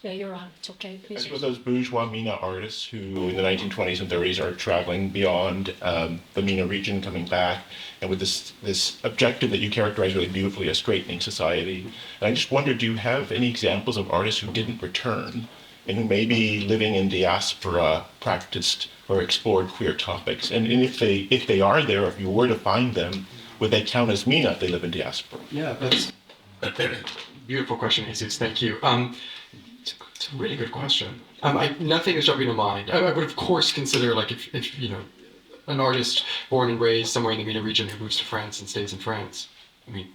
Yeah, you're on. It's okay. I suppose those bourgeois MENA artists who in the 1920s and 30s are traveling beyond the MENA region, coming back, and with this objective that you characterize really beautifully as straightening society. And I just wonder, do you have any examples of artists who didn't return and who maybe living in diaspora practiced or explored queer topics? And if they are there, if you were to find them, would they count as MENA if they live in diaspora? Yeah, that's a beautiful question, Jesus. Thank you. It's a really good question. Nothing is jumping to mind. I would of course consider, like, if an artist born and raised somewhere in the MENA region who moves to France and stays in France. I mean,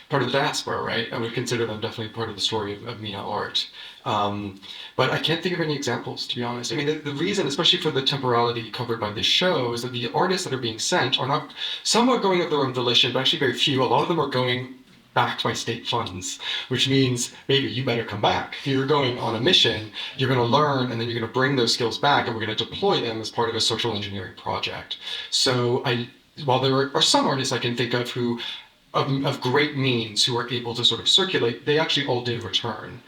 part of the diaspora, right? I would consider them definitely part of the story of MENA art. But I can't think of any examples, to be honest. I mean, the reason, especially for the temporality covered by this show, is that the artists that are being sent are not, some are going of their own volition, but actually very few. A lot of them are going backed by state funds, which means maybe you better come back. If you're going on a mission, you're going to learn, and then you're going to bring those skills back, and we're going to deploy them as part of a social engineering project. So while there are some artists I can think of who, of great means, who are able to sort of circulate, they actually all did return.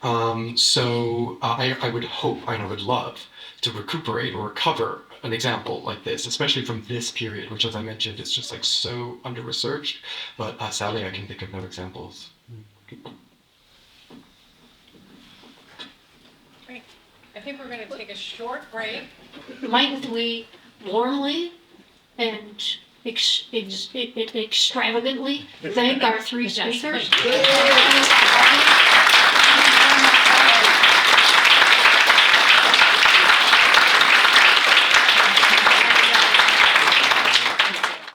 I would hope, I would love to recuperate or recover an example like this, especially from this period, which, as I mentioned, is just like so under-researched. But sadly, I can think of no examples. Great. I think we're going to take a short break. Might we warmly and extravagantly thank our three speakers?